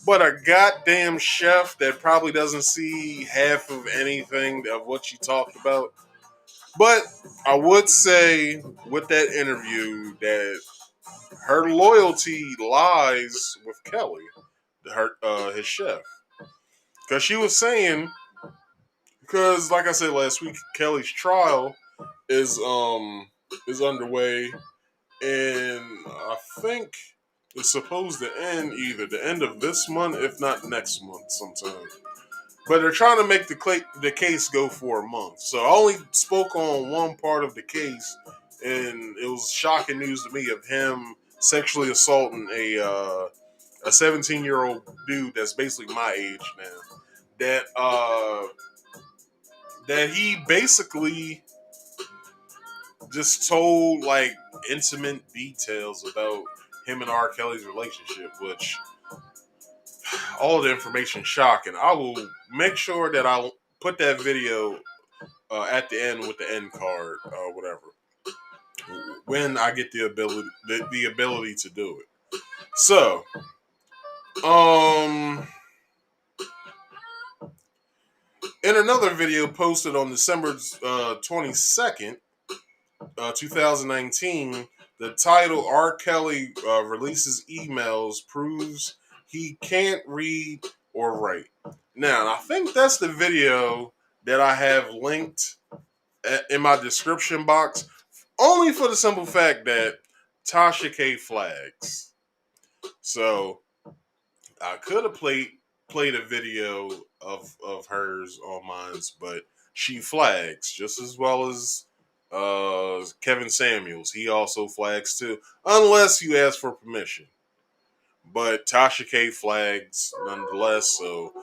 But a goddamn chef that probably doesn't see half of anything of what you talked about. But I would say with that interview that her loyalty lies with Kelly, his chef, because she was saying, because like I said last week, Kelly's trial is underway, and I think it's supposed to end either the end of this month, if not next month, sometime. But they're trying to make the case go for a month. So I only spoke on one part of the case, and it was shocking news to me of him sexually assaulting a 17-year-old dude that's basically my age now, that he basically just told like intimate details about him and R. Kelly's relationship, which all the information shocking. I will make sure that I'll put that video at the end with the end card or whatever when I get the ability to do it. So, in another video posted on December 22nd, 2019, the title R. Kelly releases emails proves he can't read or write. Now, I think that's the video that I have linked in my description box, only for the simple fact that Tasha K flags. So I could have played a video of hers on mine, but she flags just as well as Kevin Samuels. He also flags too, unless you ask for permission. But Tasha K flags nonetheless, so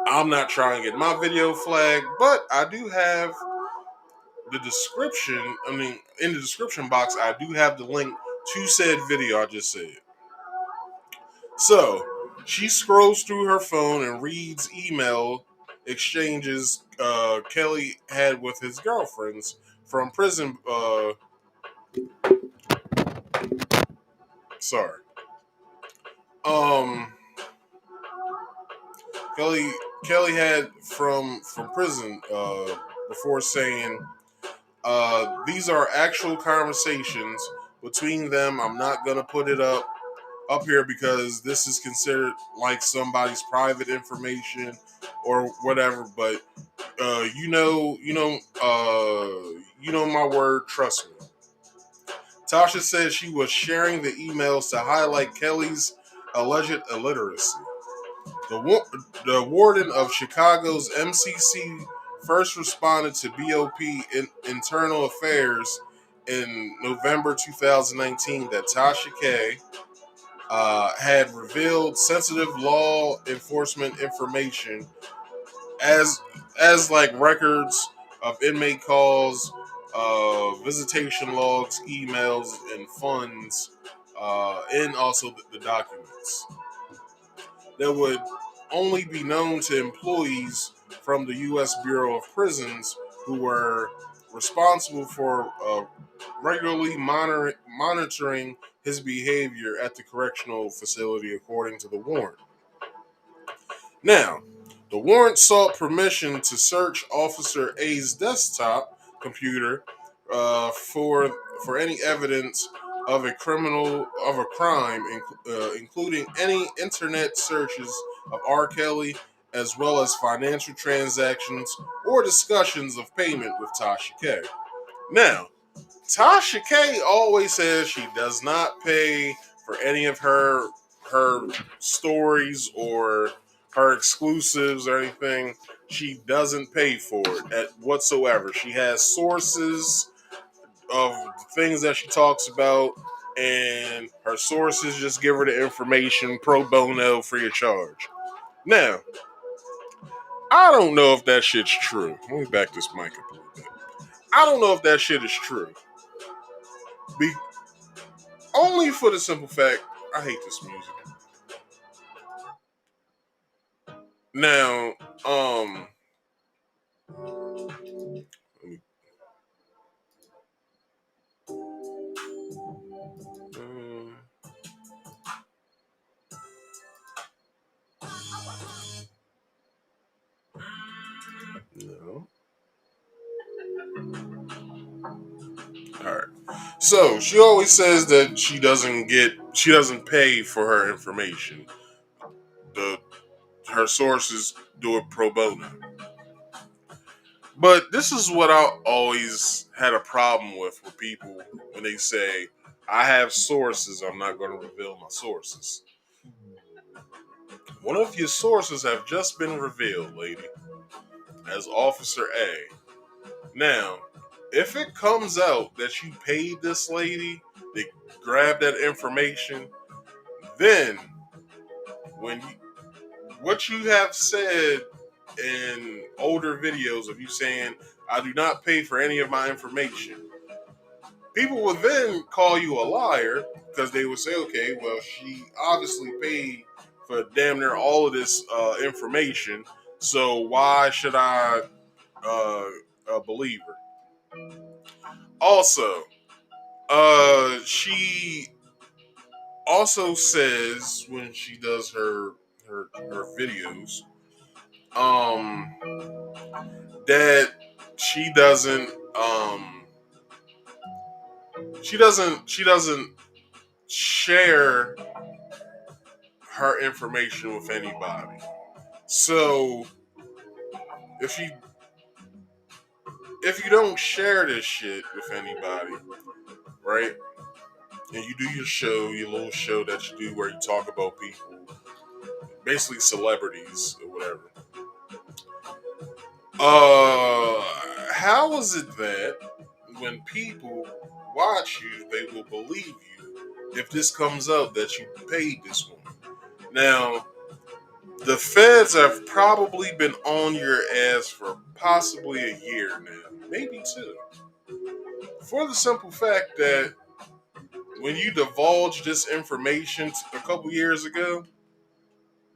I'm not trying to get my video flagged, but I do have the description. I mean, in the description box, I do have the link to said video I just said. So she scrolls through her phone and reads email exchanges Kelly had with his girlfriends from prison. Sorry. Um, Kelly had from prison before saying, "These are actual conversations between them. I'm not gonna put it up here because this is considered like somebody's private information or whatever. But you know my word. Trust me." Tasha says she was sharing the emails to highlight Kelly's alleged illiteracy. The warden of Chicago's MCC first responded to BOP internal affairs in November 2019 that Tasha K had revealed sensitive law enforcement information as like records of inmate calls, visitation logs, emails, and funds, and also the documents that would only be known to employees from the U.S. Bureau of Prisons who were responsible for regularly monitoring his behavior at the correctional facility, according to the warrant. Now, the warrant sought permission to search Officer A's desktop computer for any evidence of a crime, including any internet searches of R. Kelly, as well as financial transactions or discussions of payment with Tasha K. Now, Tasha K always says she does not pay for any of her stories or her exclusives or anything. She doesn't pay for it whatsoever. She has sources of things that she talks about, and her sources just give her the information pro bono, free of charge. Now, I don't know if that shit's true. Let me back this mic up a little bit. I don't know if that shit is true. Only for the simple fact, I hate this music. Now, no. All right. So she always says that she doesn't pay for her information. Her sources do it pro bono. But this is what I always had a problem with people when they say, "I have sources, I'm not going to reveal my sources." One of your sources have just been revealed, lady, as Officer A. Now, if it comes out that you paid this lady to grab that information, then what you have said in older videos of you saying, I do not pay for any of my information, people would then call you a liar because they would say, okay, well, she obviously paid for damn near all of this information, so why should I believe her? Also, she also says when she does her videos, um, that she doesn't she doesn't share her information with anybody. So if you don't share this shit with anybody, right? And you do your little show that you do where you talk about people, basically celebrities or whatever. How is it that when people watch you, they will believe you if this comes up that you paid this woman? Now, the feds have probably been on your ass for possibly a year now, maybe two. For the simple fact that when you divulged this information a couple years ago,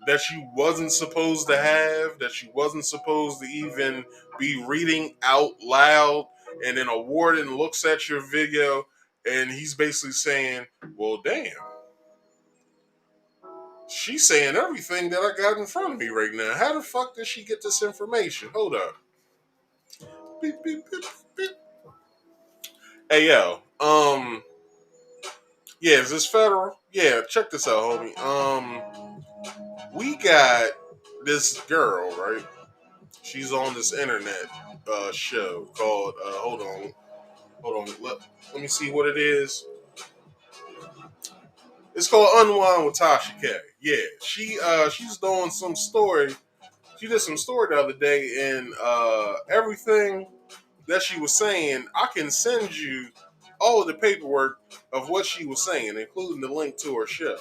that you wasn't supposed to have, that you wasn't supposed to even be reading out loud, and then a warden looks at your video and he's basically saying, well, damn, she's saying everything that I got in front of me right now. How the fuck did she get this information? Hold up. Beep, beep, beep, beep. Hey, yo, yeah, is this federal? Yeah, check this out, homie. We got this girl, right? She's on this internet show called hold on, let me see what it is. It's called Unwind with Tasha K. Yeah, she's doing some story. She did some story the other day, and everything that she was saying, I can send you all of the paperwork of what she was saying, including the link to her show.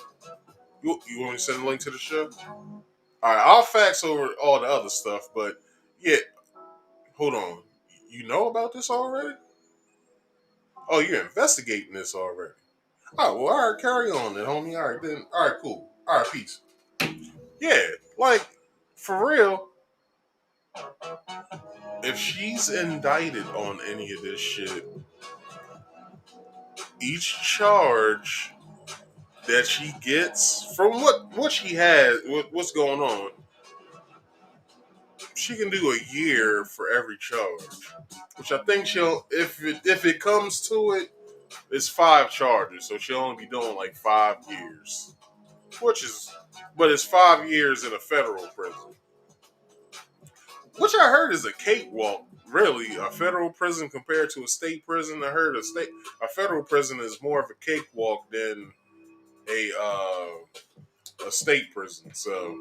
You want me to send the link to the show? All right, I'll fax over all the other stuff, but yeah, hold on. You know about this already? Oh, you're investigating this already. Oh, well, all right, carry on then, homie. All right, then. All right, cool. All right, peace. Yeah, like, for real, if she's indicted on any of this shit, each charge that she gets from what she has, what's going on, she can do a year for every charge. Which I think she'll, if it comes to it, it's 5 charges, so she'll only be doing like 5 years. But it's 5 years in a federal prison. Which I heard is a cakewalk, really. A federal prison compared to a state prison. I heard a federal prison is more of a cakewalk than a state prison. So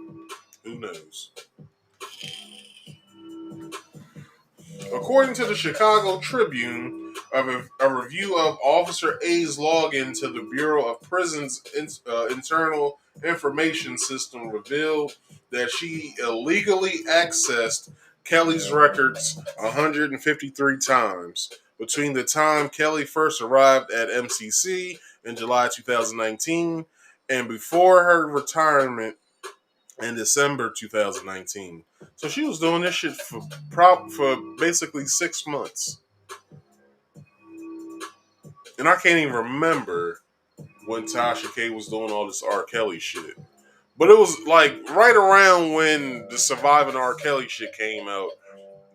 who knows? According to the Chicago Tribune, a review of Officer A's login to the Bureau of Prisons' internal information system revealed that she illegally accessed Kelly's records 153 times between the time Kelly first arrived at MCC in July 2019 and before her retirement in December 2019. So she was doing this shit for basically 6 months. And I can't even remember when Tasha K was doing all this R. Kelly shit. But it was like right around when the Surviving R. Kelly shit came out.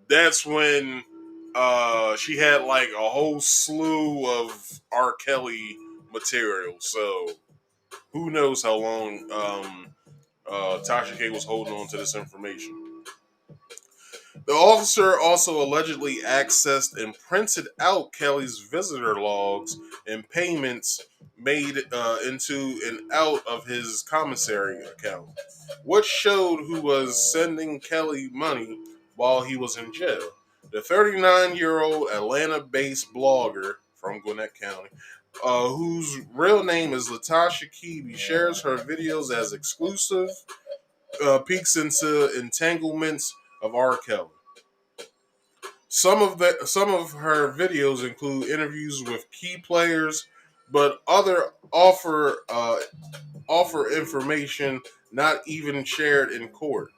That's when she had like a whole slew of R. Kelly material. So who knows how long Tasha K was holding on to this information. The officer also allegedly accessed and printed out Kelly's visitor logs and payments made into and out of his commissary account, which showed who was sending Kelly money while he was in jail. The 39-year-old Atlanta-based blogger from Gwinnett County whose real name is Latasha Keeby, shares her videos as exclusive peeks into entanglements of R. Kelly. Some of her videos include interviews with key players, but other offer information not even shared in court.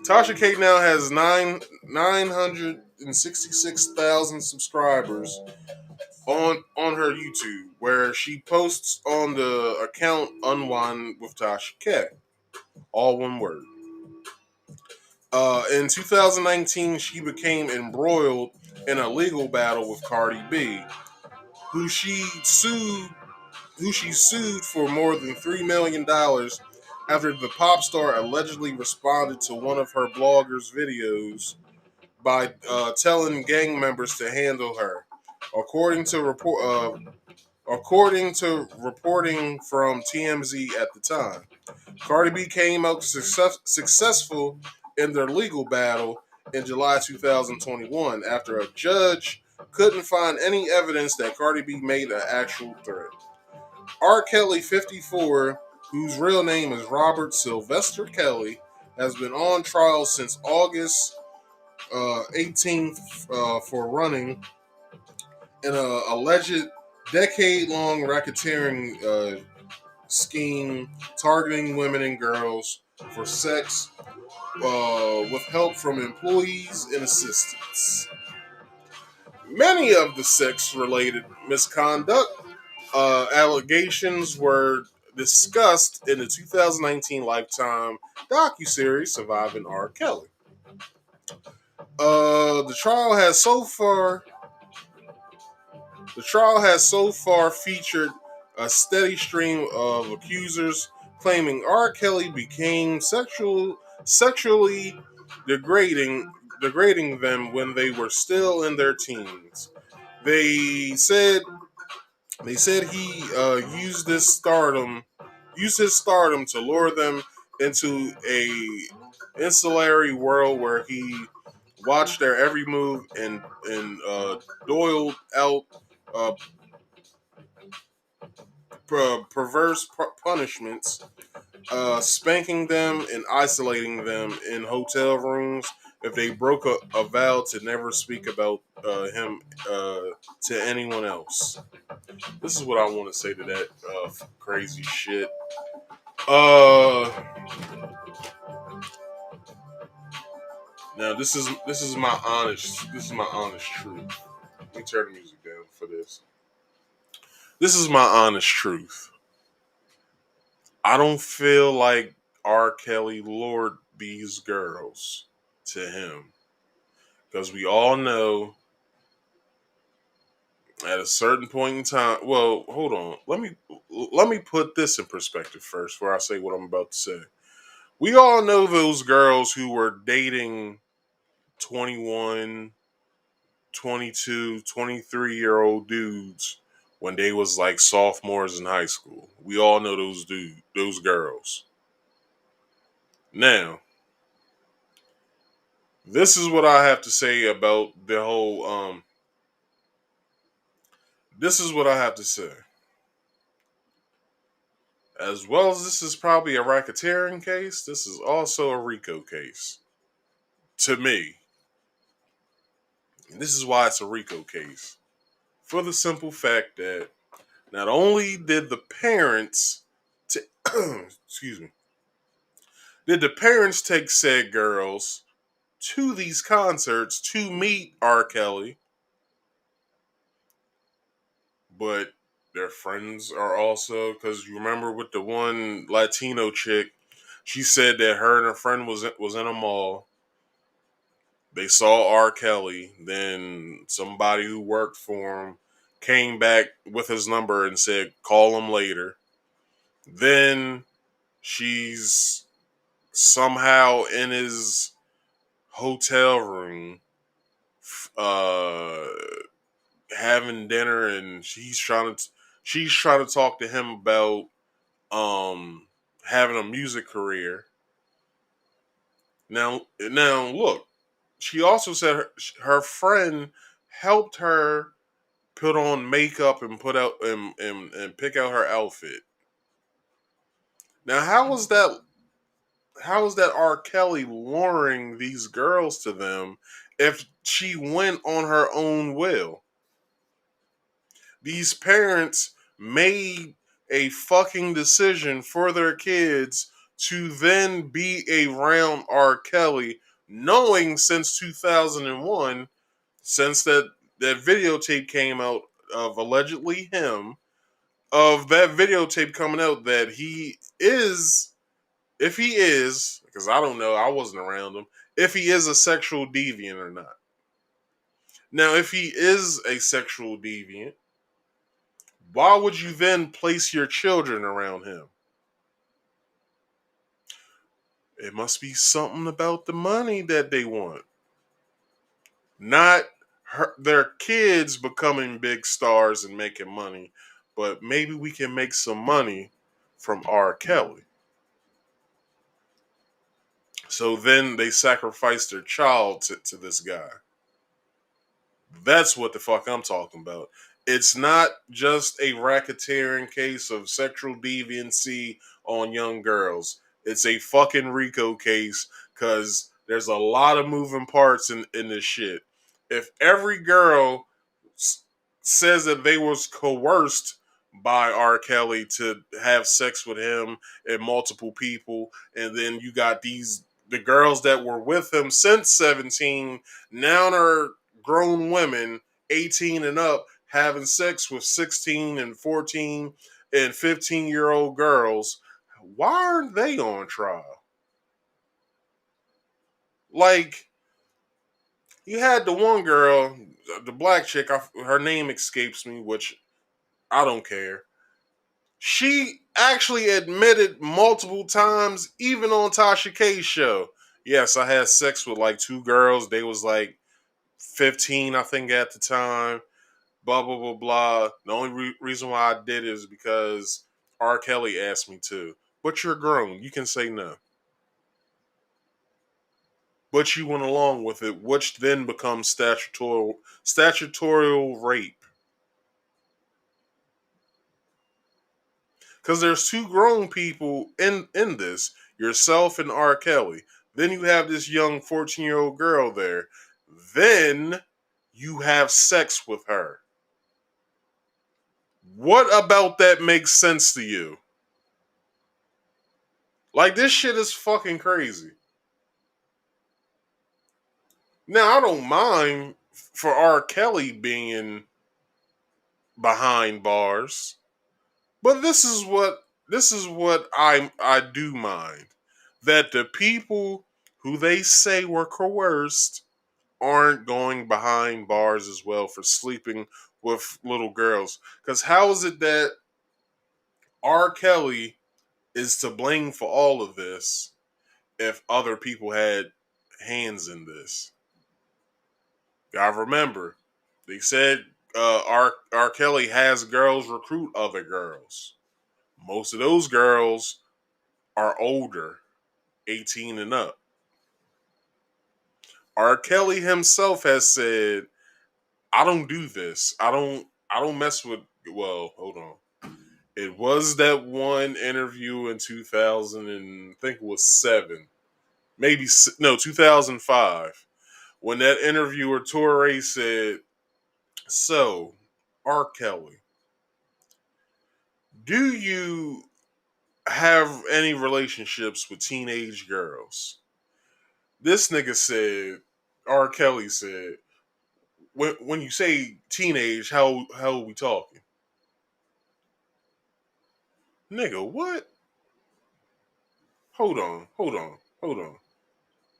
Tasha K now has 966,000 subscribers on her YouTube, where she posts on the account Unwind with Tasha K, all one word. In 2019, she became embroiled in a legal battle with Cardi B, who she sued for more than $3 million after the pop star allegedly responded to one of her blogger's videos by telling gang members to handle her. According to reporting from TMZ at the time, Cardi B came out successful in their legal battle in July 2021 after a judge couldn't find any evidence that Cardi B made an actual threat. R. Kelly, 54, whose real name is Robert Sylvester Kelly, has been on trial since August 18th for running in an alleged decade-long racketeering scheme targeting women and girls for sex with help from employees and assistants. Many of the sex-related misconduct allegations were discussed in the 2019 Lifetime docuseries Surviving R. Kelly. The trial has so far featured a steady stream of accusers claiming R. Kelly became sexually degrading them when they were still in their teens. They said he used his stardom to lure them into a ancillary world where he watched their every move and doled out uh, perverse punishments, spanking them and isolating them in hotel rooms if they broke a vow to never speak about him to anyone else. This is what I want to say to that crazy shit. Now this is my honest truth. Let me turn the music down for this. This is my honest truth. I don't feel like R. Kelly lured these girls to him because we all know at a certain point in time. Well, hold on. Let me put this in perspective first before I say what I'm about to say. We all know those girls who were dating 21, 22, 23-year-old dudes when they was like sophomores in high school. We all know those girls. Now, this is what I have to say about the whole this is what I have to say. As well as this is probably a racketeering case, this is also a RICO case. To me. And this is why it's a RICO case. For the simple fact that not only did the parents excuse me, did the parents take said girls to these concerts to meet R. Kelly, but their friends are also, because you remember with the one Latino chick, she said that her and her friend was in a mall. They saw R. Kelly. Then somebody who worked for him came back with his number and said, call him later. Then she's somehow in his hotel room uh, having dinner, and she's trying to talk to him about having a music career. Now look, she also said her friend helped her put on makeup and put out and pick out her outfit. Now, how was that? How is that R. Kelly luring these girls to them if she went on her own will? These parents made a fucking decision for their kids to then be around R. Kelly, knowing since 2001, since that videotape came out of allegedly him, of that videotape coming out that he is, if he is, because I don't know, I wasn't around him, if he is a sexual deviant or not. Now, if he is a sexual deviant, why would you then place your children around him? It must be something about the money that they want. Not their kids becoming big stars and making money, but maybe we can make some money from R. Kelly. So then they sacrifice their child to this guy. That's what the fuck I'm talking about. It's not just a racketeering case of sexual deviancy on young girls. It's a fucking RICO case because there's a lot of moving parts in this shit. If every girl says that they was coerced by R. Kelly to have sex with him and multiple people, and then you got the girls that were with him since 17 now are grown women, 18 and up, having sex with 16 and 14 and 15-year-old girls. Why aren't they on trial? Like, you had the one girl, the black chick, her name escapes me, which I don't care. She actually admitted multiple times, even on Tasha K's show, yes, I had sex with like two girls. They was like 15, I think, at the time. Blah, blah, blah, blah. The only reason why I did it is because R. Kelly asked me to. But you're grown. You can say no. But you went along with it, which then becomes statutorial rape. Because there's two grown people in this, yourself and R. Kelly. Then you have this young 14-year-old girl there. Then you have sex with her. What about that makes sense to you? Like, this shit is fucking crazy. Now, I don't mind for R. Kelly being behind bars, but this is what I do mind. That the people who they say were coerced aren't going behind bars as well for sleeping with little girls. Because how is it that R. Kelly is to blame for all of this if other people had hands in this? Gotta remember, they said R. Kelly has girls recruit other girls. Most of those girls are older, 18 and up. R. Kelly himself has said, I don't do this. I don't mess with, well, hold on. It was that one interview in 2000 and I think it was 7. Maybe no, 2005. When that interviewer Torre said, "So, R. Kelly, do you have any relationships with teenage girls?" This nigga said, R. Kelly said, when you say teenage, how are we talking? Nigga, what? Hold on.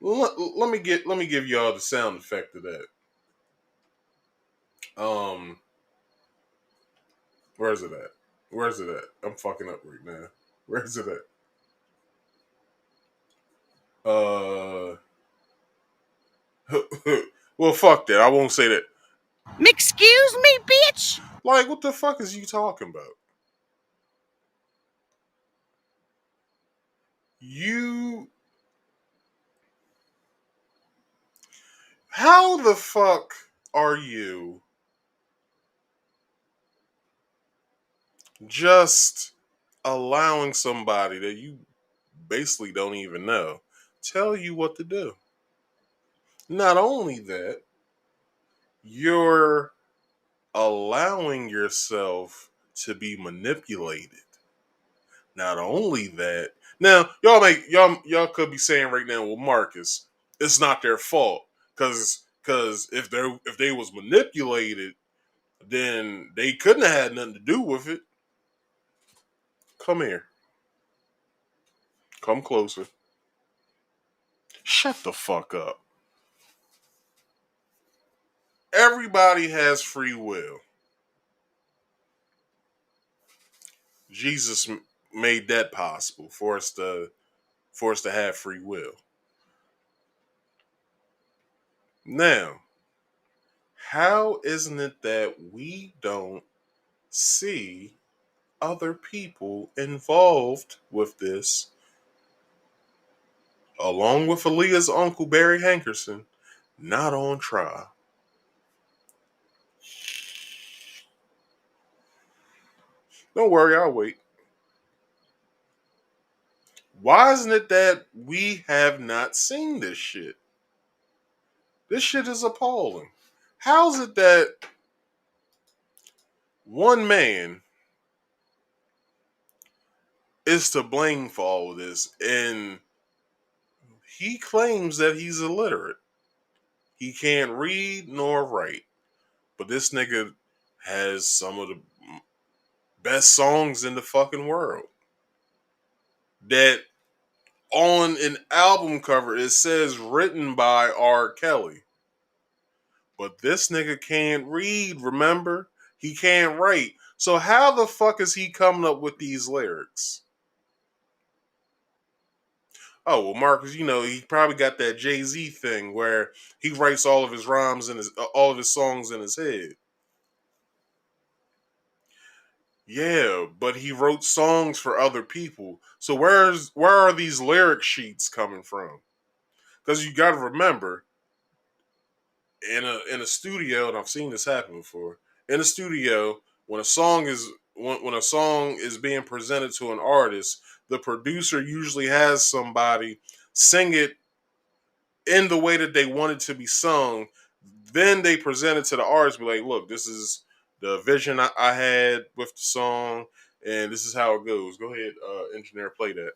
Let me give y'all the sound effect of that. Where's it at? I'm fucking up right now. Where's it at? Well, fuck that. I won't say that. Excuse me, bitch. Like, what the fuck is you talking about? How the fuck are you just allowing somebody that you basically don't even know tell you what to do? Not only that, you're allowing yourself to be manipulated. Not only that, now y'all could be saying right now, well, Marcus, it's not their fault because if they was manipulated, then they couldn't have had nothing to do with it. Come here, come closer. Shut the fuck up. Everybody has free will. Jesus made that possible for us to have free will. Now, how isn't it that we don't see other people involved with this, along with Aaliyah's uncle Barry Hankerson, not on trial? Don't worry, I'll wait. Why isn't it that we have not seen this shit? This shit is appalling. How's it that one man is to blame for all of this and he claims that he's illiterate? He can't read nor write. But this nigga has some of the best songs in the fucking world. That on an album cover it says written by R. Kelly. But this nigga can't read, remember? He can't write. So how the fuck is he coming up with these lyrics? Oh, well, Marcus, he probably got that Jay-Z thing where he writes all of his rhymes and all of his songs in his head. Yeah, but he wrote songs for other people. So where are these lyric sheets coming from? Because you got to remember, in a studio, and I've seen this happen before. In a studio, when a song is being presented to an artist, the producer usually has somebody sing it in the way that they want it to be sung. Then they present it to the artist, be like, look, this is the vision I had with the song, and this is how it goes. Go ahead, engineer, play that.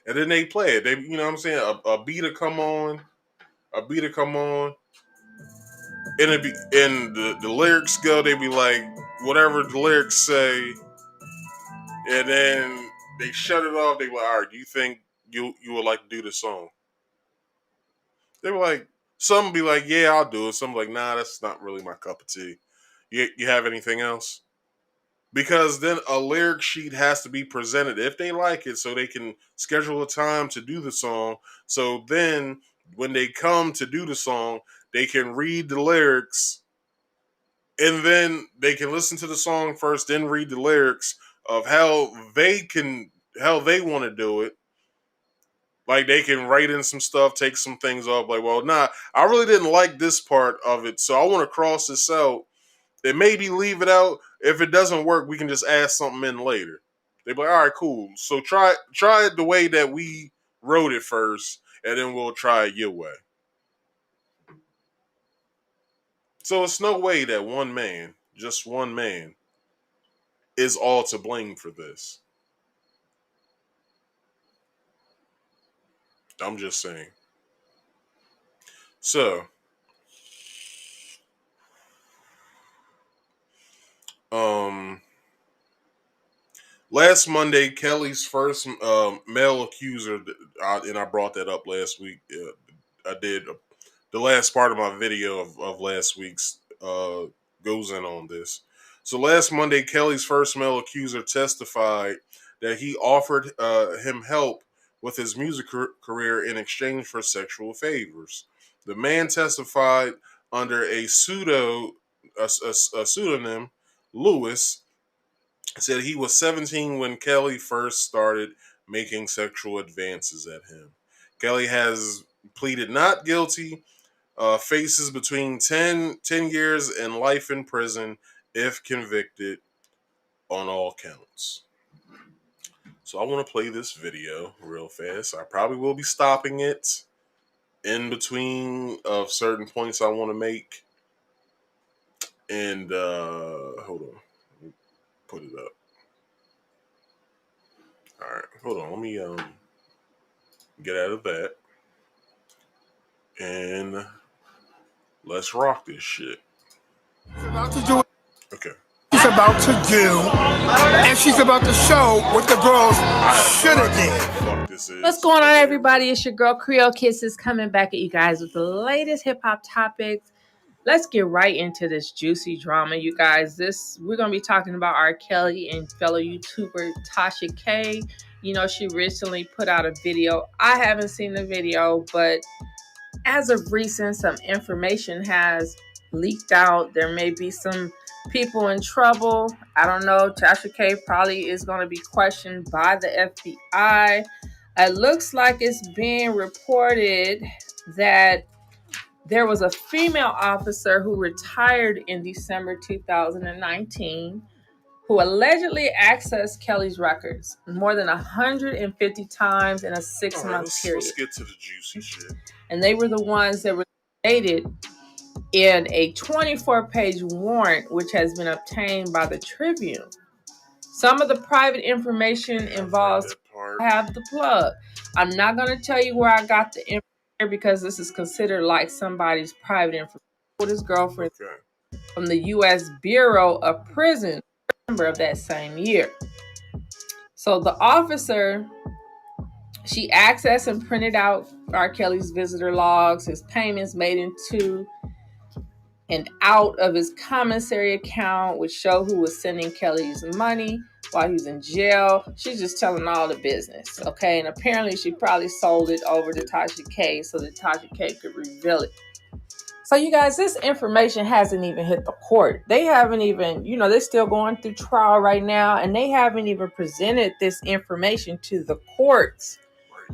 And then they play it. They, you know what I'm saying? A beat will come on, and the lyrics go. They be like whatever the lyrics say, and then they shut it off. They be like, all right, do you think you would like to do this song? They were like, some be like, yeah, I'll do it. Some like, nah, that's not really my cup of tea. You have anything else? Because then a lyric sheet has to be presented if they like it, so they can schedule a time to do the song. So then when they come to do the song, they can read the lyrics, and then they can listen to the song first, then read the lyrics of how they want to do it. Like, they can write in some stuff, take some things off. Like, well, nah, I really didn't like this part of it, so I want to cross this out. And maybe leave it out. If it doesn't work, we can just add something in later. They'd be like, all right, cool. So try it the way that we wrote it first, and then we'll try it your way. So it's no way that one man, just one man, is all to blame for this. I'm just saying. So, last Monday, Kelly's first male accuser, and I brought that up last week. I did the last part of my video of last week's goes in on this. So last Monday, Kelly's first male accuser testified that he offered him help with his music career in exchange for sexual favors. The man testified under a pseudonym, Lewis, said he was 17 when Kelly first started making sexual advances at him. Kelly has pleaded not guilty faces between 10 years and life in prison if convicted on all counts. So I want to play this video real fast. I probably will be stopping it in between of certain points I want to make. And hold on, let me put it up. All right, hold on. Let me get out of that, and let's rock this shit. About to do Okay. she's about to do, and she's about to show what the girls should have did. Fuck this is. What's going on, everybody? It's your girl Creole Kisses coming back at you guys with the latest hip hop topics. Let's get right into this juicy drama, you guys. We're gonna be talking about R. Kelly and fellow YouTuber Tasha K. You know, she recently put out a video. I haven't seen the video, but as of recent, some information has leaked out. There may be some people in trouble. I don't know. Tasha K probably is going to be questioned by the FBI. It looks like it's being reported that there was a female officer who retired in December 2019 who allegedly accessed Kelly's records more than 150 times in a 6-month period. Let's get to the juicy shit. And they were the ones that were stated in a 24-page warrant, which has been obtained by the Tribune. Some of the private information involves. I have the plug. I'm not going to tell you where I got the information because this is considered like somebody's private information. His girlfriend from the U.S. Bureau of Prisons, December of that same year. So the officer, she accessed and printed out R. Kelly's visitor logs, his payments made into and out of his commissary account, which show who was sending Kelly's money while he was in jail. She's just telling all the business, okay? And apparently she probably sold it over to Tasha K so that Tasha K could reveal it. So you guys, this information hasn't even hit the court. They haven't even, they're still going through trial right now, and they haven't even presented this information to the courts.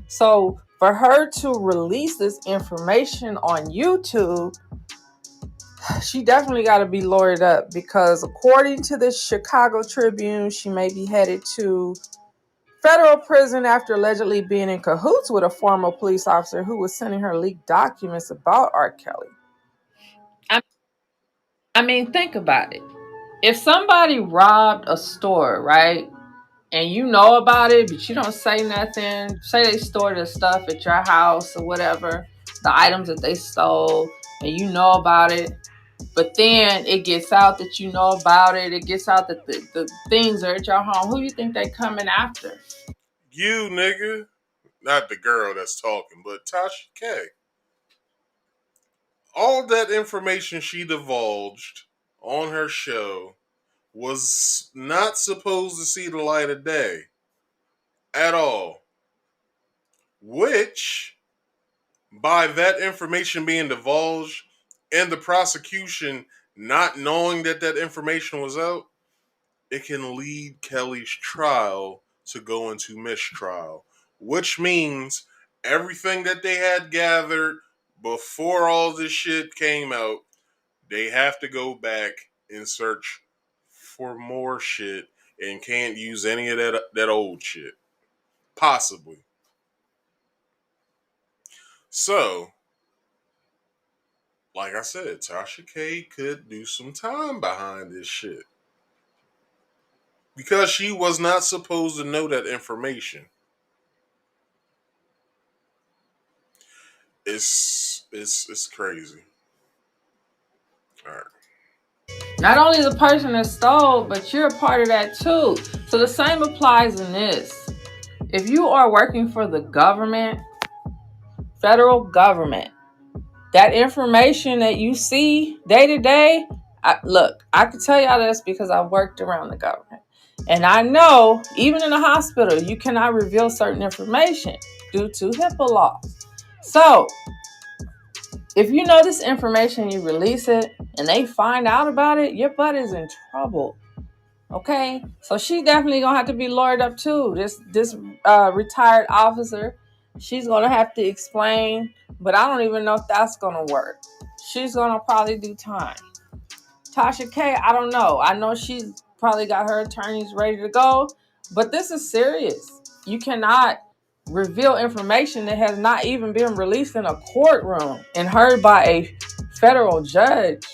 So for her to release this information on YouTube, she definitely got to be lawyered up because according to the Chicago Tribune, she may be headed to federal prison after allegedly being in cahoots with a former police officer who was sending her leaked documents about R. Kelly. I mean, think about it. If somebody robbed a store, right, and you know about it, but you don't say nothing, say they stored the stuff at your house or whatever, the items that they stole, and you know about it, but then it gets out that you know about it, it gets out that the things are at your home, who you think they coming after? You, nigga. Not the girl that's talking, but Tasha K. All that information she divulged on her show was not supposed to see the light of day at all. Which, by that information being divulged and the prosecution not knowing that information was out, it can lead Kelly's trial to go into mistrial, which means everything that they had gathered before all this shit came out, they have to go back and search for more shit and can't use any of that old shit. Possibly. So, like I said, Tasha K could do some time behind this shit. Because she was not supposed to know that information. It's crazy. All right. Not only the person that stole, but you're a part of that too. So the same applies in this. If you are working for the government, federal government, that information that you see day to day, look, I can tell y'all this because I've worked around the government. And I know, even in a hospital, you cannot reveal certain information due to HIPAA laws. So, if you know this information, you release it, and they find out about it, your butt is in trouble. Okay? So she definitely gonna have to be lawyered up too. This retired officer She's going to have to explain, but I don't even know if that's going to work. She's going to probably do time. Tasha K, I don't know. I know she's probably got her attorneys ready to go, but this is serious. You cannot reveal information that has not even been released in a courtroom and heard by a federal judge.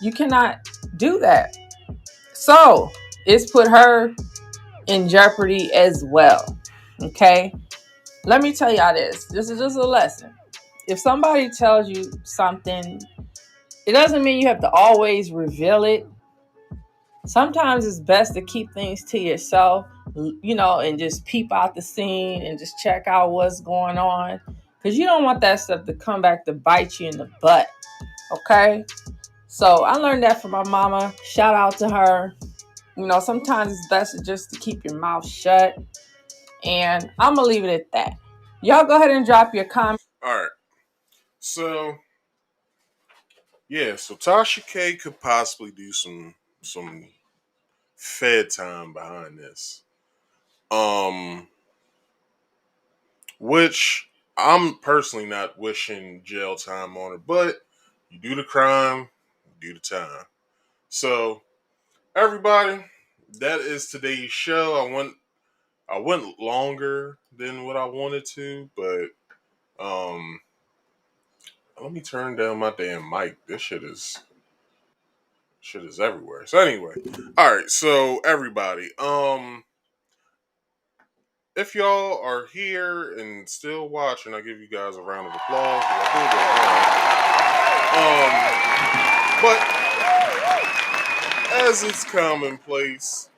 You cannot do that. So it's put her in jeopardy as well. Okay? Let me tell y'all this. This is just a lesson. If somebody tells you something, it doesn't mean you have to always reveal it. Sometimes it's best to keep things to yourself, and just peep out the scene and just check out what's going on. Because you don't want that stuff to come back to bite you in the butt. Okay? So I learned that from my mama. Shout out to her. Sometimes it's best just to keep your mouth shut. And I'm going to leave it at that. Y'all go ahead and drop your comments. All right. So, yeah, so Tasha K could possibly do some Fed time behind this. Which I'm personally not wishing jail time on her, but you do the crime, you do the time. So, everybody, that is today's show. I went longer than what I wanted to, but let me turn down my damn mic. This shit is everywhere. So anyway, all right. So everybody, if y'all are here and still watching, I give you guys a round of applause. But as it's commonplace,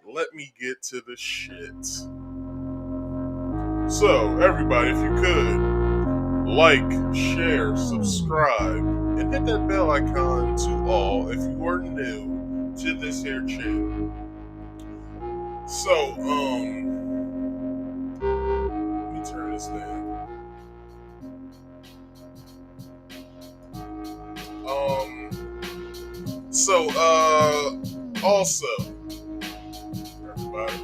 let me get to the shit. So everybody, if you could, like, share, subscribe, and hit that bell icon to all if you are new to this here channel. So, let me turn this down. Also, everybody,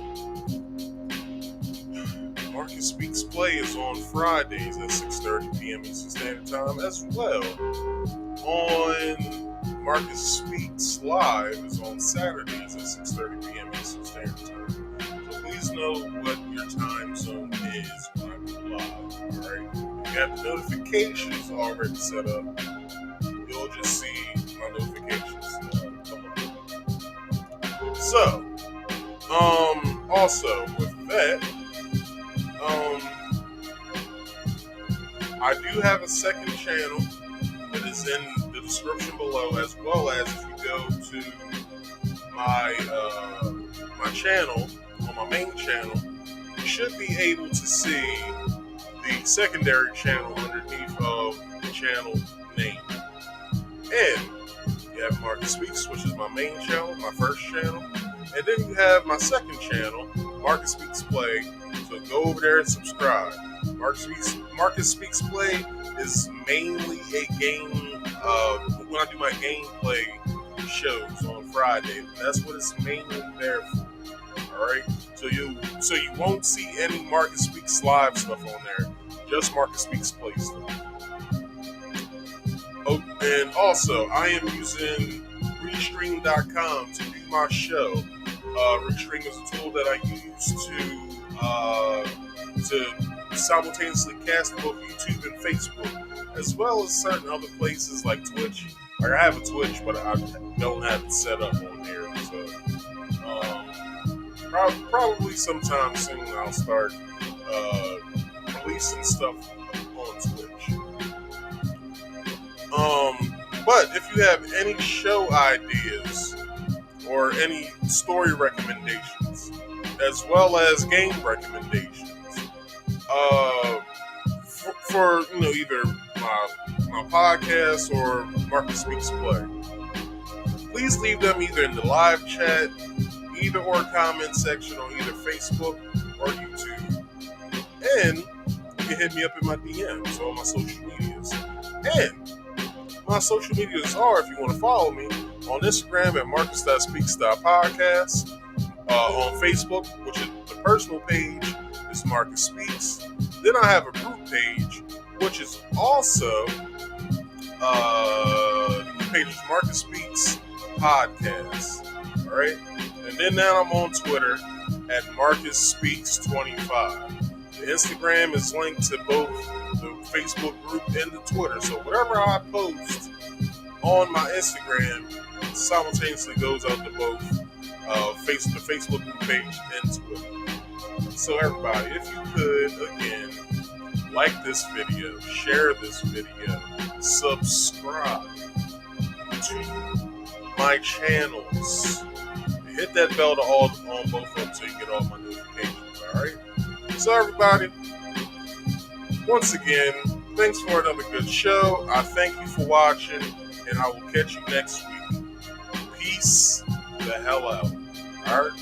Marcus Speaks Play is on Fridays at 6:30 p.m. Eastern Standard Time, as well on Marcus Speaks Live is on Saturdays at 6:30 p.m. Eastern Standard Time. So please know what your time zone is when I go live. Alright? If you have the notifications already set up, you'll just see my notifications come up. So, also with that, I do have a second channel that is in the description below, as well as if you go to my channel, on my main channel, you should be able to see the secondary channel underneath of the channel name. And you have Marcus Speaks, which is my main channel, my first channel. And then you have my second channel, Marcus Speaks Play. So go over there and subscribe. Marcus Speaks Play is mainly a game, when I do my gameplay shows on Friday. That's what it's mainly there for. Alright? So you won't see any Marcus Speaks Live stuff on there. Just Marcus Speaks Play stuff. Oh, and also, I am using Restream.com to do my show. Restream is a tool that I use to simultaneously cast both YouTube and Facebook, as well as certain other places like Twitch. Like I have a Twitch, but I don't have it set up on there. So, probably sometime soon I'll start releasing stuff on Twitch. But if you have any show ideas or any story recommendations, as well as game recommendations, for either my podcast or Marcus Speaks Play, please leave them either in the live chat, or comment section on either Facebook or YouTube, and you can hit me up in my DMs on my social medias. And my social medias are, if you want to follow me, on Instagram at Marcus.Speaks.Podcast, on Facebook, which is the personal page, is Marcus Speaks. Then I have a group page, which is also the page is Marcus Speaks Podcast. All right, and then now I'm on Twitter at Marcus Speaks 25. The Instagram is linked to both the Facebook group and the Twitter. So whatever I post on my Instagram simultaneously goes out to both the Facebook group page and Twitter. So everybody, if you could, again, like this video, share this video, subscribe to my channels, hit that bell to all on both of them so you get all my notifications, alright? So everybody, once again, thanks for another good show. I thank you for watching, and I will catch you next week. Peace the hell out. Alright?